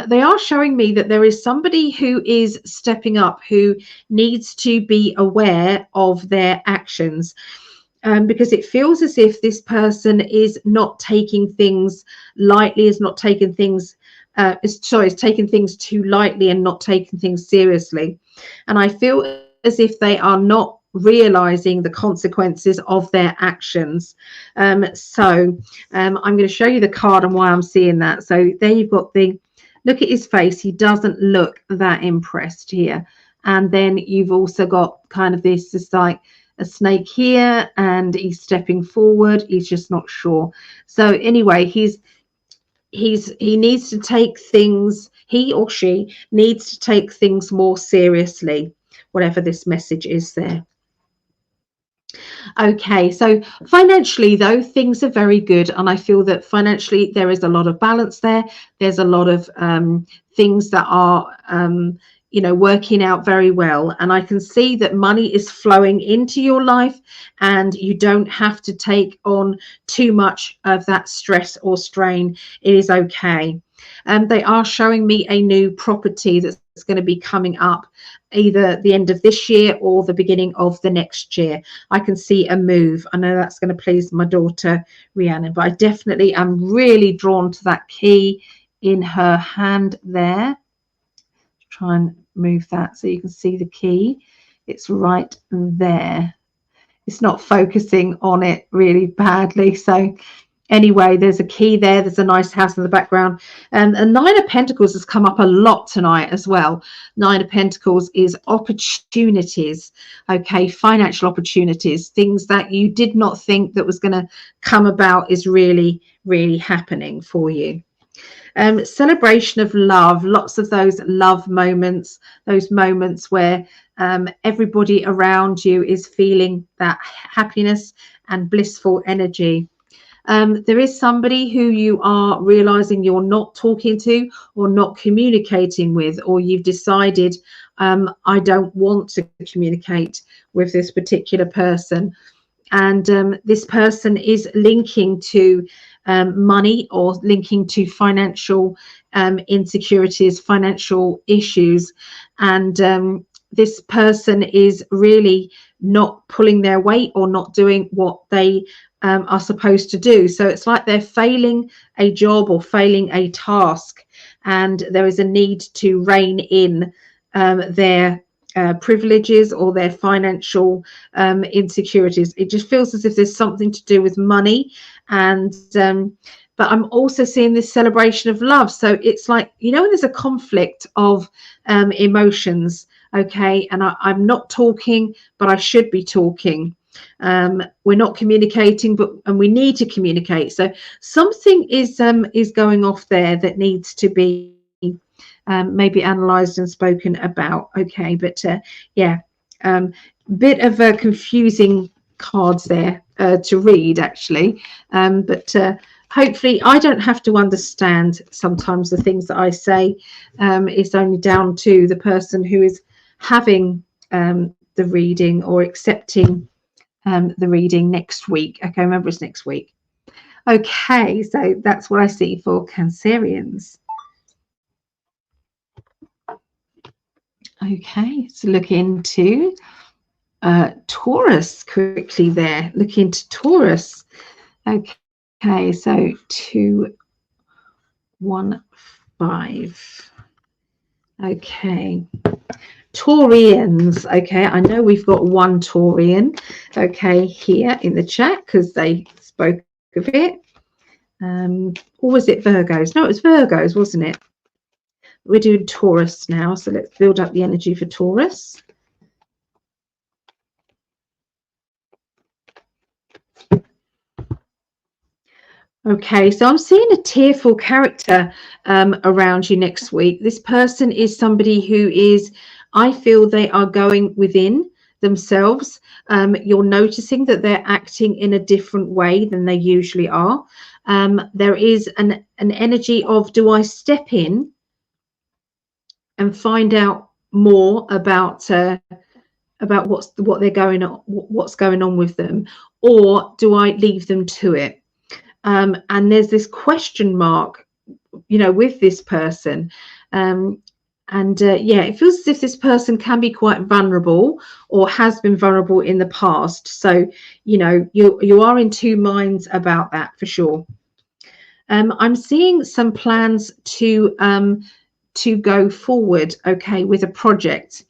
They are showing me that there is somebody who is stepping up, who needs to be aware of their actions. Because it feels as if this person is not taking things lightly, is taking things too lightly and not taking things seriously. And I feel as if they are not realizing the consequences of their actions. I'm going to show you the card and why I'm seeing that. So there you've got look at his face. He doesn't look that impressed here. And then you've also got kind of this like a snake here, and he's stepping forward. He's just not sure. So anyway, he needs to take things, he or she needs to take things more seriously, whatever this message is there. Okay, so financially though, things are very good, and I feel that financially there is a lot of balance there. There's a lot of things that are working out very well, and I can see that money is flowing into your life, and you don't have to take on too much of that stress or strain. It is okay. They are showing me a new property that's going to be coming up either the end of this year or the beginning of the next year. I can see a move. I know that's going to please my daughter Rhiannon, but I definitely am really drawn to that key in her hand there. Try and move that so you can see the key. It's right there. It's not focusing on it really badly. So anyway, there's a key there. There's a nice house in the background. And a 9 of Pentacles has come up a lot tonight as well. 9 of Pentacles is opportunities. Okay, financial opportunities. Things that you did not think that was going to come about is really, really happening for you. Celebration of love, lots of those love moments, those moments where everybody around you is feeling that happiness and blissful energy. There is somebody who you are realizing you're not talking to or not communicating with, or you've decided I don't want to communicate with this particular person. And this person is linking to money, or linking to financial insecurities, financial issues. And this person is really not pulling their weight or not doing what they are supposed to do. So it's like they're failing a job or failing a task, and there is a need to rein in their privileges or their financial insecurities. It just feels as if there's something to do with money, and but I'm also seeing this celebration of love. So it's like, you know, there's a conflict of emotions, okay, and I'm not talking, but I should be talking. We're not communicating, and we need to communicate. So something is going off there that needs to be maybe analysed and spoken about. Okay, but yeah, bit of a confusing cards there to read, actually, but hopefully I don't have to understand sometimes the things that I say. It's only down to the person who is having the reading or accepting the reading next week. Okay, remember it's next week. Okay, so that's what I see for Cancerians. Okay, so look into Taurus quickly there. Look into Taurus. Okay, so 2, 1, 5. Okay, Taurians. Okay, I know we've got one Taurian, okay, here in the chat because they spoke of it. Or was it Virgos? No, it was Virgos, wasn't it? We're doing Taurus now, so let's build up the energy for Taurus. Okay, so I'm seeing a tearful character around you next week. This person is somebody who is, I feel they are going within themselves. You're noticing that they're acting in a different way than they usually are. There is an energy of, do I step in and find out more about what's going on with them, or do I leave them to it? And there's this question mark, you know, with this person. Yeah, it feels as if this person can be quite vulnerable or has been vulnerable in the past. So, you know, you are in two minds about that for sure. I'm seeing some plans to go forward, okay, with a project.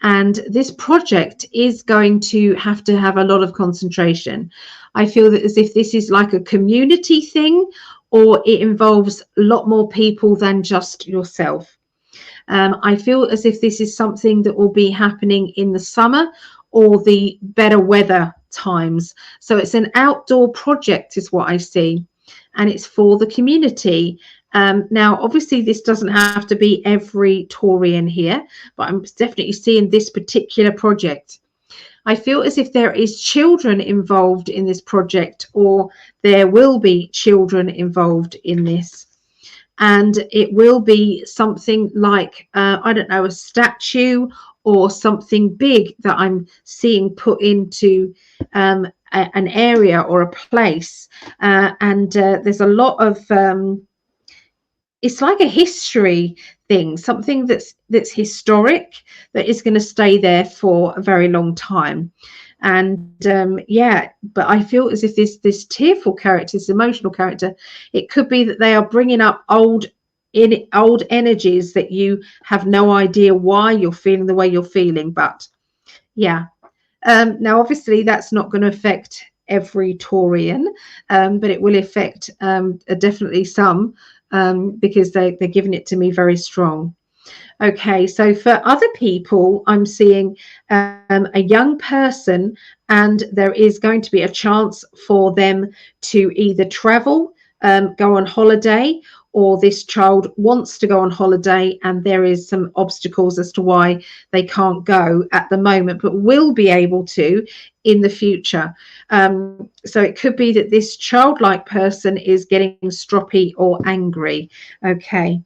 And this project is going to have a lot of concentration. I feel that as if this is like a community thing, or it involves a lot more people than just yourself. I feel as if this is something that will be happening in the summer or the better weather times. So it's an outdoor project is what I see, and it's for the community. Now, obviously, this doesn't have to be every Taurian here, but I'm definitely seeing this particular project. I feel as if there is children involved in this project, or there will be children involved in this. And it will be something like, I don't know, a statue or something big that I'm seeing put into an area or a place. There's a lot of... it's like a history thing, something that's historic, that is going to stay there for a very long time. And yeah, but I feel as if this tearful character, this emotional character, it could be that they are bringing up old energies that you have no idea why you're feeling the way you're feeling. But yeah, now obviously that's not going to affect every Taurian, but it will affect definitely some, because they're giving it to me very strong. Okay, so for other people, I'm seeing a young person, and there is going to be a chance for them to either travel, go on holiday, or this child wants to go on holiday, and there is some obstacles as to why they can't go at the moment, but will be able to in the future. So it could be that this childlike person is getting stroppy or angry. Okay.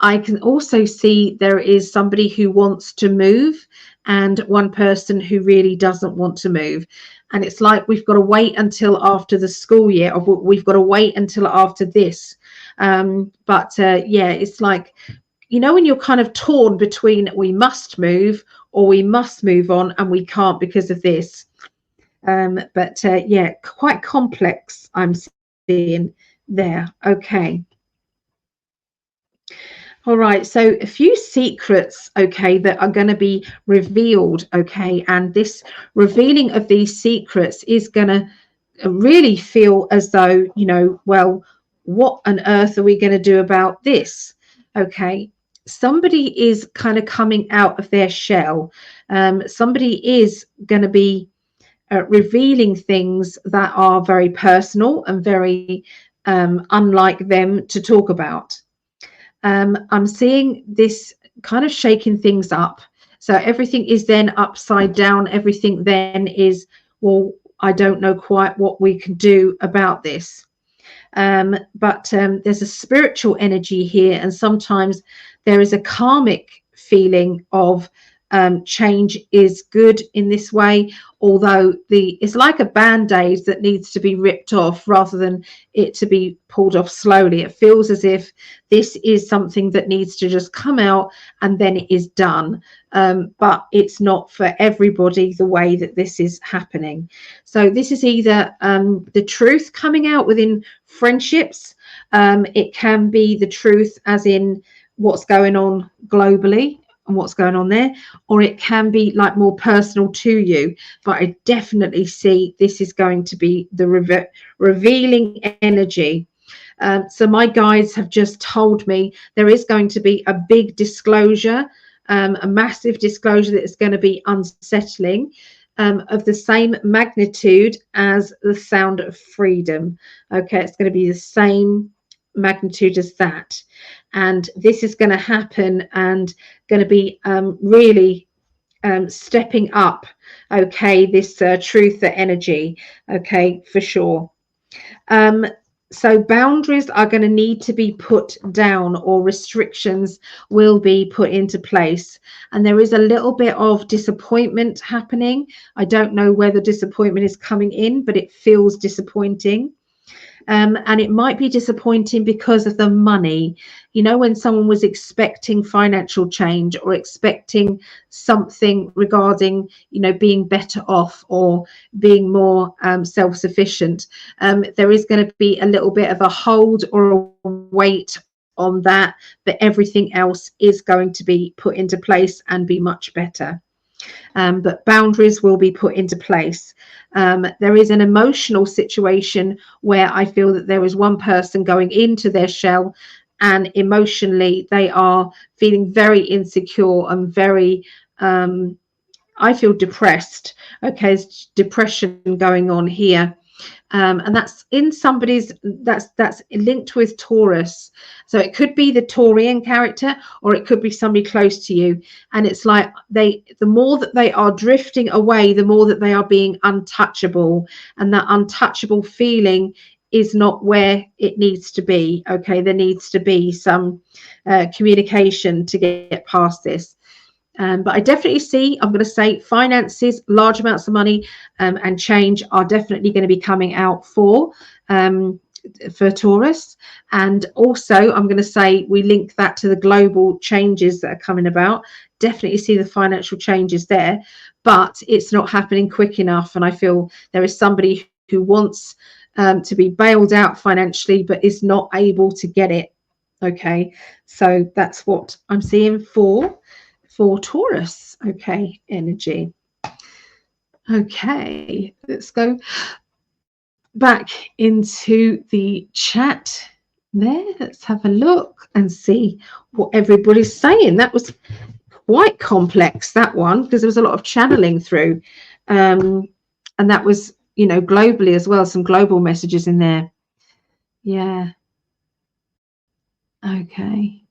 I can also see there is somebody who wants to move and one person who really doesn't want to move. And it's like we've got to wait until after the school year, or we've got to wait until after this. Yeah, it's like, you know, when you're kind of torn between we must move or we must move on, and we can't because of this. Yeah, quite complex I'm seeing there. Okay. All right, so a few secrets, okay, that are going to be revealed, okay, and this revealing of these secrets is going to really feel as though, you know, well, what on earth are we going to do about this? Okay, somebody is kind of coming out of their shell. Somebody is going to be revealing things that are very personal and very unlike them to talk about. I'm seeing this kind of shaking things up. So everything is then upside down. Everything then is, well, I don't know quite what we can do about this. But there's a spiritual energy here, and sometimes there is a karmic feeling of change is good in this way, although it's like a band-aid that needs to be ripped off rather than it to be pulled off slowly. It feels as if this is something that needs to just come out and then it is done, but it's not for everybody the way that this is happening. So this is either the truth coming out within friendships, it can be the truth as in what's going on globally and what's going on there, or it can be like more personal to you. But I definitely see this is going to be the revealing energy. So my guides have just told me there is going to be a big disclosure, a massive disclosure that is going to be unsettling, of the same magnitude as the sound of freedom. Okay, it's going to be the same magnitude as that, and this is going to happen and going to be really stepping up, okay, this truth energy, okay, for sure. So boundaries are going to need to be put down, or restrictions will be put into place. And there is a little bit of disappointment happening. I don't know whether disappointment is coming in, but it feels disappointing. And it might be disappointing because of the money. You know, when someone was expecting financial change or expecting something regarding, you know, being better off or being more self-sufficient, there is going to be a little bit of a hold or a weight on that, but everything else is going to be put into place and be much better. But boundaries will be put into place. There is an emotional situation where I feel that there is one person going into their shell, and emotionally they are feeling very insecure and very, I feel depressed. Okay, there's depression going on here. And that's in somebody's, that's linked with Taurus. So it could be the Taurian character, or it could be somebody close to you. And it's like the more that they are drifting away, the more that they are being untouchable, and that untouchable feeling is not where it needs to be. Okay, there needs to be some communication to get past this. But I definitely see, I'm going to say, finances, large amounts of money, and change are definitely going to be coming out for Taurus. And also, I'm going to say we link that to the global changes that are coming about. Definitely see the financial changes there, but it's not happening quick enough. And I feel there is somebody who wants to be bailed out financially, but is not able to get it. Okay, so that's what I'm seeing for Taurus. Okay, energy. Okay, let's go back into the chat there. Let's have a look and see what everybody's saying. That was quite complex, that one, because there was a lot of channeling through, and that was, you know, globally as well, some global messages in there. Yeah. Okay,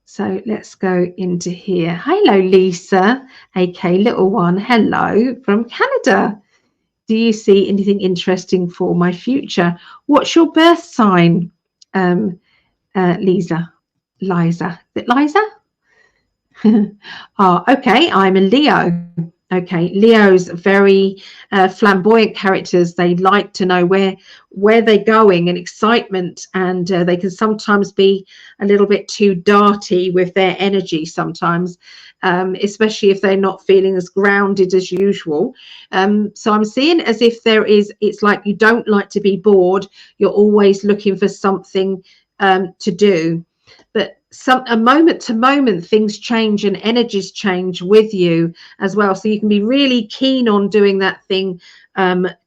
so let's go into here. Hello, Lisa, aka Little One. Hello from Canada. Do you see anything interesting for my future? What's your birth sign, Liza? Liza? Is it Liza? Oh, okay, I'm a Leo. Okay, Leo's very flamboyant characters. They like to know where they're going, and excitement, and they can sometimes be a little bit too darty with their energy sometimes, especially if they're not feeling as grounded as usual. So I'm seeing as if it's like you don't like to be bored. You're always looking for something to do. but a moment to moment things change and energies change with you as well. So you can be really keen on doing that thing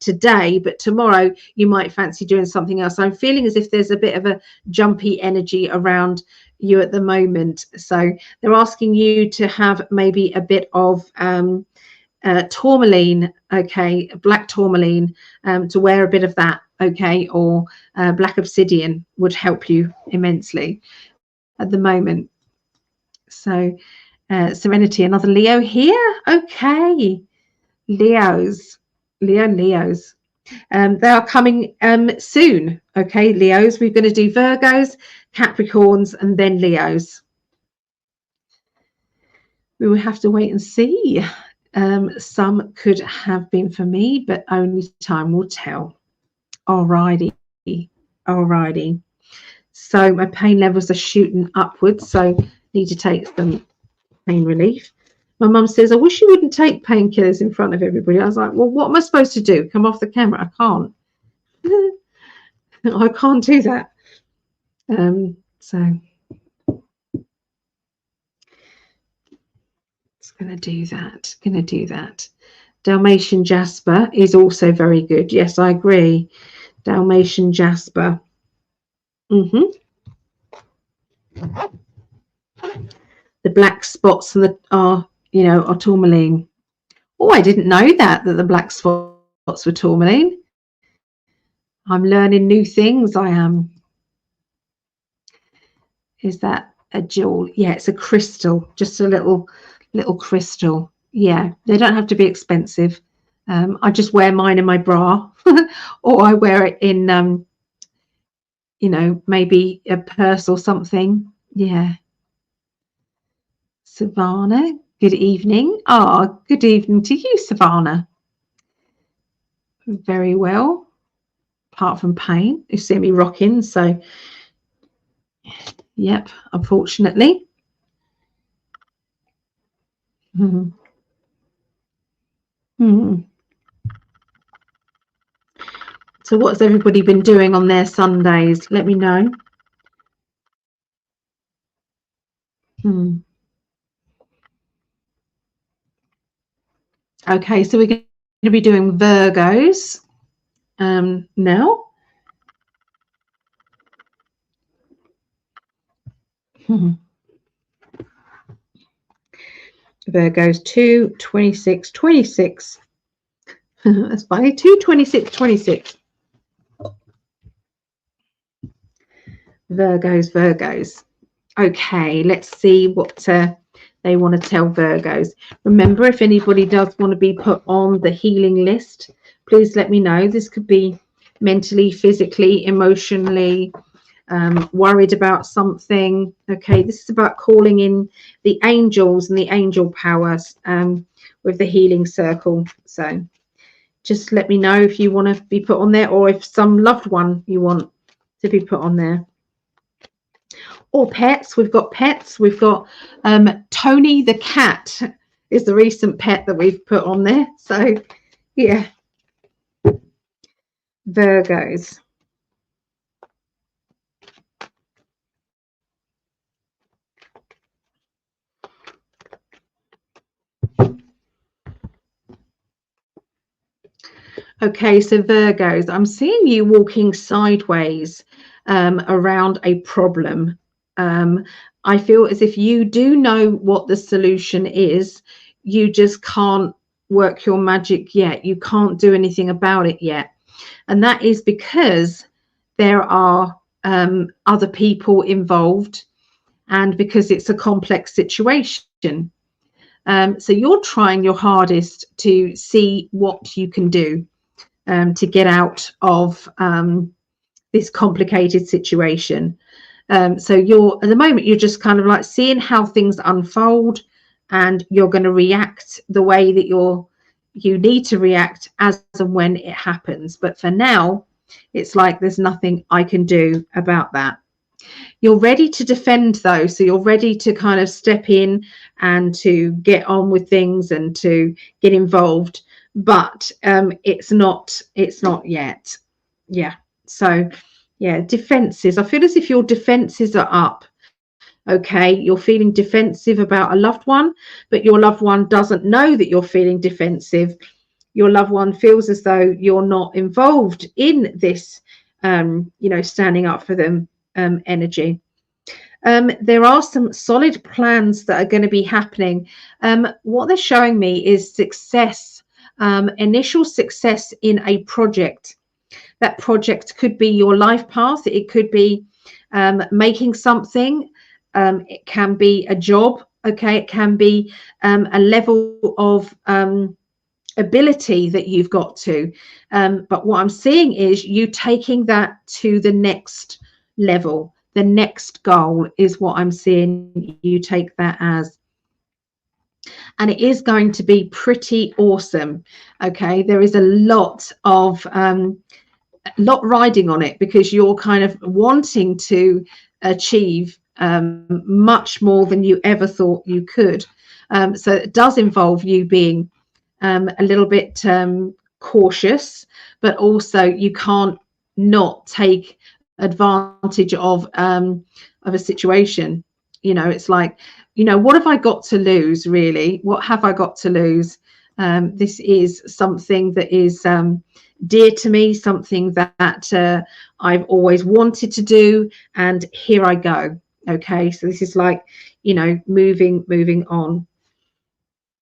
today, but tomorrow you might fancy doing something else. I'm feeling as if there's a bit of a jumpy energy around you at the moment. So they're asking you to have maybe a bit of tourmaline, okay, black tourmaline, to wear a bit of that, okay, or black obsidian would help you immensely at the moment. So Serenity, another Leo here. Okay, Leos. They are coming soon. Okay, Leos. We're going to do Virgos, Capricorns, and then Leos. We will have to wait and see. Some could have been for me, but only time will tell. Alrighty. So my pain levels are shooting upwards, so need to take some pain relief. My mum says, I wish you wouldn't take painkillers in front of everybody. I was like, well, what am I supposed to do? Come off the camera? I can't. I can't do that. So it's going to do that. Dalmatian Jasper is also very good. Yes, I agree. Dalmatian Jasper. The black spots are tourmaline. Oh, I didn't know that the black spots were tourmaline. I'm learning new things. I am. Is that a jewel? Yeah, it's a crystal, just a little crystal. Yeah, they don't have to be expensive. I just wear mine in my bra, or I wear it in maybe a purse or something. Yeah. Savannah, good evening. Good evening to you, Savannah. Very well, apart from pain. You see me rocking, so yep, unfortunately. So what's everybody been doing on their Sundays? Let me know. Okay, so we're going to be doing Virgos now. Virgos 2, 26, 26. That's funny. 2, 26, 26. Virgos. Okay, let's see what they want to tell Virgos. Remember, if anybody does want to be put on the healing list, please let me know. This could be mentally, physically, emotionally, worried about something. Okay, this is about calling in the angels and the angel powers with the healing circle. So just let me know if you want to be put on there, or if some loved one you want to be put on there. Or pets. We've got pets. We've got Tony the cat is the recent pet that we've put on there. So yeah, Virgos. Okay, so Virgos, I'm seeing you walking sideways around a problem. I feel as if you do know what the solution is. You just can't work your magic yet. You can't do anything about it yet. And that is because there are other people involved, and because it's a complex situation. So you're trying your hardest to see what you can do to get out of this complicated situation. So you're at the moment, you're just kind of like seeing how things unfold, and you're going to react the way that you need to react as and when it happens. But for now, it's like there's nothing I can do about that. You're ready to defend though, so you're ready to kind of step in and to get on with things and to get involved, but it's not yet. Yeah. So yeah, defenses. I feel as if your defenses are up. Okay, you're feeling defensive about a loved one, but your loved one doesn't know that you're feeling defensive. Your loved one feels as though you're not involved in this, standing up for them energy. There are some solid plans that are going to be happening. What they're showing me is success, initial success in a project. That project could be your life path. It could be making something. It can be a job. Okay, it can be a level of ability that you've got to. But what I'm seeing is you taking that to the next level. The next goal is what I'm seeing you take that as. And it is going to be pretty awesome. Okay, there is a lot riding on it, because you're kind of wanting to achieve much more than you ever thought you could. So it does involve you being a little bit cautious, but also you can't not take advantage of a situation. It's like, what have I got to lose, really? What have I got to lose? This is something that is dear to me, something that I've always wanted to do, and here I go. Okay, so this is like, moving on.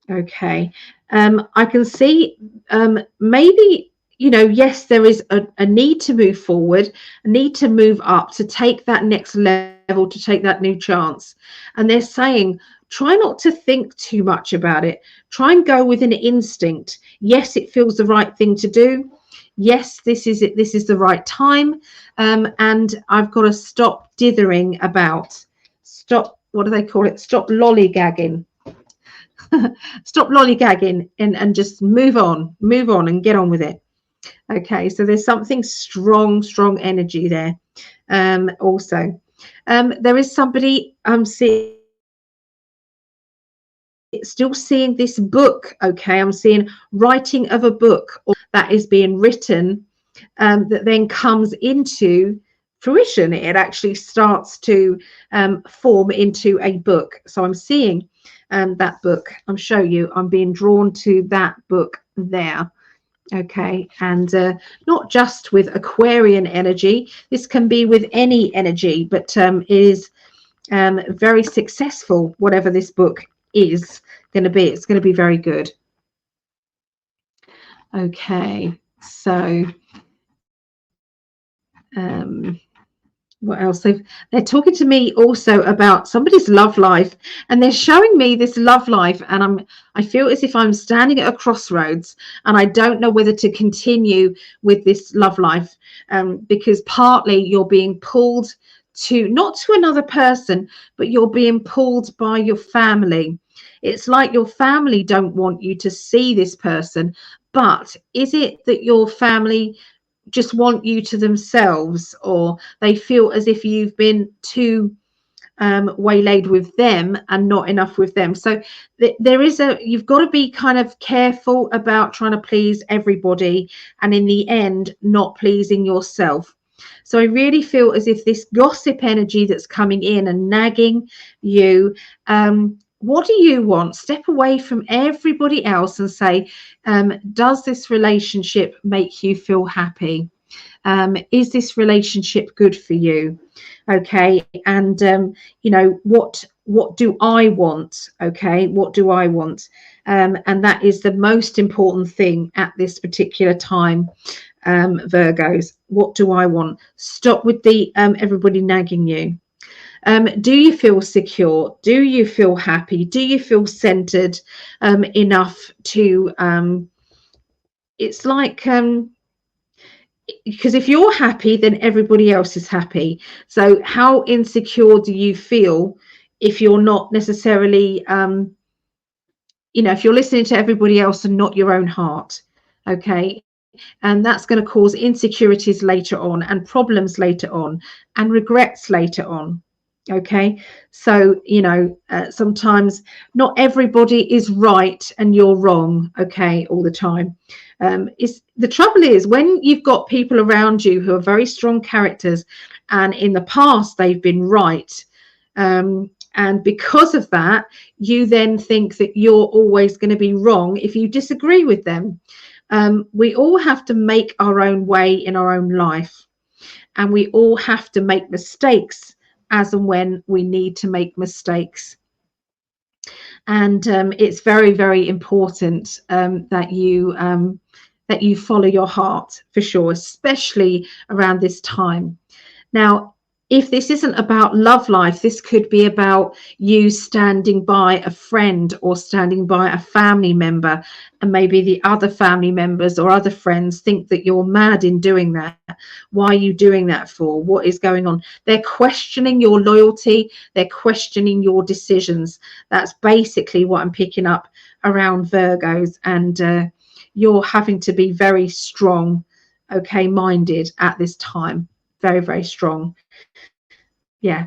Okay, I can see maybe, yes, there is a need to move forward, a need to move up, to take that next level, to take that new chance. And they're saying, try not to think too much about it. Try and go with an instinct. Yes, it feels the right thing to do. Yes, this is it. This is the right time. And I've got to stop dithering about. Stop. What do they call it? Stop lollygagging. Stop lollygagging and just move on and get on with it. Okay, so there's something strong energy there. Also, there is somebody I'm still seeing this book. Okay, I'm seeing writing of a book that is being written, that then comes into fruition. It actually starts to form into a book. So I'm seeing that book. I'll show you. I'm being drawn to that book there. Okay, and not just with Aquarian energy. This can be with any energy, but is very successful. Whatever this book is going to be, it's going to be very good. Okay, so what else? They're talking to me also about somebody's love life, and they're showing me this love life, and I feel as if I'm standing at a crossroads, and I don't know whether to continue with this love life, because partly you're being pulled to, not to another person, but you're being pulled by your family. It's like your family don't want you to see this person, but is it that your family just want you to themselves, or they feel as if you've been too waylaid with them and not enough with them? So there is you've got to be kind of careful about trying to please everybody, and in the end not pleasing yourself. So I really feel as if this gossip energy that's coming in and nagging you, what do you want? Step away from everybody else and say, does this relationship make you feel happy? Is this relationship good for you? Okay, and what do I want? Okay, what do I want? And that is the most important thing at this particular time, Virgos. What do I want? Stop with the everybody nagging you. Do you feel secure? Do you feel happy? Do you feel centered enough to it's like because if you're happy, then everybody else is happy. So how insecure do you feel if you're not necessarily if you're listening to everybody else and not your own heart? Okay, and that's going to cause insecurities later on, and problems later on, and regrets later on. Okay, so sometimes not everybody is right and you're wrong, okay, all the time. The trouble is, when you've got people around you who are very strong characters, and in the past they've been right, And because of that, you then think that you're always going to be wrong if you disagree with them. We all have to make our own way in our own life, and we all have to make mistakes as and when we need to make mistakes. And it's very, very important that you follow your heart, for sure, especially around this time. Now, if this isn't about love life, this could be about you standing by a friend or standing by a family member, and maybe the other family members or other friends think that you're mad in doing that. Why are you doing that for? What is going on? They're questioning your loyalty. They're questioning your decisions. That's basically what I'm picking up around Virgos. And you're having to be very strong, okay, minded at this time. Very, very strong. Yeah,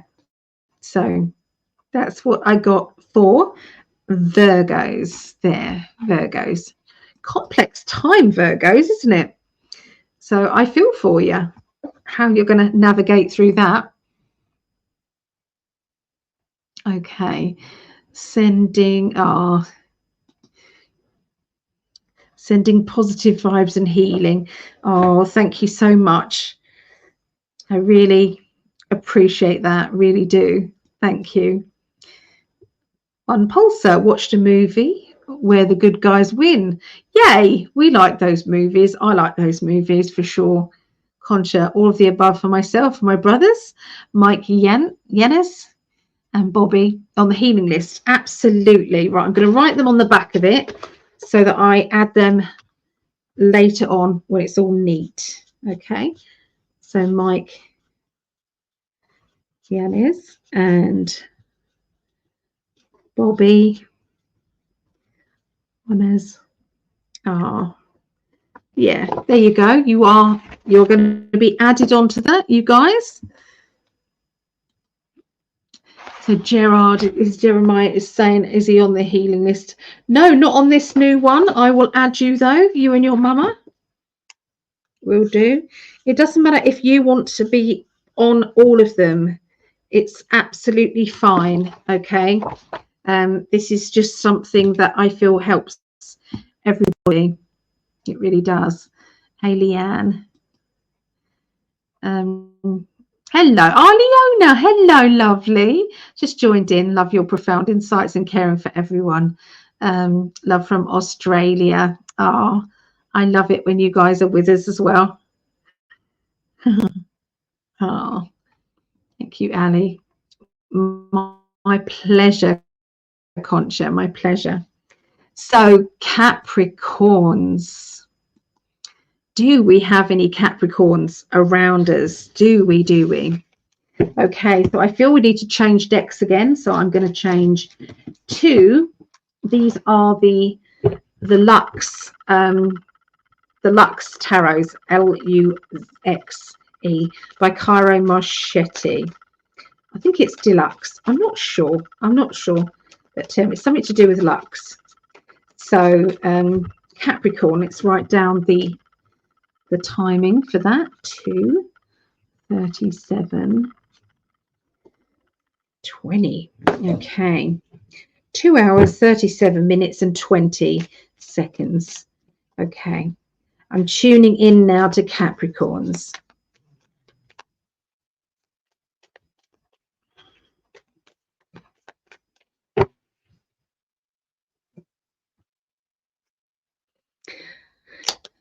so that's what I got for Virgos there. Virgos, complex time, Virgos, isn't it? So I feel for you how you're going to navigate through that. Okay, sending positive vibes and healing. Oh, thank you so much. I really appreciate that, really do. Thank you. On Pulsar, watched a movie where the good guys win. Yay, we like those movies. I like those movies for sure. Concha, all of the above for myself, my brothers, Mike Yanis and Bobby on the healing list. Absolutely. Right, I'm going to write them on the back of it so that I add them later on when it's all neat. Okay, so Mike Yanis and Bobby Yanis. Yeah, there you go. You're going to be added onto that, you guys. So Jeremiah is saying, is he on the healing list? No, not on this new one. I will add you though, you and your mama. Will do. It doesn't matter if you want to be on all of them. It's absolutely fine. Okay. This is just something that I feel helps everybody. It really does. Hey, Leanne. Hello. Oh, Leona. Hello, lovely. Just joined in. Love your profound insights and caring for everyone. Love from Australia. Oh, I love it when you guys are with us as well. Oh, thank you, Ali. My pleasure, Concha. My pleasure. So, Capricorns. Do we have any Capricorns around us? Do we? Okay, so I feel we need to change decks again. So I'm going to change to, these are the Lux, Tarots, L-U-X-E by Cairo Marchetti. I think it's deluxe. I'm not sure, but it's something to do with Lux. So Capricorn, let's write down the timing for that. 2:37:20. Okay, 2 hours 37 minutes and 20 seconds. Okay, I'm tuning in now to Capricorns.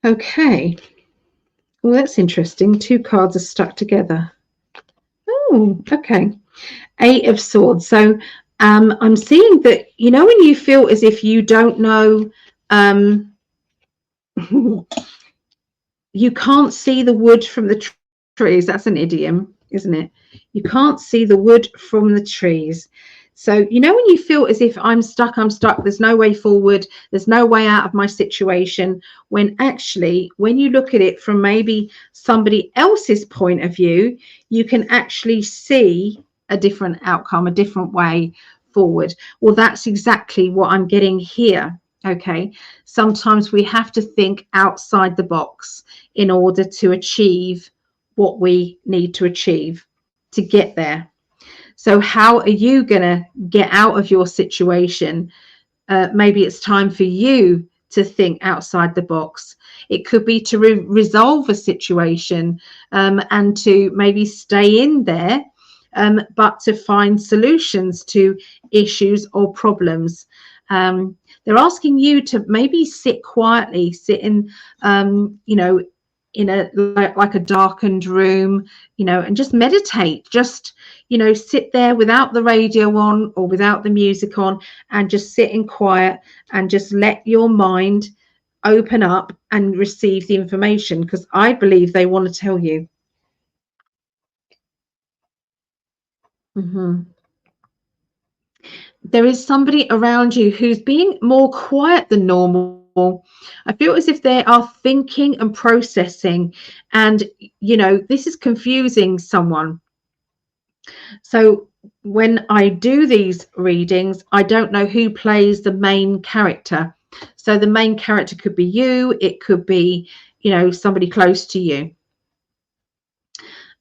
Okay, well, that's interesting. 2 cards are stuck together. Oh, okay. 8 of Swords. So I'm seeing that, you know, when you feel as if you don't know, you can't see the wood from the trees. That's an idiom, isn't it? You can't see the wood from the trees. So, you know, when you feel as if I'm stuck, there's no way forward, there's no way out of my situation, when actually, when you look at it from maybe somebody else's point of view, you can actually see a different outcome, a different way forward. Well, that's exactly what I'm getting here. Okay, sometimes we have to think outside the box in order to achieve what we need to achieve to get there. So how are you going to get out of your situation? Maybe it's time for you to think outside the box. It could be to resolve a situation, and to maybe stay in there, but to find solutions to issues or problems. They're asking you to maybe sit quietly, sit in, in a like a darkened room, and just meditate. Just sit there without the radio on or without the music on, and just sit in quiet and just let your mind open up and receive the information, because I believe they want to tell you. There is somebody around you who's being more quiet than normal. I feel as if they are thinking and processing, and this is confusing someone. So when I do these readings, I don't know who plays the main character. So the main character could be you, it could be somebody close to you.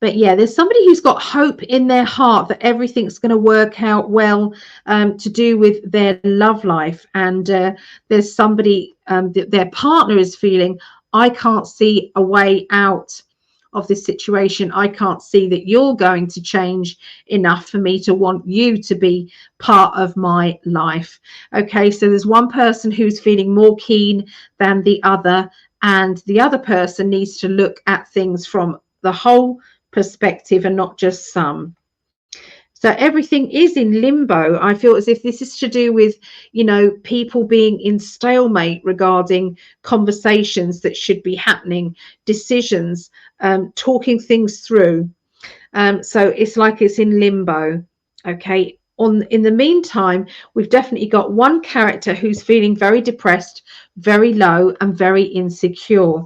But yeah, there's somebody who's got hope in their heart that everything's going to work out well, to do with their love life. And there's somebody, their partner is feeling, I can't see a way out of this situation. I can't see that you're going to change enough for me to want you to be part of my life. Okay, so there's one person who's feeling more keen than the other, and the other person needs to look at things from the whole perspective and not just some. So everything is in limbo. I feel as if this is to do with people being in stalemate regarding conversations that should be happening, decisions, talking things through. So it's like it's in limbo. Okay, in the meantime, we've definitely got one character who's feeling very depressed, very low, and very insecure.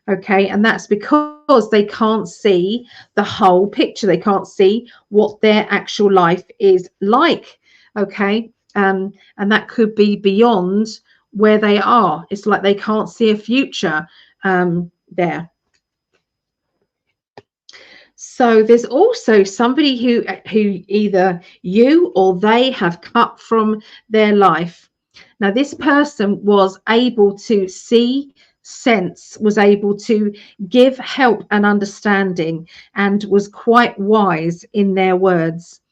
Okay, and that's because they can't see the whole picture. They can't see what their actual life is like. Okay, and that could be beyond where they are. It's like they can't see a future there. So there's also somebody who either you or they have cut from their life. Now this person was able to see, sense, was able to give help and understanding, and was quite wise in their words.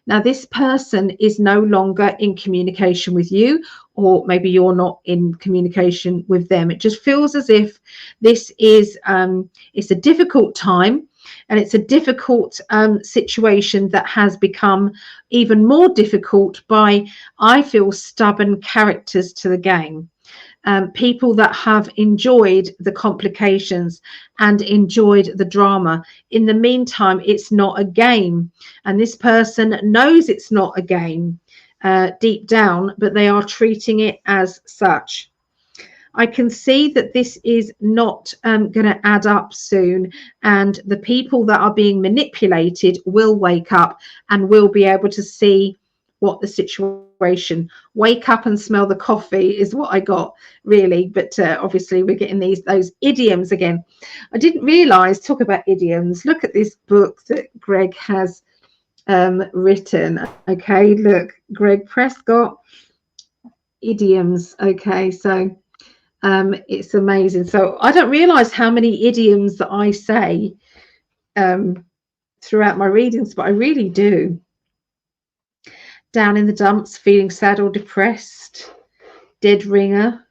Now this person is no longer in communication with you, or maybe you're not in communication with them. It just feels as if this is it's a difficult time, and it's a difficult situation that has become even more difficult by, I feel, stubborn characters to the game. People that have enjoyed the complications and enjoyed the drama. In the meantime, it's not a game, and this person knows it's not a game deep down, but they are treating it as such. I can see that this is not going to add up soon, and the people that are being manipulated will wake up and will be able to see what the situation. Wake up and smell the coffee is what I got, really. But obviously we're getting those idioms again. I didn't realize, talk about idioms, look at this book that Greg has written. Okay, look, Greg Prescott, idioms. Okay, so it's amazing. So I don't realize how many idioms that I say throughout my readings, but I really do. Down in the dumps, feeling sad or depressed, dead ringer,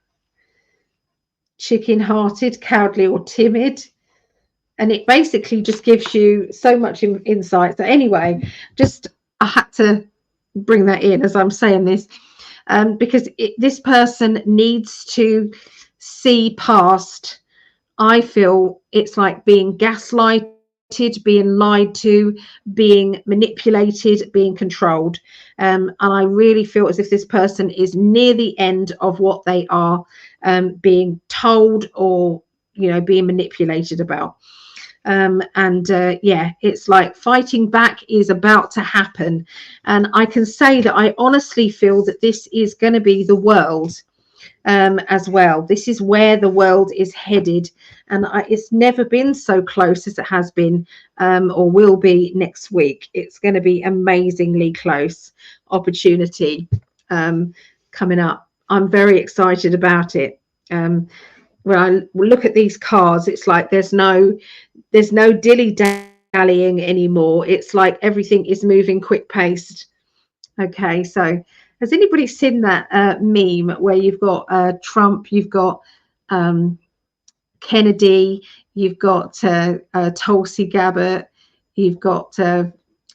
chicken-hearted, cowardly or timid. And it basically just gives you so much insight. So anyway, just I had to bring that in as I'm saying this, because this person needs to see past, I feel it's like being gaslighted, being lied to, being manipulated, being controlled, and I really feel as if this person is near the end of what they are being told or being manipulated about. Yeah, it's like fighting back is about to happen, and I can say that I honestly feel that this is going to be the world. as well. This is where the world is headed, and it's never been so close as it has been or will be next week. It's going to be amazingly close opportunity coming up. I'm very excited about it. When I look at these cards, it's like there's no dilly-dallying anymore. It's like everything is moving quick-paced. Okay, so has anybody seen that meme where you've got Trump, you've got Kennedy, you've got Tulsi Gabbard, you've got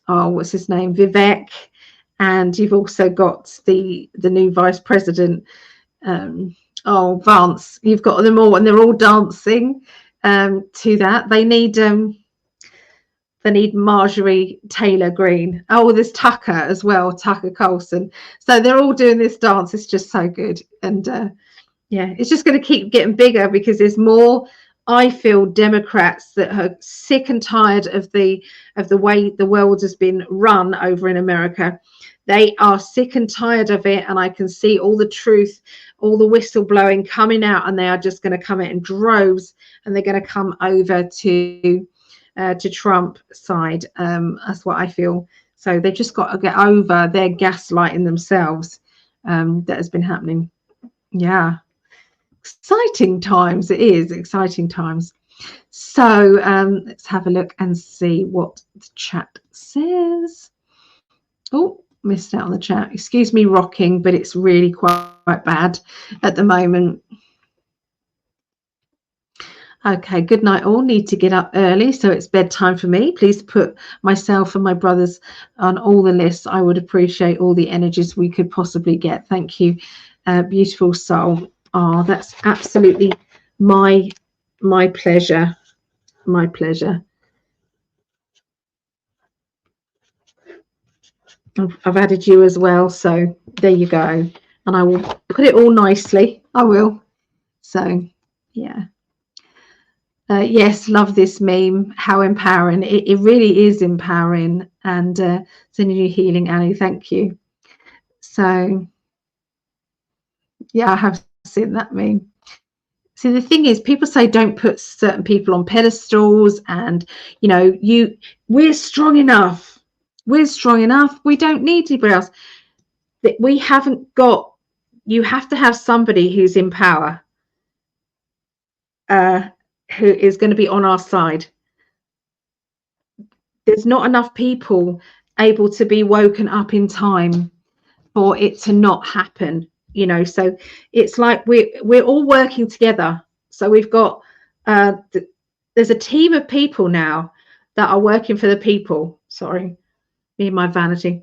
what's his name, Vivek, and you've also got the new vice president, Vance. You've got them all, and they're all dancing to that. They need Marjorie Taylor Greene. Oh, there's Tucker as well, Tucker Carlson. So they're all doing this dance. It's just so good. And yeah, it's just going to keep getting bigger because there's more, I feel, Democrats that are sick and tired of the way the world has been run over in America. They are sick and tired of it, and I can see all the truth, all the whistleblowing coming out, and they are just going to come in droves, and they're going to come over to Trump side. That's what I feel. So they've just got to get over their gaslighting themselves that has been happening. Yeah, exciting times. It is exciting times. So let's have a look and see what the chat says. Oh, missed out on the chat. Excuse me rocking, but it's really quite bad at the moment. Okay, good night all. Need to get up early, so it's bedtime for me. Please put myself and my brothers on all the lists. I would appreciate all the energies we could possibly get. Thank you, beautiful soul. Oh, that's absolutely my pleasure. My pleasure. I've added you as well, so there you go. And I will put it all nicely. I will. So, yeah. Yes, love this meme. How empowering. It really is empowering. And sending you healing, Annie. Thank you. So, yeah, I have seen that meme. See, the thing is, people say don't put certain people on pedestals, and, you know, we're strong enough. We're strong enough. We don't need anybody else. We haven't got, you have to have somebody who's in power. Who is going to be on our side. There's not enough people able to be woken up in time for it to not happen, you know. So it's like we're all working together. So we've got there's a team of people now that are working for the people. Sorry, me and my vanity.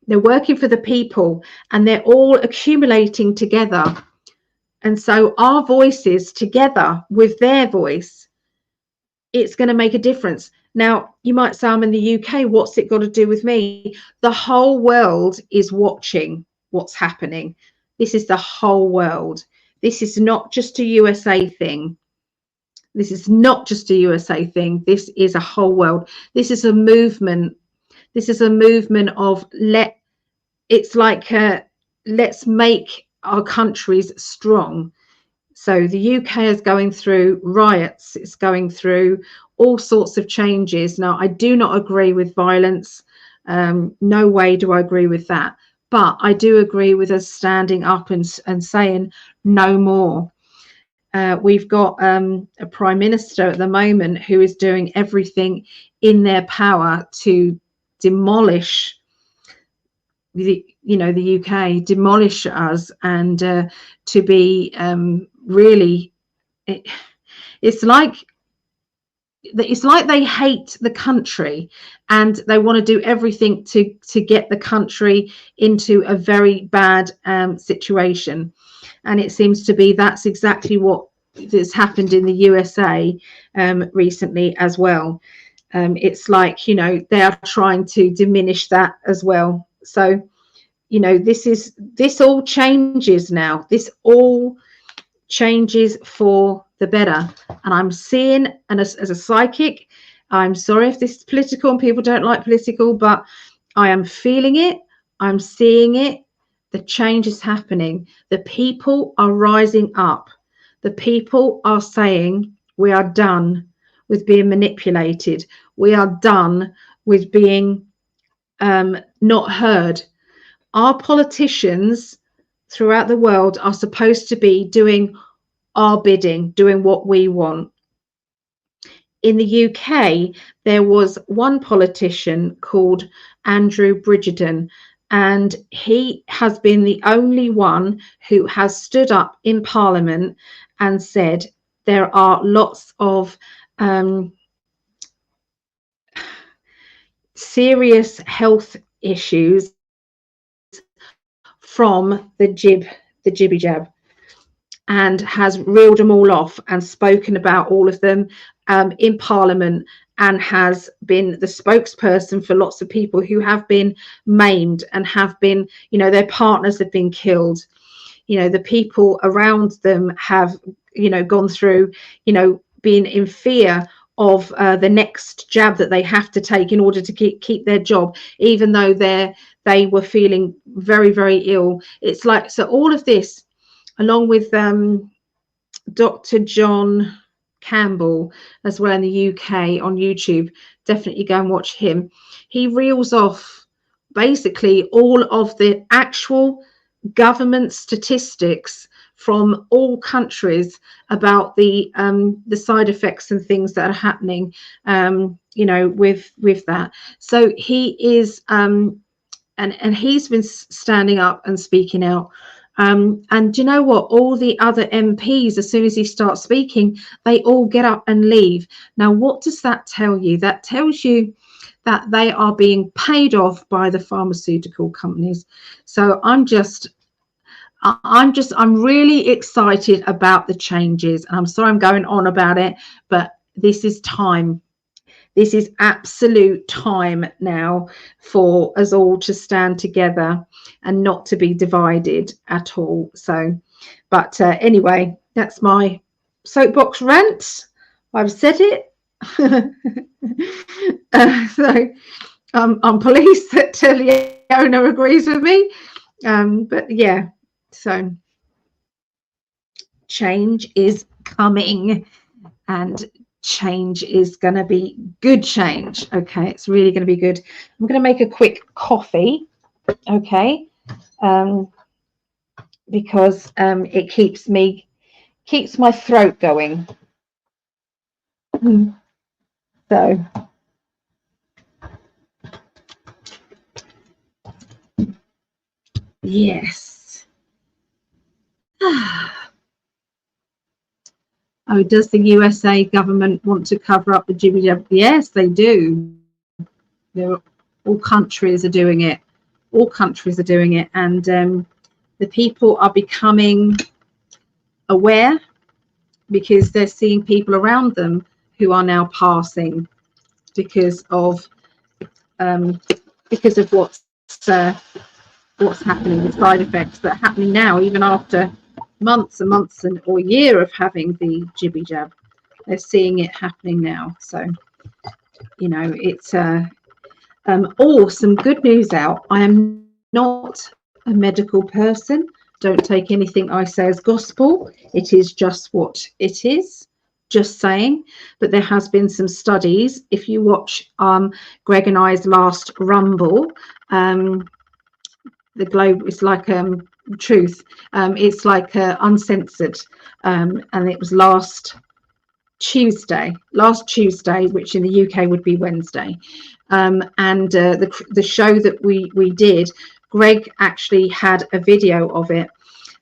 They're working for the people, and they're all accumulating together. And so our voices together with their voice, it's going to make a difference. Now, you might say, I'm in the UK. What's it got to do with me? The whole world is watching what's happening. This is the whole world. This is not just a USA thing. This is not just a USA thing. This is a whole world. This is a movement. This is a movement of it's like let's make our countries strong. So the UK is going through riots. It's going through all sorts of changes. Now, I do not agree with violence. No way do I agree with that. But I do agree with us standing up and saying no more. We've got a prime minister at the moment who is doing everything in their power to demolish the UK, demolish us, and to be really, it's like they hate the country, and they want to do everything to get the country into a very bad situation. And it seems to be that's exactly what has happened in the USA recently as well. It's like, you know, they are trying to diminish that as well. So, you know, this all changes now. This all changes for the better. And I'm seeing, and as a psychic, I'm sorry if this is political and people don't like political, but I am feeling it. I'm seeing it. The change is happening. The people are rising up. The people are saying, we are done with being manipulated. We are done with being not heard. Our politicians throughout the world are supposed to be doing our bidding, doing what we want. In the UK, there was one politician called Andrew Bridgerton, and he has been the only one who has stood up in Parliament and said there are lots of serious health issues from the jibby jab, and has reeled them all off and spoken about all of them in Parliament, and has been the spokesperson for lots of people who have been maimed and have been, you know, their partners have been killed, you know, the people around them have, you know, gone through, you know, being in fear of the next jab that they have to take in order to keep their job, even though they were feeling very, very ill. It's like, so all of this, along with Dr. John Campbell as well in the UK on YouTube, definitely go and watch him. He reels off basically all of the actual government statistics from all countries about the side effects and things that are happening, you know, with that. So he is and he's been standing up and speaking out. And you know what? All the other MPs, as soon as he starts speaking, they all get up and leave. Now, what does that tell you? That tells you that they are being paid off by the pharmaceutical companies. So I'm really excited about the changes. And I'm sorry I'm going on about it, but this is time. This is absolute time now for us all to stand together and not to be divided at all. So, but anyway, that's my soapbox rant. I've said it. So I'm pleased that Leona agrees with me. But yeah, so change is coming, and change is going to be good change. Okay, it's really going to be good. I'm going to make a quick coffee, okay, because it keeps my throat going. So yes. Oh, does the USA government want to cover up the jibby jab? Yes, they do. All countries are doing it. All countries are doing it, and the people are becoming aware because they're seeing people around them who are now passing because of what's happening, the side effects that are happening now, even after months and months or a year of having the jibby jab. They're seeing it happening now. So, you know, it's some good news out. I am not a medical person. Don't take anything I say as gospel. It is just what it is, just saying. But there has been some studies. If you watch Greg and I's last Rumble, the globe is like truth. It's like uncensored, and it was last Tuesday, which in the UK would be Wednesday. And the show that we did, Greg actually had a video of it,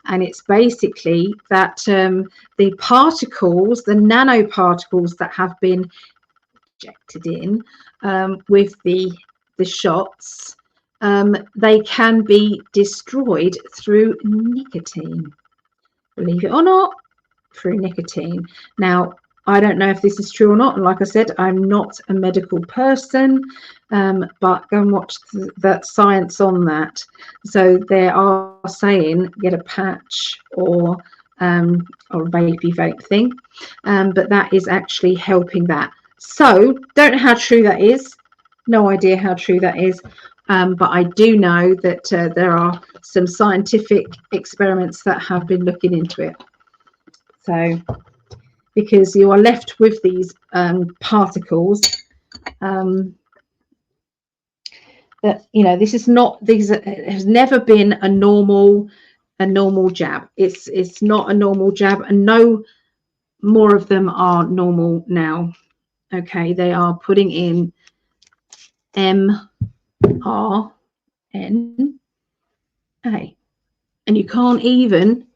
and it's basically that the particles, the nanoparticles that have been injected in with the shots, they can be destroyed through nicotine. Believe it or not, through nicotine. Now, I don't know if this is true or not, and like I said, I'm not a medical person, but go and watch that science on that. So they are saying get a patch or a vape thing, but that is actually helping that. So don't know how true that is. No idea how true that is. but I do know that there are some scientific experiments that have been looking into it. So, because you are left with these particles, that, you know, this is not, these has never been a normal jab. It's not a normal jab, and no more of them are normal now. Okay, they are putting in mRNA, and you can't even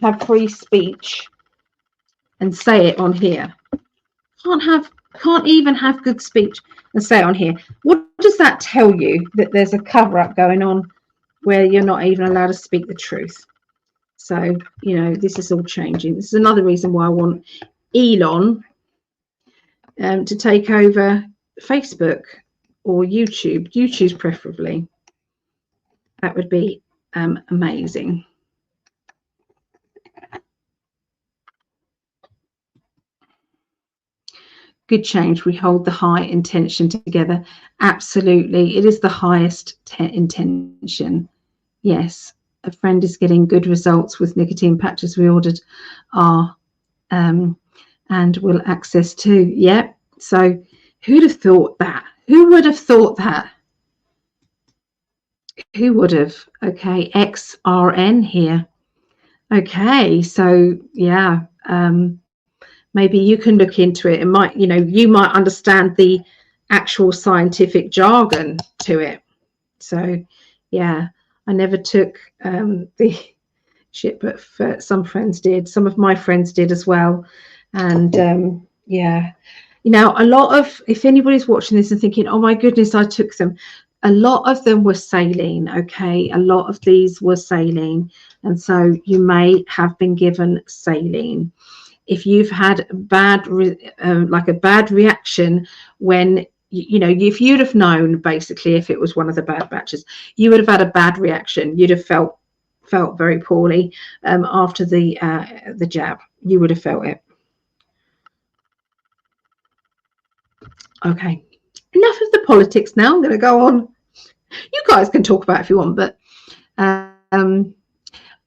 have free speech and say it on here. Can't even have good speech and say it on here. What does that tell you? That there's a cover-up going on where you're not even allowed to speak the truth. So, you know, this is all changing. This is another reason why I want Elon to take over Facebook or YouTube's preferably. That would be amazing. Good change. We hold the high intention together. Absolutely. It is the highest intention. Yes. A friend is getting good results with nicotine patches we ordered are and will access too. Yeah. So who'd have thought that? Who would have thought that? Who would have? Okay. XRN here. Okay. So yeah. Maybe you can look into it. It might, you know, you might understand the actual scientific jargon to it. So, yeah, I never took the shit, but some friends did. Some of my friends did as well. And yeah, you know, a lot of, if anybody's watching this and thinking, oh my goodness, I took them, a lot of them were saline. Okay, a lot of these were saline, and so you may have been given saline. If you've had bad, like a bad reaction when, you know, if you'd have known, basically, if it was one of the bad batches, you would have had a bad reaction. You'd have felt very poorly after the jab. You would have felt it. Okay, enough of the politics now. I'm going to go on. You guys can talk about it if you want, but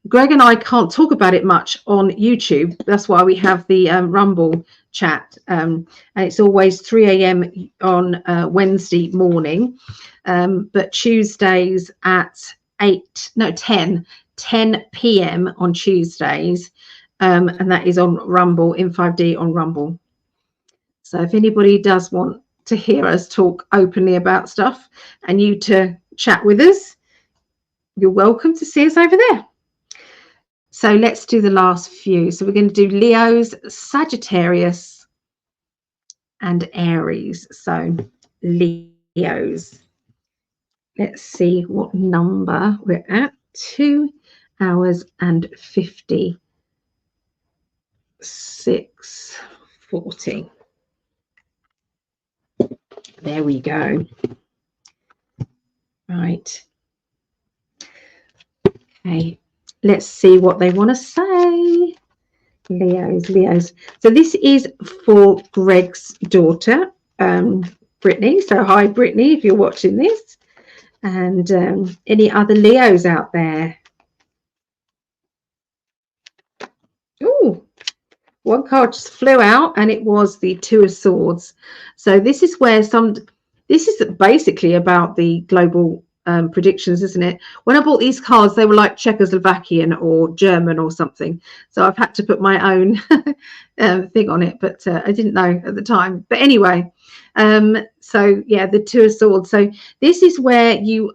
Greg and I can't talk about it much on YouTube. That's why we have the Rumble chat. And it's always 3 a.m. on Wednesday morning. But Tuesdays at 10 p.m. on Tuesdays. And that is on Rumble, In5D on Rumble. So if anybody does want to hear us talk openly about stuff and you to chat with us, you're welcome to see us over there. So let's do the last few. So we're going to do Leos, Sagittarius, and Aries. So Leos. Let's see what number we're at. 2 hours and 56:40. There we go. Right. Okay. Let's see what they want to say. Leos. So this is for Greg's daughter, Brittany. So hi, Brittany, if you're watching this. And any other Leos out there? Oh, one card just flew out, and it was the Two of Swords. So this is where this is basically about the global predictions, isn't it? When I bought these cards, they were like Czechoslovakian or German or something, so I've had to put my own thing on it, but I didn't know at the time. But anyway, so yeah, the Two of Swords. So this is where you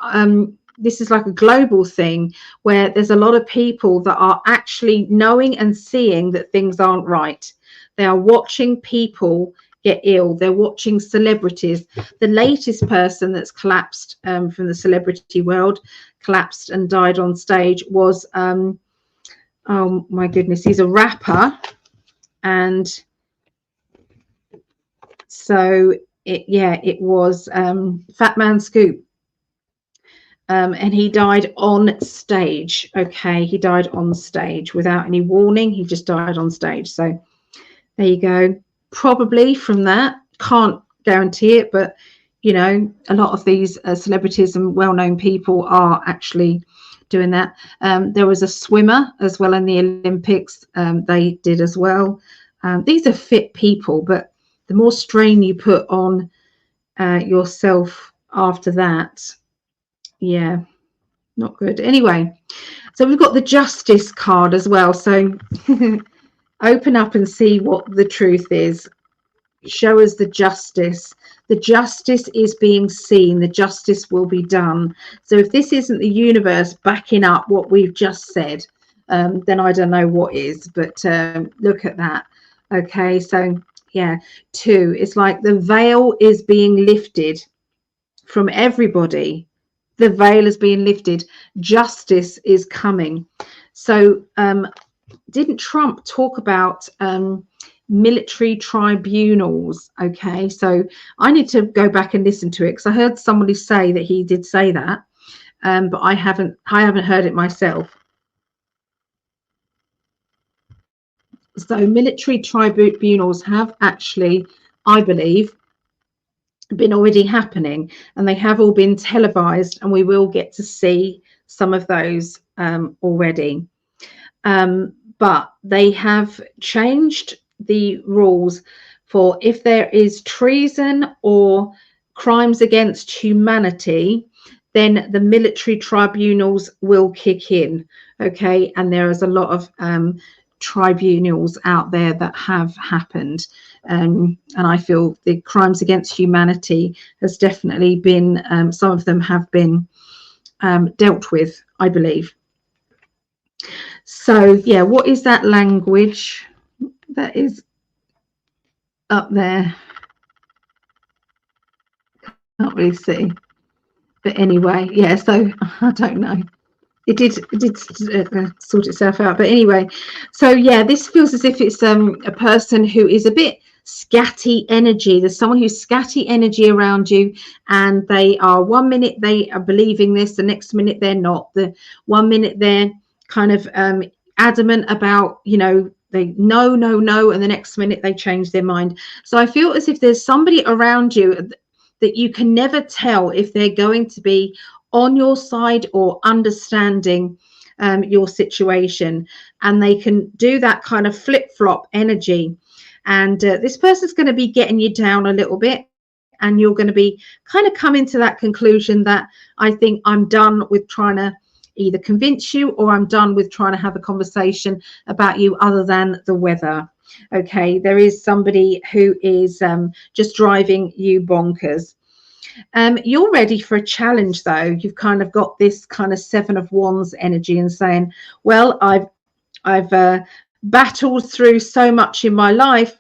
this is like a global thing where there's a lot of people that are actually knowing and seeing that things aren't right. They are watching people get ill. They're watching celebrities. The latest person that's collapsed from the celebrity world, collapsed and died on stage, was oh my goodness, he's a rapper, and so it was Fat Man Scoop, and he died on stage. Okay, he died on stage without any warning. He just died on stage. So there you go. Probably from that, can't guarantee it, but you know, a lot of these celebrities and well-known people are actually doing that. There was a swimmer as well in the Olympics. They did as well. These are fit people, but the more strain you put on yourself after that, yeah, not good. Anyway, so we've got the Justice card as well. So open up and see what the truth is. Show us the justice. The justice is being seen. The justice will be done. So if this isn't the universe backing up what we've just said, then I don't know what is. But look at that. Okay, so yeah, 2. It's like the veil is being lifted from everybody. The veil is being lifted. Justice is coming. So didn't Trump talk about military tribunals? Okay, so I need to go back and listen to it, because I heard somebody say that he did say that, but I haven't heard it myself. So military tribunals have actually, I believe, been already happening, and they have all been televised, and we will get to see some of those already. But they have changed the rules for if there is treason or crimes against humanity, then the military tribunals will kick in. Okay, and there is a lot of tribunals out there that have happened, and I feel the crimes against humanity has definitely been, some of them have been dealt with, I believe. So yeah, what is that language that is up there? Can't really see, but anyway, yeah, so I don't know. It did sort itself out, but anyway, so yeah, this feels as if it's a person who is a bit scatty energy. There's someone who's scatty energy around you, and they are, 1 minute they are believing this, the next minute they're not. The 1 minute they're kind of adamant about, you know, they no, and the next minute they change their mind. So I feel as if there's somebody around you that you can never tell if they're going to be on your side or understanding your situation, and they can do that kind of flip-flop energy, and this person's going to be getting you down a little bit, and you're going to be kind of coming to that conclusion that I think I'm done with trying to either convince you, or I'm done with trying to have a conversation about you other than the weather. Okay, there is somebody who is just driving you bonkers. You're ready for a challenge, though. You've kind of got this kind of 7 of Wands energy and saying, well, I've battled through so much in my life.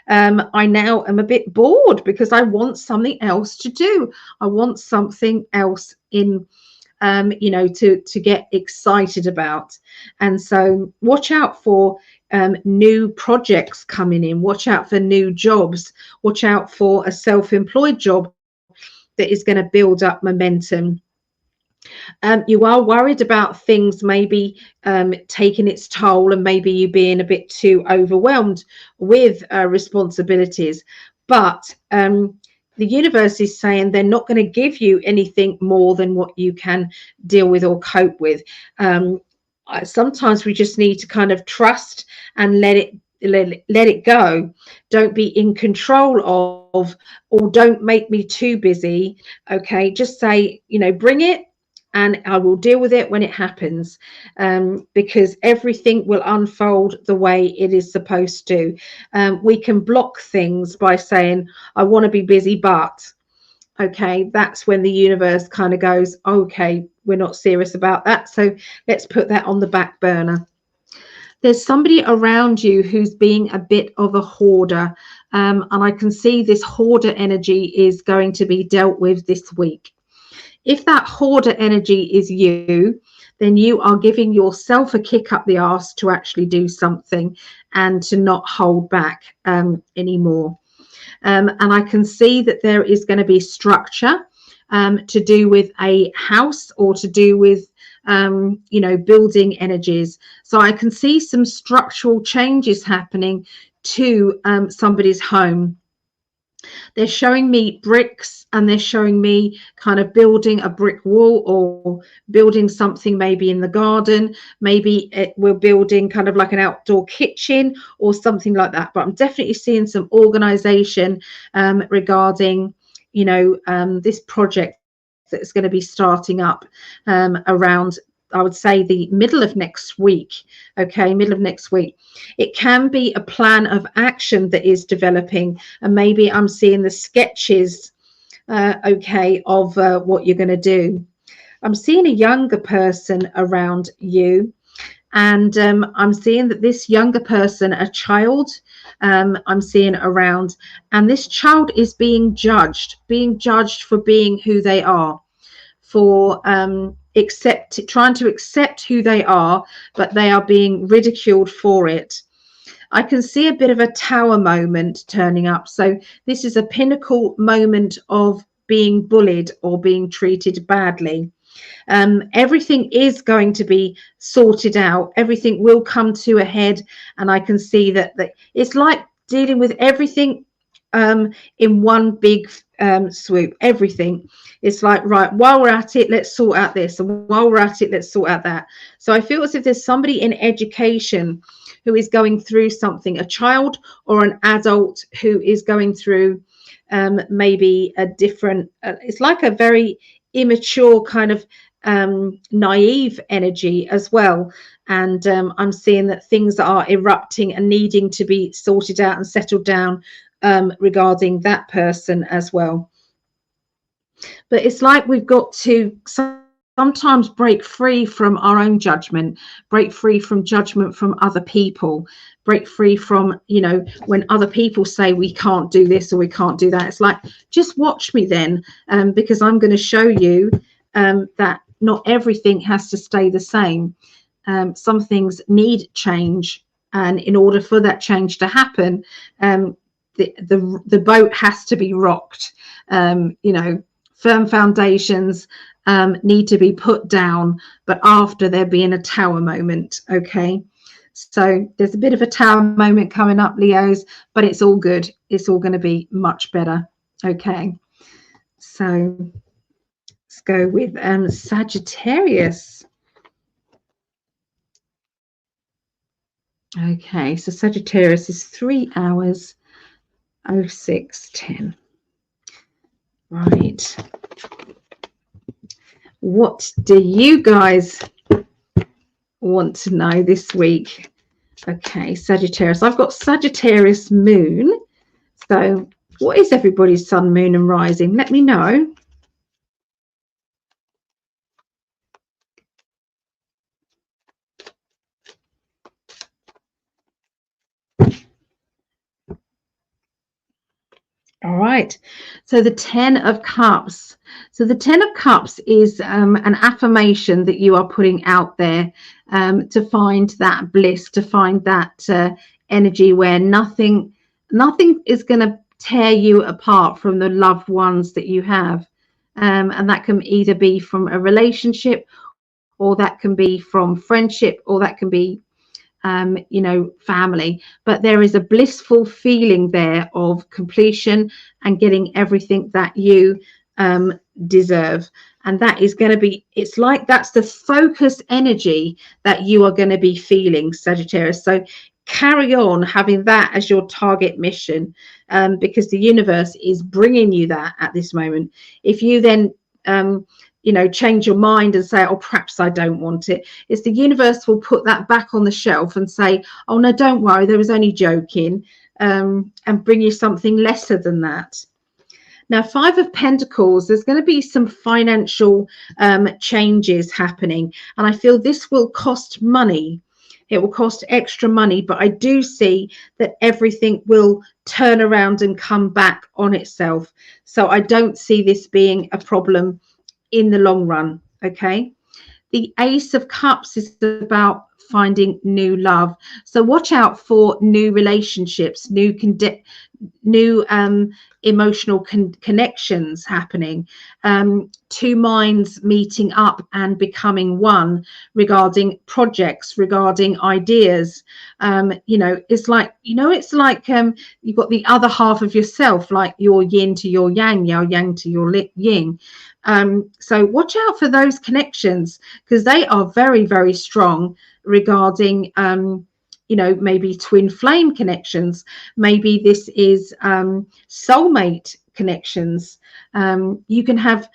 I now am a bit bored because I want something else to do. I want something else in, you know, to get excited about. And so watch out for new projects coming in. Watch out for new jobs. Watch out for a self-employed job that is going to build up momentum. You are worried about things maybe taking its toll, and maybe you being a bit too overwhelmed with responsibilities, but the universe is saying they're not going to give you anything more than what you can deal with or cope with. Sometimes we just need to kind of trust and let it go. Don't be in control of, or don't make me too busy. Okay, just say, you know, bring it and I will deal with it when it happens, because everything will unfold the way it is supposed to. We can block things by saying, I want to be busy, but okay, that's when the universe kind of goes, okay, we're not serious about that, so let's put that on the back burner. There's somebody around you who's being a bit of a hoarder, and I can see this hoarder energy is going to be dealt with this week. If that hoarder energy is you, then you are giving yourself a kick up the arse to actually do something and to not hold back anymore. And I can see that there is going to be structure to do with a house, or to do with you know, building energies. So I can see some structural changes happening to somebody's home. They're showing me bricks, and they're showing me kind of building a brick wall or building something maybe in the garden. Maybe we're building kind of like an outdoor kitchen or something like that. But I'm definitely seeing some organization regarding, you know, this project that's going to be starting up around, I would say, the middle of next week. Okay, middle of next week. It can be a plan of action that is developing, and maybe I'm seeing the sketches, okay, of what you're going to do. I'm seeing a younger person around you, and I'm seeing that this younger person, a child, I'm seeing around, and this child is being judged for being who they are, for trying to accept who they are, but they are being ridiculed for it. I can see a bit of a tower moment turning up. So this is a pinnacle moment of being bullied or being treated badly. Everything is going to be sorted out. Everything will come to a head, and I can see that it's like dealing with everything in one big swoop. Everything. It's like, right, while we're at it, let's sort out this, and while we're at it, let's sort out that. So I feel as if there's somebody in education who is going through something, a child or an adult who is going through maybe a different, it's like a very immature kind of naive energy as well. And I'm seeing that things are erupting and needing to be sorted out and settled down regarding that person as well. But it's like we've got to sometimes break free from our own judgment, break free from judgment from other people, break free from, you know, when other people say we can't do this or we can't do that. It's like, just watch me then, because I'm going to show you that not everything has to stay the same. Some things need change, and in order for that change to happen, the boat has to be rocked. You know, firm foundations need to be put down, but after there being a tower moment. Okay, so there's a bit of a tower moment coming up, Leos, but it's all good. It's all going to be much better. Okay, so let's go with Sagittarius. Okay, so Sagittarius is 3 hours 06:10. Right. What do you guys want to know this week? Okay, Sagittarius. I've got Sagittarius moon. So what is everybody's sun, moon and rising? Let me know. All right, so the 10 of Cups. So the 10 of Cups is an affirmation that you are putting out there to find that bliss, to find that energy where nothing is going to tear you apart from the loved ones that you have. And that can either be from a relationship, or that can be from friendship, or that can be you know, family. But there is a blissful feeling there of completion and getting everything that you deserve. And that is going to be, it's like that's the focus energy that you are going to be feeling, Sagittarius. So carry on having that as your target mission, because the universe is bringing you that at this moment. If you then you know, change your mind and say, oh, perhaps I don't want it, it's the universe will put that back on the shelf and say, oh no, don't worry, there was only joking, and bring you something lesser than that. Now, 5 of Pentacles, there's going to be some financial changes happening, and I feel this will cost money. It will cost extra money, but I do see that everything will turn around and come back on itself. So I don't see this being a problem in the long run. Okay, the Ace of Cups is about finding new love, so watch out for new relationships, new emotional connections happening, two minds meeting up and becoming one regarding projects, regarding ideas. You know, it's like, it's like you've got the other half of yourself, like your yin to your yang, your yang to your yin. So watch out for those connections, because they are very, very strong regarding you know, maybe twin flame connections. Maybe this is soulmate connections. You can have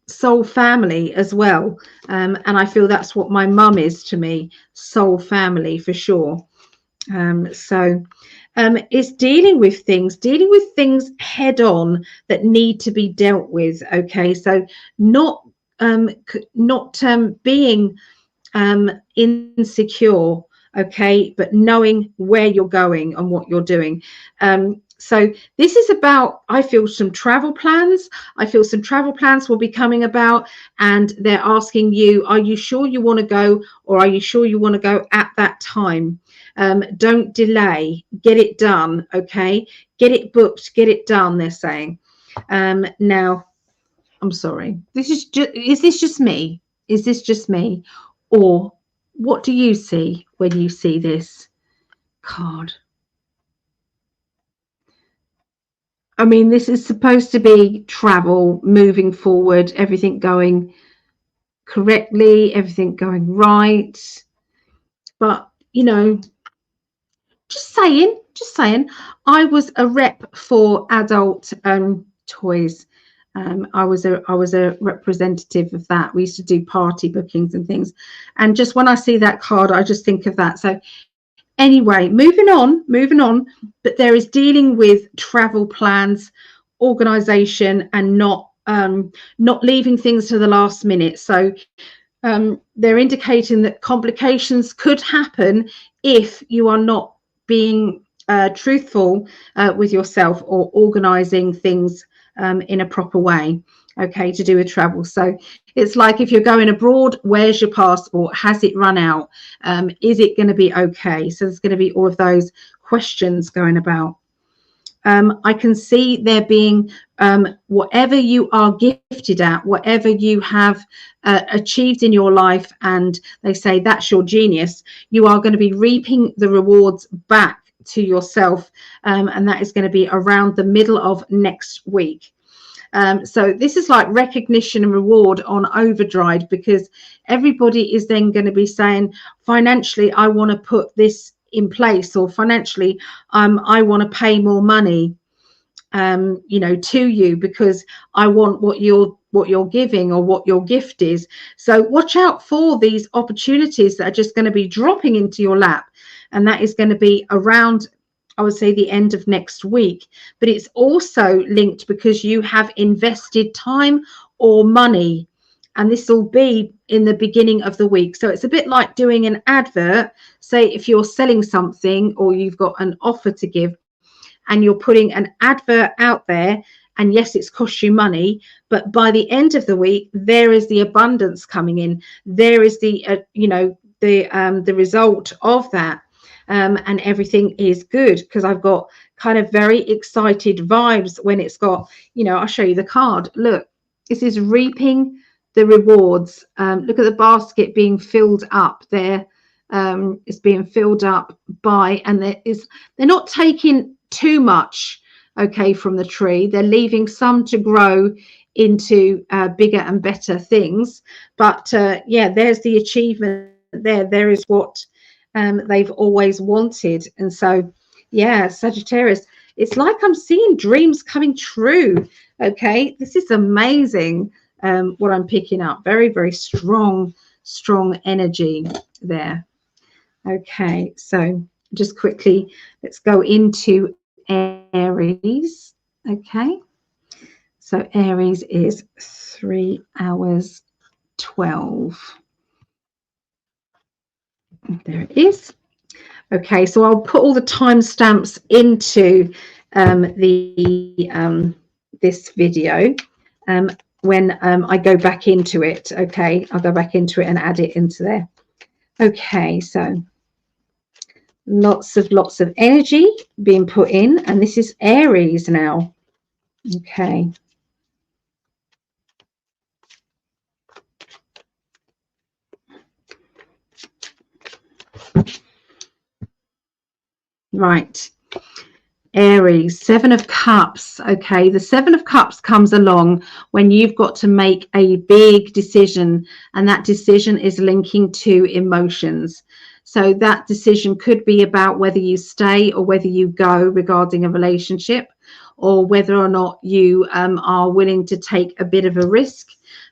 soul family as well, and I feel that's what my mum is to me, soul family for sure. So it's dealing with things head on that need to be dealt with. Okay, so not being insecure, okay, but knowing where you're going and what you're doing. So this is about, I feel, some travel plans. I feel some travel plans will be coming about, and they're asking you, are you sure you want to go, or are you sure you want to go at that time? Don't delay, get it done. Okay, get it booked, get it done, they're saying. Now, I'm sorry, is this just me? Is this just me? Or what do you see when you see this card? I mean, this is supposed to be travel, moving forward, everything going correctly, everything going right. But, you know, just saying, I was a rep for adult toys. I was a representative of that. We used to do party bookings and things, and just when I see that card, I just think of that. So anyway, moving on, but there is dealing with travel plans, organization, and not leaving things to the last minute. So they're indicating that complications could happen if you are not being truthful with yourself, or organizing things in a proper way, okay, to do with travel. So it's like, if you're going abroad, where's your passport? Has it run out? Is it going to be okay? So there's going to be all of those questions going about. I can see there being whatever you are gifted at, whatever you have achieved in your life, and they say that's your genius, you are going to be reaping the rewards back to yourself, and that is going to be around the middle of next week. So this is like recognition and reward on overdrive, because everybody is then going to be saying, financially, I want to put this in place, or financially, I want to pay more money, you know, to you, because I want what you're giving, or what your gift is. So watch out for these opportunities that are just going to be dropping into your lap, and that is going to be around, I would say, the end of next week. But it's also linked because you have invested time or money, and this will be in the beginning of the week. So it's a bit like doing an advert. Say if you're selling something, or you've got an offer to give, and you're putting an advert out there, and yes, it's cost you money, but by the end of the week, there is the abundance coming in. There is the you know, the result of that. And everything is good, because I've got kind of very excited vibes when it's got, you know, I'll show you the card. Look, this is reaping the rewards. Look at the basket being filled up there. It's being filled up by, and they're not taking too much, okay, from the tree. They're leaving some to grow into bigger and better things. But yeah, there's the achievement there is what they've always wanted. And so, yeah, Sagittarius, it's like I'm seeing dreams coming true. Okay, this is amazing. What I'm picking up, very, very strong energy there. Okay, so just quickly, let's go into Aries. Okay, so Aries is 3 hours 12. There it is. Okay, so I'll put all the timestamps into this video when I go back into it. Okay, I'll go back into it and add it into there. Okay, so Lots of energy being put in, and this is Aries now. Okay. Right. Aries, Seven of Cups. Okay, the Seven of Cups comes along when you've got to make a big decision, and that decision is linking to emotions. So that decision could be about whether you stay or whether you go regarding a relationship, or whether or not you are willing to take a bit of a risk,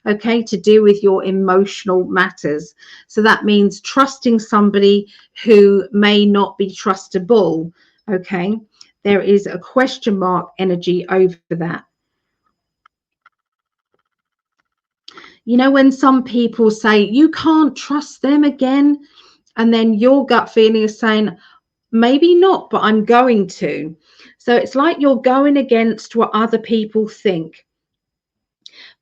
okay, to do with your emotional matters. So that means trusting somebody who may not be trustable, okay. There is a question mark energy over that. You know, when some people say you can't trust them again, and then your gut feeling is saying, maybe not, but I'm going to. So it's like you're going against what other people think.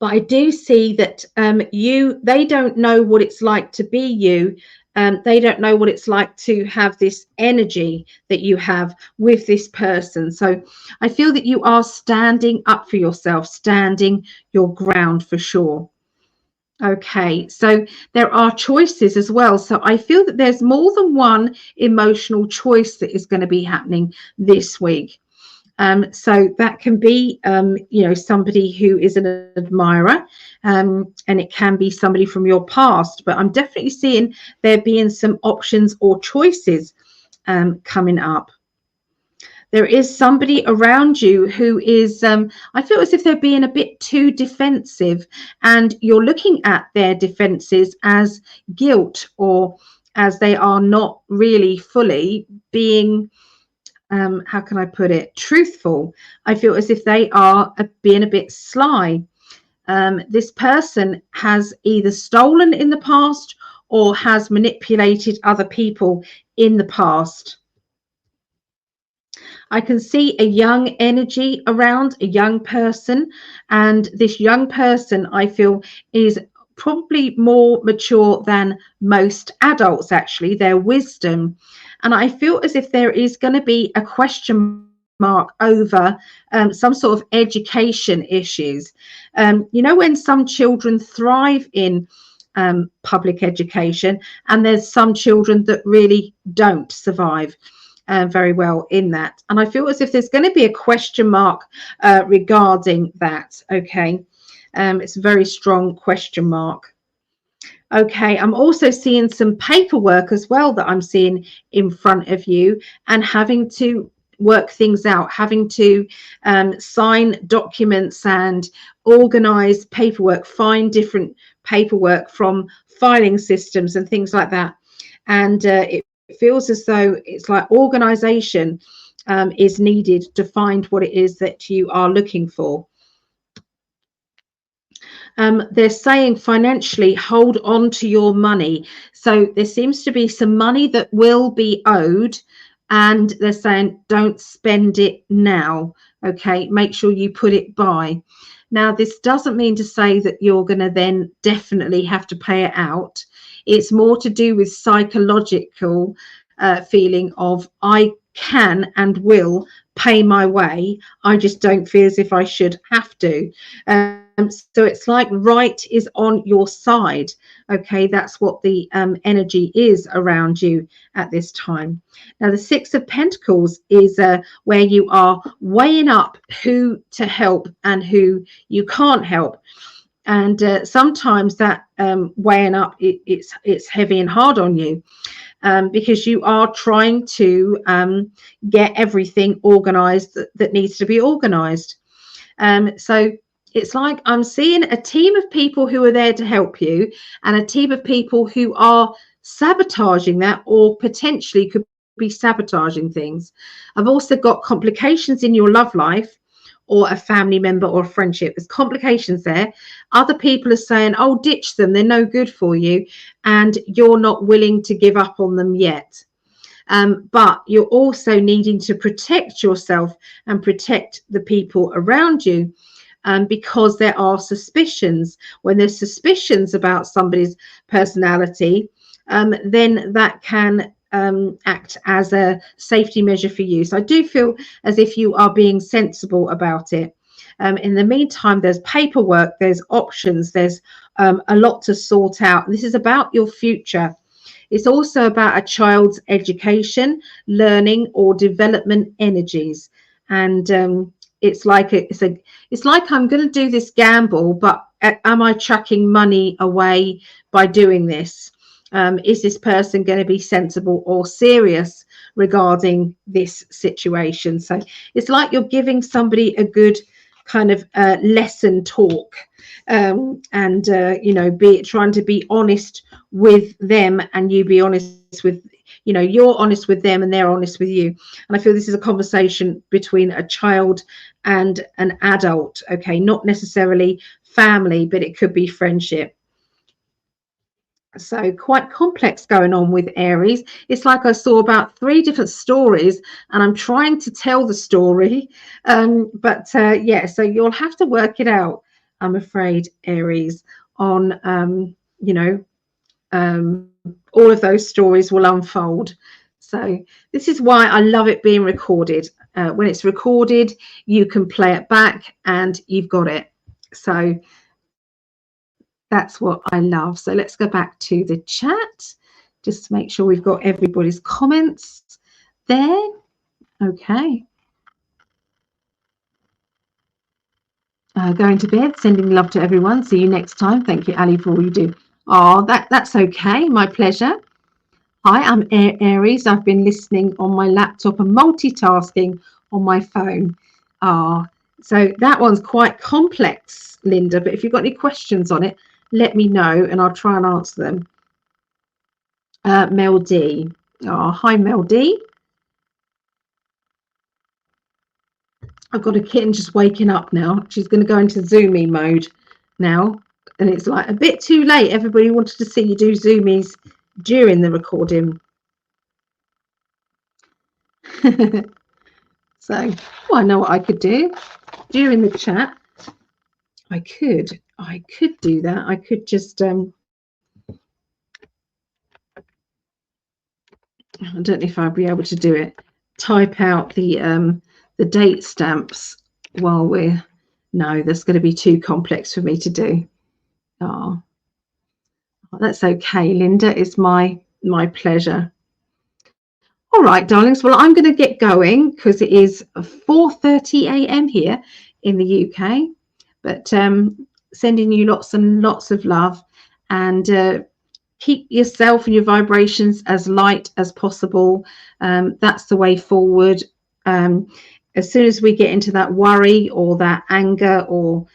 But I do see that they don't know what it's like to be you. They don't know what it's like to have this energy that you have with this person. So I feel that you are standing up for yourself, standing your ground for sure. Okay, so there are choices as well. So I feel that there's more than one emotional choice that is going to be happening this week. So that can be, you know, somebody who is an admirer, and it can be somebody from your past. But I'm definitely seeing there being some options or choices coming up. There is somebody around you who is, I feel as if they're being a bit too defensive, and you're looking at their defenses as guilt, or as they are not really fully being, how can I put it, truthful. I feel as if they are being a bit sly. This person has either stolen in the past or has manipulated other people in the past. I can see a young energy around, a young person, and this young person, I feel, is probably more mature than most adults, actually, their wisdom. And I feel as if there is going to be a question mark over some sort of education issues. You know, when some children thrive in public education, and there's some children that really don't survive very well in that. And I feel as if there's going to be a question mark regarding that. Okay. It's a very strong question mark. Okay, I'm also seeing some paperwork as well that I'm seeing in front of you, and having to work things out, having to sign documents and organize paperwork, find different paperwork from filing systems and things like that. And it feels as though it's like organization is needed to find what it is that you are looking for. They're saying financially, hold on to your money. So there seems to be some money that will be owed, and they're saying don't spend it now. Okay, make sure you put it by. Now, this doesn't mean to say that you're going to then definitely have to pay it out. It's more to do with psychological feeling of I can and will pay my way. I just don't feel as if I should have to. So it's like right is on your side. Okay, that's what the energy is around you at this time. Now, the Six of Pentacles is where you are weighing up who to help and who you can't help. And sometimes that weighing up, it's heavy and hard on you. Because you are trying to get everything organized that needs to be organized. So it's like I'm seeing a team of people who are there to help you, and a team of people who are sabotaging that, or potentially could be sabotaging things. I've also got complications in your love life, or a family member or a friendship. There's complications there. Other people are saying, oh, ditch them, they're no good for you, and you're not willing to give up on them yet. But you're also needing to protect yourself and protect the people around you, because there are suspicions. When there's suspicions about somebody's personality, then that can act as a safety measure for you. So I do feel as if you are being sensible about it. In the meantime, there's paperwork, there's options, there's a lot to sort out. This is about your future. It's also about a child's education, learning, or development energies. And it's like I'm going to do this gamble, but am I chucking money away by doing this? Is this person going to be sensible or serious regarding this situation? So it's like you're giving somebody a good kind of lesson talk, and trying to be honest with them, and you be honest with, you're honest with them and they're honest with you. And I feel this is a conversation between a child and an adult. Okay, not necessarily family, but it could be friendship. So quite complex going on with Aries. It's like I saw about 3 different stories and I'm trying to tell the story, yeah, so you'll have to work it out, I'm afraid, Aries, on all of those stories will unfold. So this is why I love it being recorded. When it's recorded, you can play it back and you've got it. So that's what I love. So let's go back to the chat just to make sure we've got everybody's comments there. Okay. Going to bed, sending love to everyone. See you next time. Thank you, Ali, for all you do. Oh, that's okay. My pleasure. Hi, I'm Aries. I've been listening on my laptop and multitasking on my phone. So that one's quite complex, Linda, but if you've got any questions on it, let me know and I'll try and answer them. Mel D. Hi, Mel D. I've got a kitten just waking up now. She's going to go into zoomy mode now. And it's like a bit too late. Everybody wanted to see you do zoomies during the recording. So, I know what I could do during the chat. I could do that. I could just I don't know if I'll be able to do it. Type out the date stamps while we're. No, that's going to be too complex for me to do. Oh, that's okay, Linda. It's my pleasure. All right, darlings. Well, I'm going to get going because it is 4:30 a.m. here in the UK. But sending you lots and lots of love, and keep yourself and your vibrations as light as possible. That's the way forward. As soon as we get into that worry or that anger or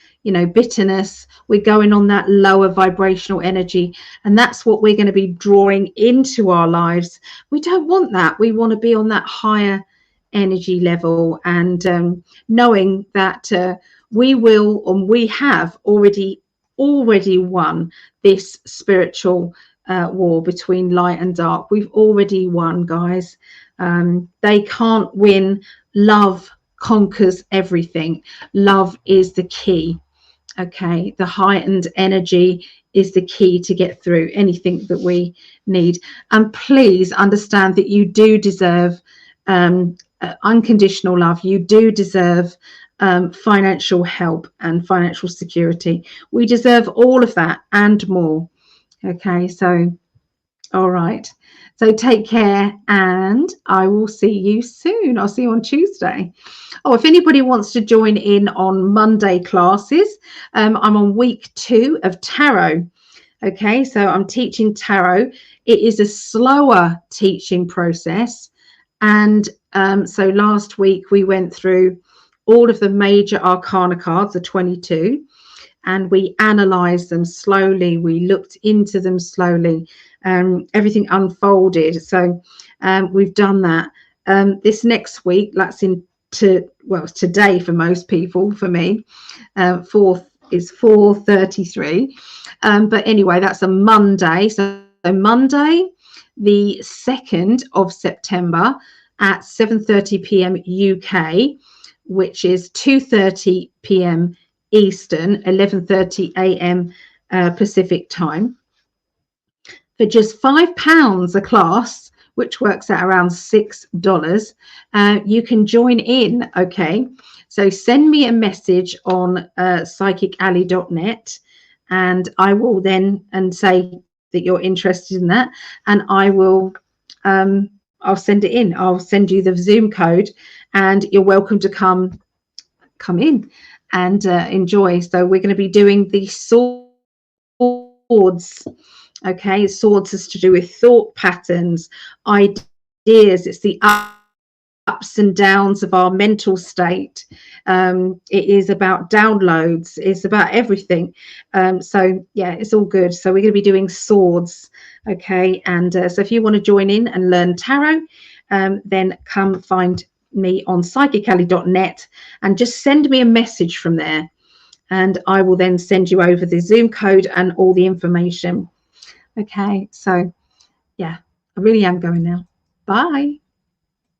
bitterness, we're going on that lower vibrational energy, and that's what we're going to be drawing into our lives. We don't want that. We want to be on that higher energy level, and knowing that we will, and we have already won this spiritual war between light and dark. We've already won, guys. They can't win. Love conquers everything. Love is the key. Okay, the heightened energy is the key to get through anything that we need. And please understand that you do deserve unconditional love. You do deserve financial help and financial security. We deserve all of that and more. Okay, so all right, so take care, and I will see you soon. I'll see you on Tuesday. Oh, if anybody wants to join in on Monday classes, I'm on week 2 of tarot. Okay, so I'm teaching tarot. It is a slower teaching process, and so last week we went through all of the major arcana cards, the 22, and we analyzed them slowly. We looked into them slowly. Everything unfolded. So we've done that. This next week, that's it's today for most people. For me, 4th is 4:33. But anyway, that's a Monday. So Monday, the 2nd of September at 7:30 p.m. UK, which is 2:30 p.m. Eastern, 11:30 a.m. Pacific time. For just £5 a class, which works at around $6. You can join in. Okay, so send me a message on PsychicAlly.net, and I will then say that you're interested in that, and I will I'll send it in. I'll send you the Zoom code, and you're welcome to come in and enjoy. So we're going to be doing the swords. Okay, swords is to do with thought patterns, ideas. It's the ups and downs of our mental state. It is about downloads. It's about everything. So yeah, it's all good. So we're going to be doing swords. Okay, and so if you want to join in and learn tarot, then come find me on PsychicAlly.net and just send me a message from there, and I will then send you over the Zoom code and all the information. Okay, so yeah, I really am going now. Bye.